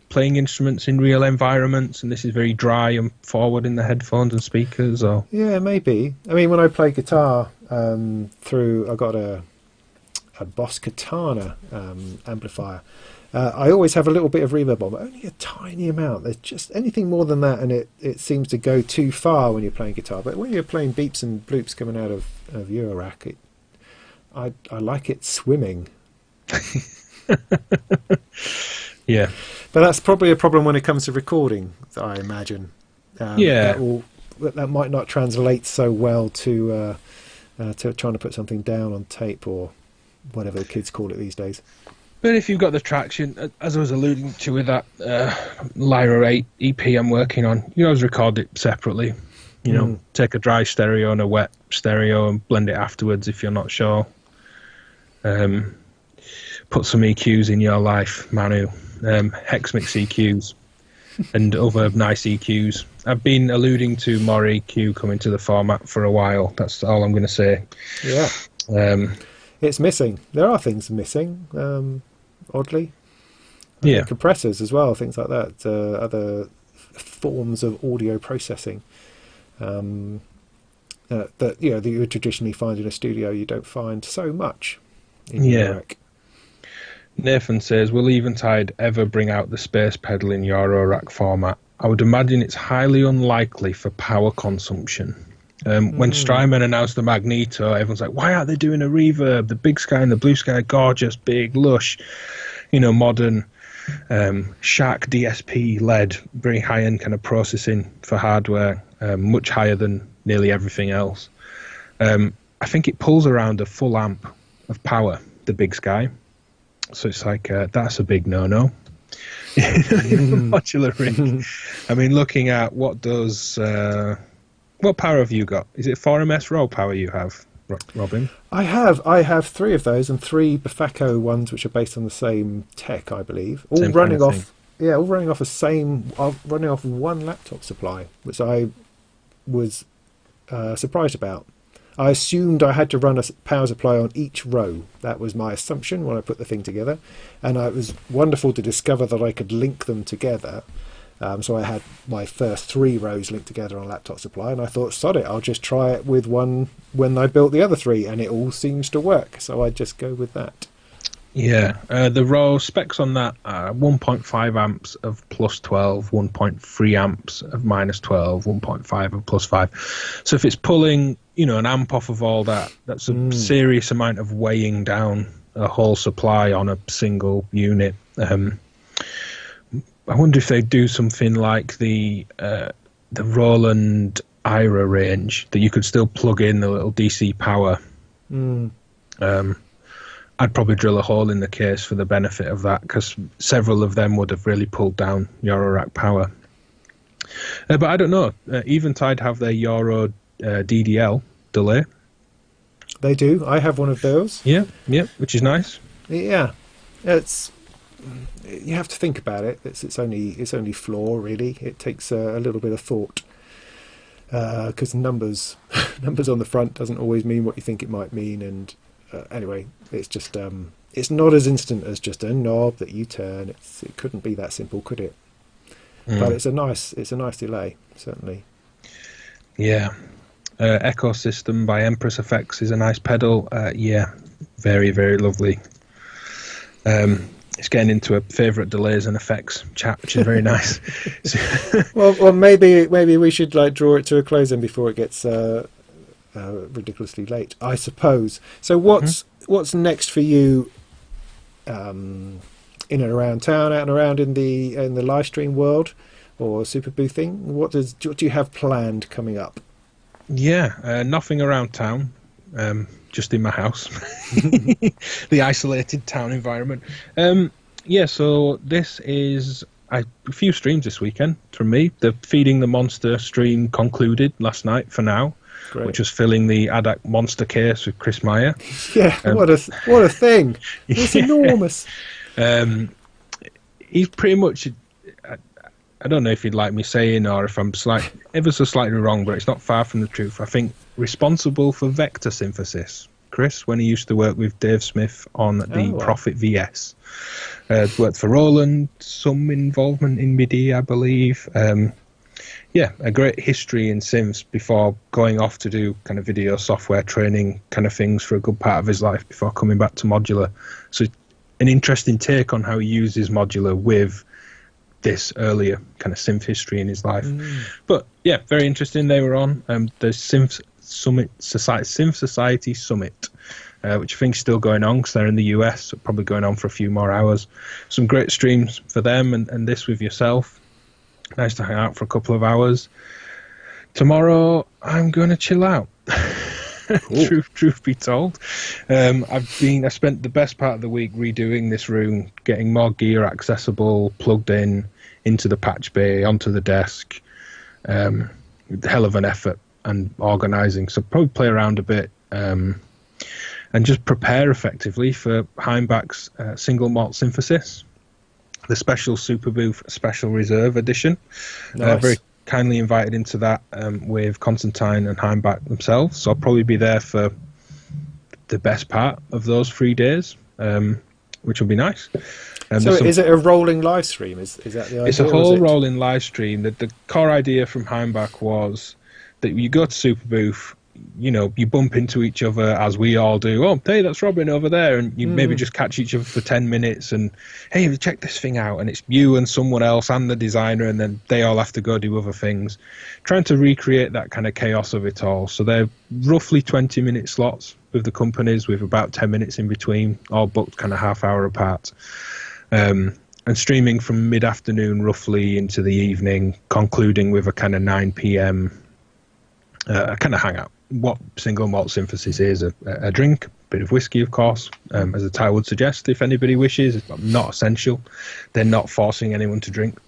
playing instruments in real environments, and this is very dry and forward in the headphones and speakers, or? Yeah, maybe. I mean, when I play guitar I got a Boss Katana amplifier. I always have a little bit of reverb on, but only a tiny amount. There's just anything more than that, and it seems to go too far when you're playing guitar. But when you're playing beeps and bloops coming out of Eurorack, I like it swimming. Yeah. But that's probably a problem when it comes to recording, I imagine. That might not translate so well to trying to put something down on tape or whatever the kids call it these days. But if you've got the traction, as I was alluding to with that Lyra 8 EP I'm working on, you always record it separately. Take a dry stereo and a wet stereo and blend it afterwards if you're not sure. Put some EQs in your life, Manu. Hex mix EQs and other nice EQs. I've been alluding to more EQ coming to the format for a while. That's all I'm going to say. Yeah. It's missing. There are things missing, oddly. Compressors as well, things like that. Other forms of audio processing that you would traditionally find in a studio. You don't find so much in Eurorack. Nathan says, will Eventide ever bring out the space pedal in Eurorack format? I would imagine it's highly unlikely for power consumption. When Strymon announced the Magneto, everyone's like, why aren't they doing a reverb? The Big Sky and the Blue Sky, gorgeous, big, lush, modern, Shark DSP led, very high-end kind of processing for hardware, much higher than nearly everything else. I think it pulls around a full amp of power, the Big Sky. So it's like, that's a big no-no. Modular rig. I mean, looking at what does... what power have you got? Is it 4MS raw power you have, Robin? I have 3 of those, and 3 Bafako ones, which are based on the same tech, I believe. All running off all running off running off one laptop supply, which I was surprised about. I assumed I had to run a power supply on each row. That was my assumption when I put the thing together, and it was wonderful to discover that I could link them together. So I had my first 3 rows linked together on laptop supply, and I thought, sod it, I'll just try it with one when I built the other 3, and it all seems to work, so I just go with that. Yeah, the raw specs on that are 1.5 amps of plus 12, 1.3 amps of minus 12, 1.5 of plus 5. So if it's pulling, an amp off of all that, that's a serious amount of weighing down a whole supply on a single unit. I wonder if they do something like the Roland Lyra range, that you could still plug in the little DC power. I'd probably drill a hole in the case for the benefit of that, because several of them would have really pulled down Eurorack power. But I don't know. Eventide have their Euro DDL delay. They do. I have one of those. Yeah, which is nice. Yeah, you have to think about it. It's only floor, really. It takes a little bit of thought, because numbers on the front doesn't always mean what you think it might mean. And anyway, it's just it's not as instant as just a knob that you turn. It couldn't be that simple, could it? But it's a nice delay, certainly. Yeah. Ecosystem by Empress Effects is a nice pedal. Yeah, very, very lovely. It's getting into a favourite delays and effects chat, which is very nice. well, maybe we should draw it to a close then before it gets ridiculously late, I suppose. So what's next for you, in and around town, out and around in the live stream world or Superbooth thing? What do you have planned coming up? Yeah, nothing around town. Just in my house, the isolated town environment. So this is a few streams this weekend from me. The Feeding the Monster stream concluded last night for now. Great. Which was filling the ADAC Monster case with Chris Meyer. Yeah, what a thing! It's enormous. He's pretty much. I don't know if you'd like me saying, or if I'm ever so slightly wrong, but it's not far from the truth. I think responsible for vector synthesis, Chris, when he used to work with Dave Smith on the Prophet VS. Worked for Roland, some involvement in MIDI, I believe. A great history in synths before going off to do kind of video software training kind of things for a good part of his life before coming back to Modular. So an interesting take on how he uses Modular with this earlier kind of synth history in his life. But yeah, very interesting. They were on the Synth Society Summit, which I think is still going on because they're in the US, so probably going on for a few more hours. Some great streams for them, and this with yourself. Nice to hang out for a couple of hours. Tomorrow I'm going to chill out. Truth be told, I spent the best part of the week redoing this room, getting more gear accessible, plugged into the patch bay, onto the desk. Hell of an effort and organising. So probably play around a bit and just prepare effectively for Heimbach's single malt synthesis, the special Superbooth Special Reserve Edition. Nice. Very kindly invited into that with Constantine and Heimbach themselves. So I'll probably be there for the best part of those 3 days, which will be nice. So is it a rolling live stream? Is that the idea? It's a whole rolling live stream. The core idea from Heimbach was that you go to Superbooth, you bump into each other as we all do. Oh, hey, that's Robin over there. And you maybe just catch each other for 10 minutes and, hey, check this thing out. And it's you and someone else and the designer, and then they all have to go do other things. Trying to recreate that kind of chaos of it all. So they're roughly 20-minute slots with the companies, with about 10 minutes in between, all booked kind of half hour apart. And streaming from mid-afternoon roughly into the evening, concluding with a kind of 9 p.m. Kind of hangout. What single malt synthesis is, a drink, a bit of whiskey, of course, as the title would suggest, if anybody wishes. It's not essential. They're not forcing anyone to drink.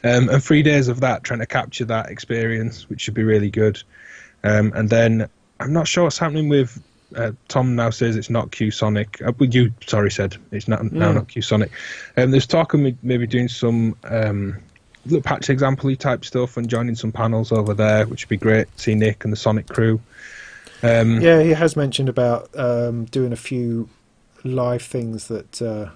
And 3 days of that, trying to capture that experience, which should be really good. And then I'm not sure what's happening with Tom now says it's not Q-Sonic. You said it's not now not Q-Sonic. There's talk of maybe doing some little patch example-y type stuff and joining some panels over there, which would be great. See Nick and the Sonic crew. Yeah, he has mentioned about doing a few live things that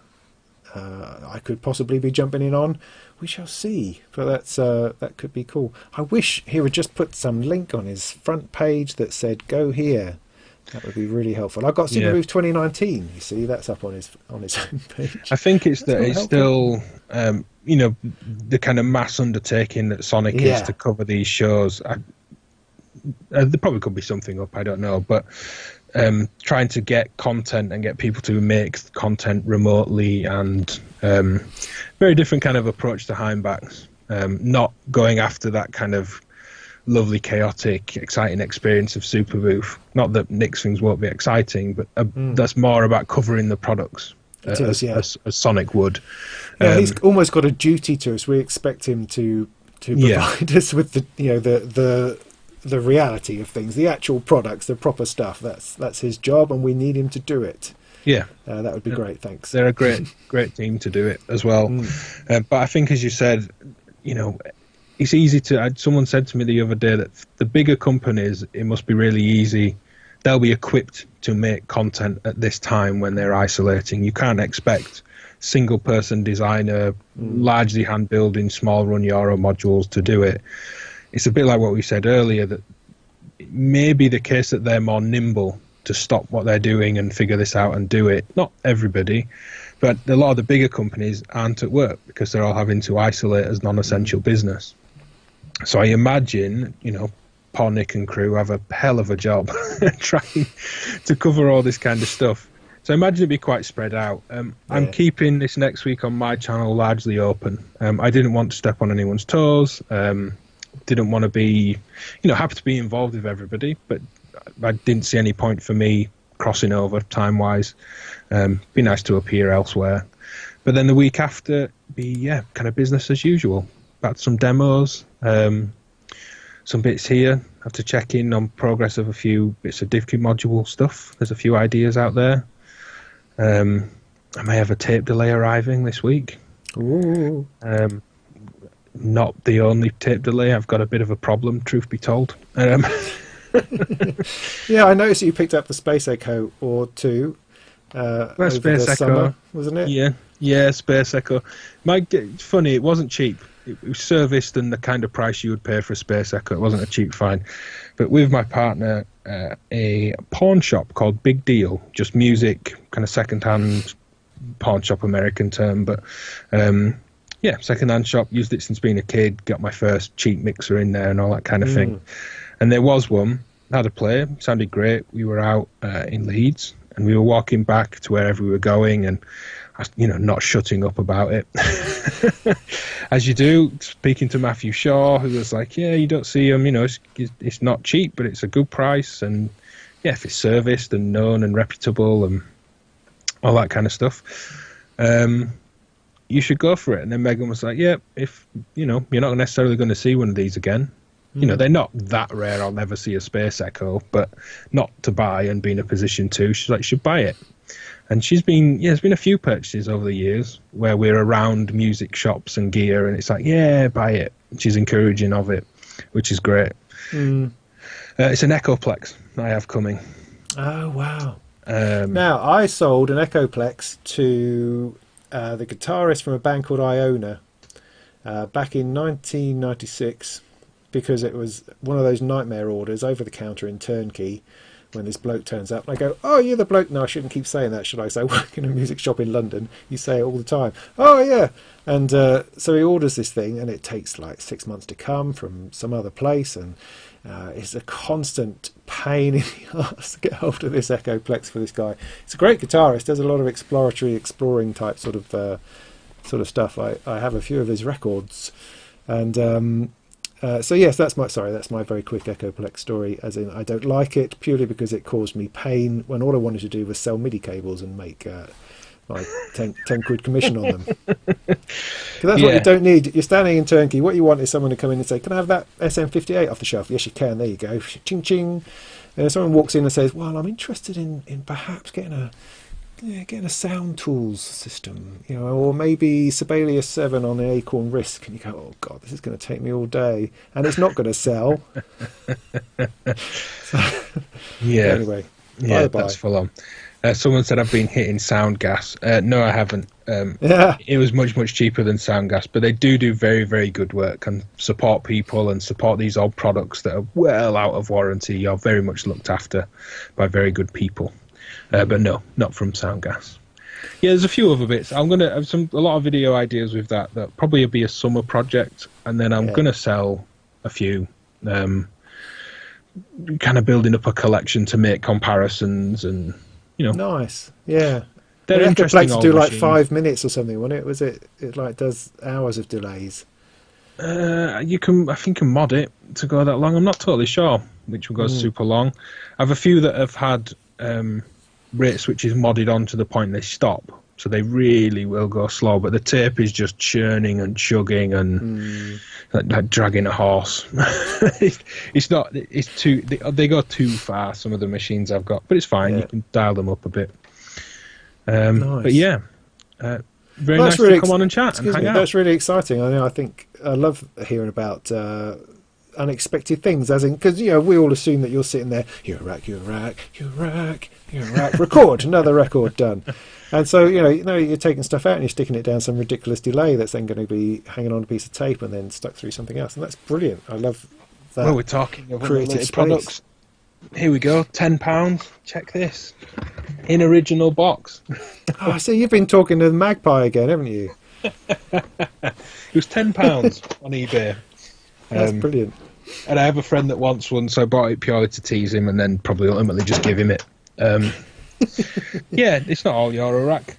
I could possibly be jumping in on. We shall see, but that could be cool. I wish he would just put some link on his front page that said "Go here." That would be really helpful. I've got Superbooth 2019. You see, that's up on his homepage. I think it's still the kind of mass undertaking that Sonic is to cover these shows. There probably could be something up, I don't know, but trying to get content and get people to make content remotely and very different kind of approach to Heimbachs. Not going after that kind of lovely, chaotic, exciting experience of Superbooth. Not that Nick's things won't be exciting, but that's more about covering the products as Sonic would. Yeah, he's almost got a duty to us. We expect him to provide us with the reality of things, the actual products, the proper stuff. That's his job, and we need him to do it. Yeah, that would be great. Thanks. They're a great team to do it as well. But I think, as you said, it's easy to. Someone said to me the other day that the bigger companies, it must be really easy. They'll be equipped to make content at this time when they're isolating. You can't expect single person designer, largely hand building small run Euro modules to do it. It's a bit like what we said earlier, that it may be the case that they're more nimble to stop what they're doing and figure this out and do it. Not everybody, but a lot of the bigger companies aren't at work because they're all having to isolate as non-essential business. So I imagine, poor Nick and crew have a hell of a job trying to cover all this kind of stuff. So I imagine it'd be quite spread out. I'm keeping this next week on my channel largely open. I didn't want to step on anyone's toes. Didn't want to be, happy to be involved with everybody, but I didn't see any point for me crossing over time-wise. Be nice to appear elsewhere. But then the week after, kind of business as usual. Back to some demos, some bits here. Have to check in on progress of a few bits of DivKid module stuff. There's a few ideas out there. I may have a tape delay arriving this week. Ooh. Not the only tape delay. I've got a bit of a problem, truth be told. Yeah, I noticed you picked up the Space Echo or two over Space the Echo, summer, wasn't it? Yeah, Space Echo. It's funny, it wasn't cheap. It was serviced and the kind of price you would pay for a Space Echo. It wasn't a cheap find. But with my partner, a pawn shop called Big Deal, just music, kind of second-hand pawn shop, American term, but second-hand shop, used it since being a kid, got my first cheap mixer in there and all that kind of thing. And there was one, had a play, sounded great. We were out in Leeds and we were walking back to wherever we were going and, not shutting up about it. As you do, speaking to Matthew Shaw, who was like, you don't see them, it's not cheap, but it's a good price. And if it's serviced and known and reputable and all that kind of stuff, you should go for it. And then Megan was like, if, you're not necessarily going to see one of these again. They're not that rare. I'll never see a Space Echo, but not to buy and be in a position to. She's like, you should buy it. And there's been a few purchases over the years where we're around music shops and gear, and it's like, buy it. She's encouraging of it, which is great. It's an Echoplex I have coming. Oh, wow. Now, I sold an Echoplex to the guitarist from a band called Iona back in 1996, because it was one of those nightmare orders over the counter in turnkey when this bloke turns up and I go, oh, you're the bloke. No, I shouldn't keep saying that, should I? So I work in a music shop in London. You say it all the time. Oh, yeah. And so he orders this thing and it takes like 6 months to come from some other place, and it's a constant pain in the arse to get hold of this Echoplex for this guy. It's a great guitarist, does a lot of exploring type sort of stuff. I have a few of his records, and so yes, that's my very quick Echoplex story, as in I don't like it purely because it caused me pain when all I wanted to do was sell MIDI cables and make like 10 quid commission on them. Because that's what you don't need. You're standing in turnkey. What you want is someone to come in and say, can I have that SM58 off the shelf? Yes, you can. There you go. Ching ching. someone walks in and says, well, I'm interested in perhaps getting a sound tools system, or maybe Sibelius 7 on the Acorn Risk, and you go, oh god, this is going to take me all day, and it's not going to sell. Yeah. Anyway, yeah, that's full on. Someone said I've been hitting sound gas. No, I haven't. It was much cheaper than sound gas, but they do very, very good work and support people and support these old products that are well out of warranty. You're very much looked after by very good people. But no, not from sound gas. Yeah, there's a few other bits. I'm gonna have a lot of video ideas with that. That probably be a summer project, and then I'm gonna sell a few. Kind of building up a collection to make comparisons and. Nice, yeah. They're interesting to old do like machines. 5 minutes or something, wasn't it? Was it like does hours of delays? You can, I think, mod it to go that long. I'm not totally sure which one goes super long. I have a few that have had rate switches modded on to the point they stop, so they really will go slow. But the tape is just churning and chugging and like dragging a horse. It's not. It's too. They go too far. Some of the machines I've got, but it's fine. You can dial them up a bit. Nice. But yeah, very nice to come on and chat and hang out. That's really exciting. I think I love hearing about unexpected things, as in, because we all assume that you're sitting there, Eurorack, record another record done. And so, you're taking stuff out and you're sticking it down some ridiculous delay that's then going to be hanging on a piece of tape and then stuck through something else. And that's brilliant. I love that. Well, we're talking of creative unlimited products. Here we go, £10. Check this. In original box. Oh, so you've been talking to the Magpie again, haven't you? It was £10 on eBay. That's brilliant. And I have a friend that wants one, so I bought it purely to tease him and then probably ultimately just give him it. Yeah, it's not all Eurorack.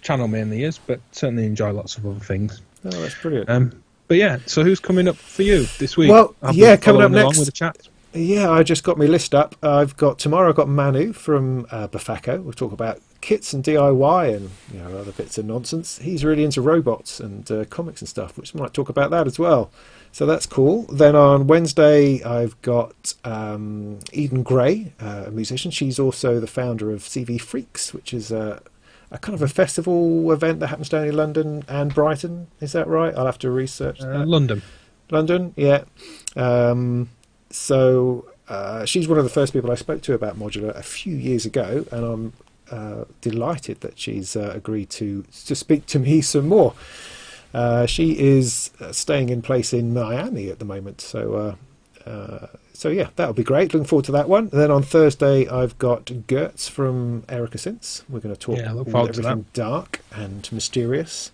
Channel mainly is, but certainly enjoy lots of other things. Oh, that's brilliant. But yeah, so who's coming up for you this week? Well, coming up next with the chat. Yeah, I just got my list up. Tomorrow I've got Manu from Bafako. We'll talk about kits and DIY and other bits of nonsense. He's really into robots and comics and stuff, which we might talk about that as well. So that's cool. Then on Wednesday I've got Eden Gray, a musician. She's also the founder of CV Freaks, which is a kind of a festival event that happens down in London and Brighton. Is that right? I'll have to research that. London, yeah. So she's one of the first people I spoke to about Modular a few years ago, and I'm delighted that she's agreed to speak to me some more. She is staying in place in Miami at the moment, so yeah, that'll be great. Looking forward to that one. And then on Thursday I've got Gertz from Erica Synths. We're going to talk about everything dark and mysterious.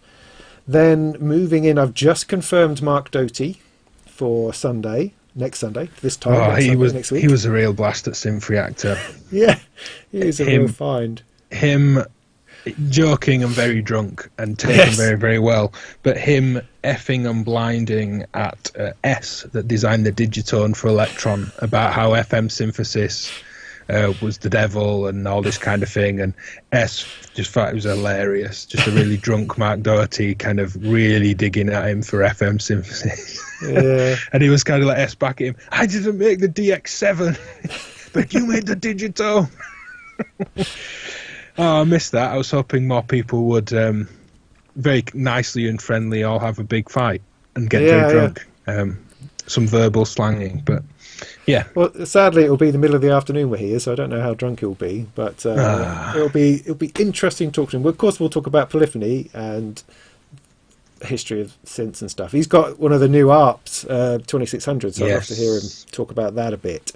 Then moving in, I've just confirmed Mark Doty for Sunday. Next Sunday, this time. Next week. He was a real blast at Synth Reactor. Yeah, he is a real find. Him joking and very drunk and taken very, very well, but him effing and blinding at S that designed the digitone for Electron about how FM synthesis was the devil and all this kind of thing, and S just thought it was hilarious. Just a really drunk Mark Doherty kind of really digging at him for FM synthesis. Yeah. And he was kind of like S back at him, I didn't make the DX7 but you made the digitone. Oh, I missed that. I was hoping more people would very nicely and friendly all have a big fight and get very drunk. Some verbal slanging, but yeah. Well, sadly, it will be the middle of the afternoon where he is, so I don't know how drunk he'll be, but it'll be interesting to talk to him. Of course, we'll talk about polyphony and history of synths and stuff. He's got one of the new ARPs, 2600, so I'd love to hear him talk about that a bit.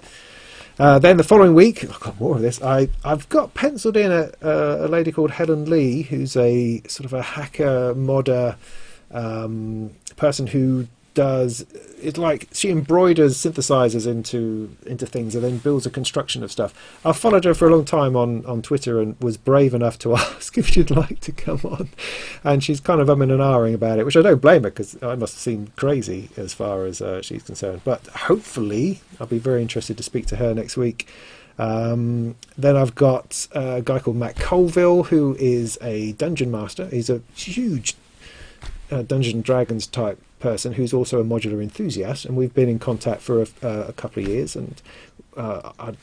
Then the following week, I've got more of this. I've got penciled in a lady called Helen Lee, who's a sort of a hacker modder person who does it's like she embroiders synthesizers into things and then builds a construction of stuff. I've followed her for a long time on Twitter and was brave enough to ask if she'd like to come on, and she's kind of umming and ahhing about it, which I don't blame her, because I must have seemed crazy as far as she's concerned. But hopefully I'll be very interested to speak to her next week. Then I've got a guy called Matt Colville, who is a dungeon master. He's a huge Dungeons and Dragons type person who's also a modular enthusiast, and we've been in contact for a couple of years, and I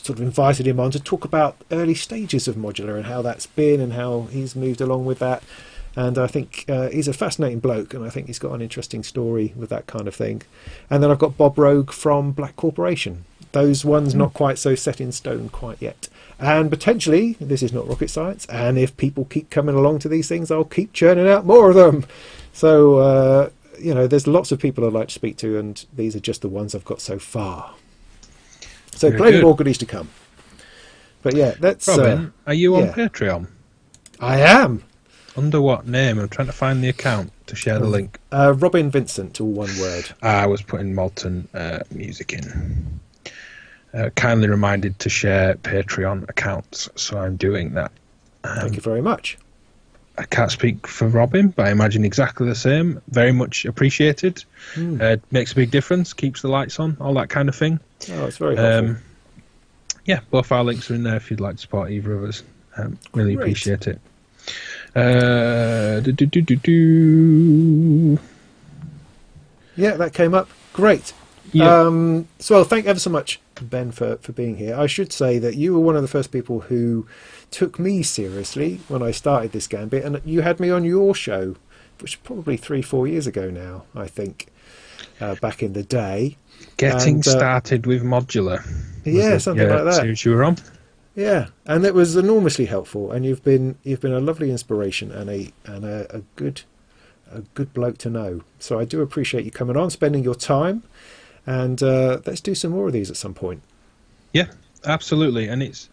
sort of invited him on to talk about early stages of modular and how that's been and how he's moved along with that. And I think he's a fascinating bloke, and I think he's got an interesting story with that kind of thing. And then I've got Bob Rogue from Black Corporation. Those ones not quite so set in stone quite yet. And potentially, this is not rocket science, and if people keep coming along to these things, I'll keep churning out more of them. So, there's lots of people I'd like to speak to, and these are just the ones I've got so far. So plenty more goodies to come. But yeah, that's... Robin, are you on Patreon? I am. Under what name? I'm trying to find the account to share the link. Robin Vincent, all one word. I was putting Molten music in. Kindly reminded to share Patreon accounts, so I'm doing that. Thank you very much. I can't speak for Robin, but I imagine exactly the same. Very much appreciated. Makes a big difference, keeps the lights on, all that kind of thing. Oh, it's very helpful. Yeah, both our links are in there if you'd like to support either of us. Really appreciate it. Yeah, that came up. Great. Yeah. So thank ever so much, Ben, for being here. I should say that you were one of the first people who took me seriously when I started this gambit, and you had me on your show, which was probably 3-4 years ago now, I think, back in the day. Getting started with Modular. Yeah, something like that. Series you were on. Yeah, and it was enormously helpful, and you've been a lovely inspiration and a good bloke to know. So I do appreciate you coming on, spending your time, and let's do some more of these at some point. Yeah, absolutely, and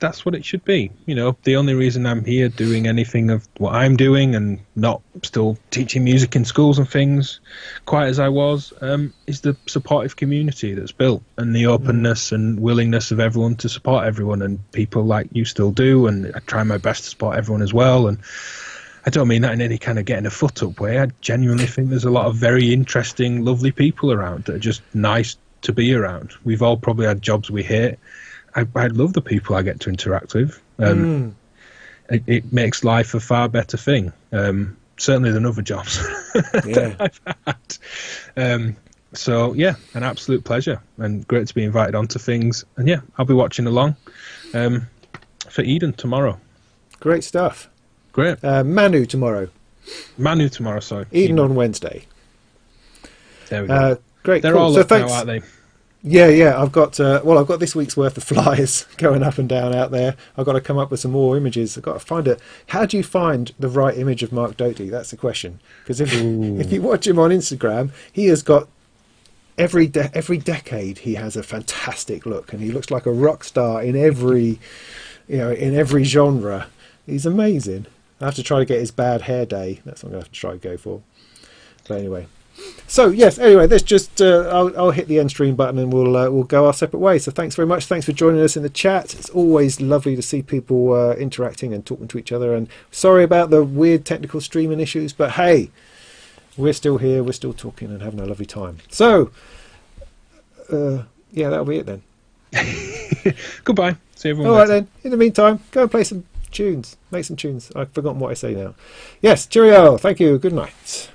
that's what it should be. The only reason I'm here doing anything of what I'm doing and not still teaching music in schools and things quite as I was is the supportive community that's built, and the openness and willingness of everyone to support everyone, and people like you still do, and I try my best to support everyone as well. And I don't mean that in any kind of getting a foot up way. I genuinely think there's a lot of very interesting, lovely people around that are just nice to be around. We've all probably had jobs we hate. I love the people I get to interact with. It makes life a far better thing, certainly than other jobs that I've had. So, yeah, an absolute pleasure, and great to be invited onto things. And, yeah, I'll be watching along for Eden tomorrow. Great stuff. Great. Manu tomorrow, sorry. Eden on Wednesday. There we go. Great. They're cool. all So up thanks. now, aren't they? Yeah. I've got this week's worth of flyers going up and down out there. I've got to come up with some more images. I've got to find it. How do you find the right image of Mark Doty? That's the question. Because if you watch him on Instagram, he has got every decade he has a fantastic look, and he looks like a rock star in every genre. He's amazing. I have to try to get his bad hair day. That's what I'm going to have to try to go for. But anyway. So yes, anyway, let's just I'll hit the end stream button and we'll go our separate ways. So thanks very much. Thanks for joining us in the chat. It's always lovely to see people interacting and talking to each other. And sorry about the weird technical streaming issues, but hey, we're still here. We're still talking and having a lovely time. So that'll be it then. Goodbye. See everyone. All right then. In the meantime, go and play some tunes. Make some tunes. I've forgotten what I say now. Yes. Cheerio. Thank you. Good night.